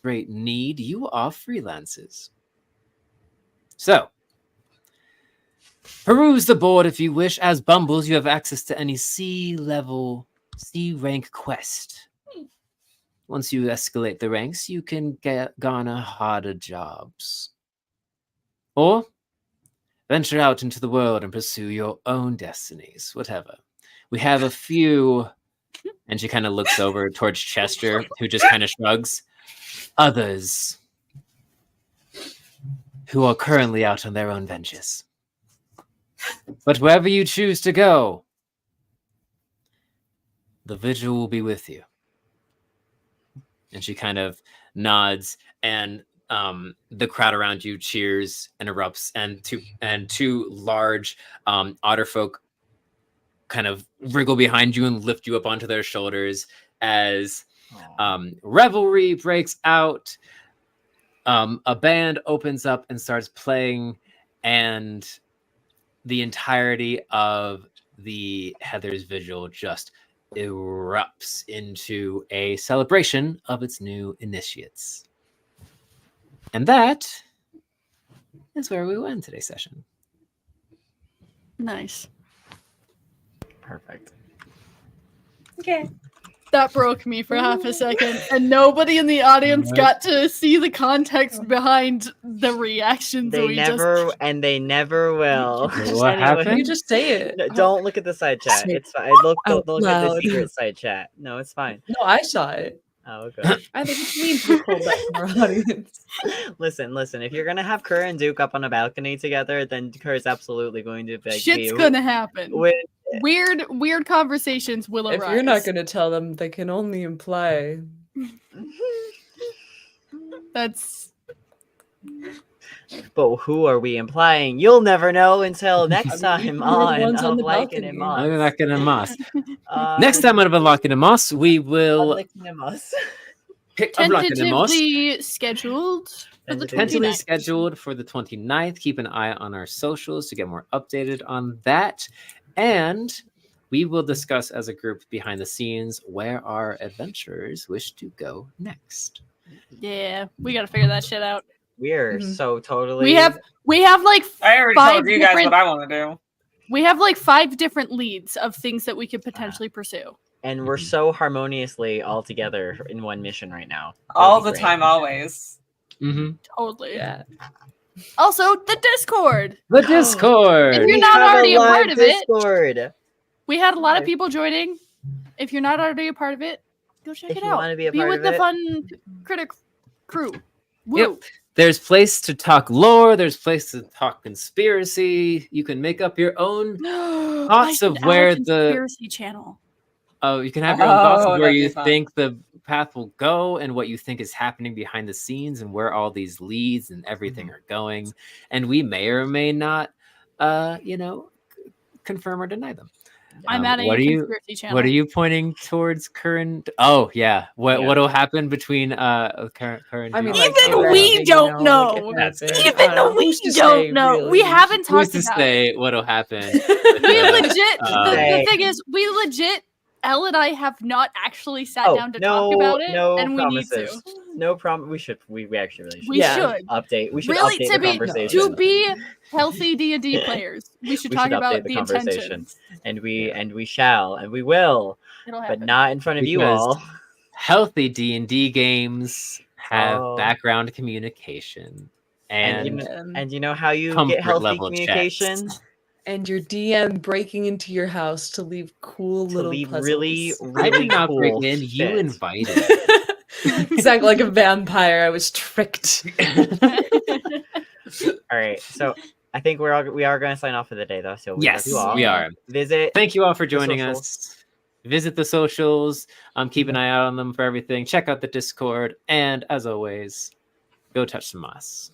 great need, you are freelancers. So, peruse the board if you wish. As Bumbles, you have access to any C-level, C-rank quest. Once you escalate the ranks, you can garner harder jobs. Or venture out into the world and pursue your own destinies, whatever. We have a few... And she kind of looks over towards Chester, who just kind of shrugs. Others who are currently out on their own ventures. But wherever you choose to go, the Vigil will be with you. And she kind of nods, and the crowd around you cheers and erupts, and two large otterfolk kind of wriggle behind you and lift you up onto their shoulders as revelry breaks out. A band opens up and starts playing, and the entirety of the Heather's Vigil just erupts into a celebration of its new initiates. And that is where we will end today's session. Nice. Perfect. Okay. That broke me for half a second, and nobody in the audience got to see the context behind the reactions They we never just. and they never will. What happened? You just say it. No, don't look at the side chat. Say It's fine. Look, out don't look at the loud. secret side chat. No, it's fine. No, I saw it. Oh, good. I think it's mean to hold that from our audience. Listen. If you're gonna have Kerr and Duke up on a balcony together, then Kerr's absolutely going to be Shit's gonna happen. With Weird conversations will If arise. you're not going to tell them, they can only imply. That's But who are we implying? You'll never know until next I mean, time you were the on ones on Of the Lycan balcony. and I'm Moss. not gonna Moss. Next time on Unlock and Moss, we will Lycan and Moss. pick Unlock and Moss. Tentatively scheduled for the Tentatively 29th. scheduled for the 29th. Keep an eye on our socials to get more updated on that. And we will discuss as a group behind the scenes where our adventurers wish to go next. Yeah, we gotta figure that shit out. We're Mhm. so totally. We have like I already Five told you guys different- what I want to do. we have like 5 different leads of things that we could potentially pursue. and we're so harmoniously all together in one mission right now. All That'd the be great. time, always. Mm-hmm. Totally. Yeah. Also, the Discord. The Discord. If you're We not have already a live part of it, Discord. we had a lot of Okay. people joining. If you're not already a part of it, go check If it you out. wanna be a Be part with of the it. fun critic crew. Woo. Yep. There's place to talk lore. There's place to talk conspiracy. You can make up your own. Thoughts I of should add a where the- conspiracy channel. Oh, you can have your own thoughts Oh, of where that'd be you fun. think the path will go and what you think is happening behind the scenes and where all these leads and everything are going. And we may or may not, confirm or deny them. I'm adding what a are you? conspiracy channel. What are you pointing towards current? Oh yeah, Yeah. what'll happen between current? I mean, Duke? like, Even theoretically, we don't know. it could That's happen. fair. I Even don't know. we Who's to don't say, know. really? We haven't Who's talked to about say what'll happen? We legit. Uh, The thing is, we legit. Elle and I have not actually sat Oh, down to no, talk about it, no and we promises. need to. No problem. We actually really should. We Yeah. should. update. We should Really, update to the be conversation. to be healthy D&D players, we should We talk should about update the the conversation. intentions. and we shall and we will, It'll but happen. not in front of you Because- all. Healthy D&D games have Oh. background communication and And you know how you comfort get healthy level communication? checks. And your DM breaking into your house to leave cool To little leave puzzles. really, I really did not break cool in. You shit. invited. Sound like a vampire. I was tricked. All right, so I think we are going to sign off for the day, though. So we Yes, love you all. we are. Visit. Thank you all for The joining socials. us. Visit the socials. Keep an eye out on them for everything. Check out the Discord. And as always, go touch some moss.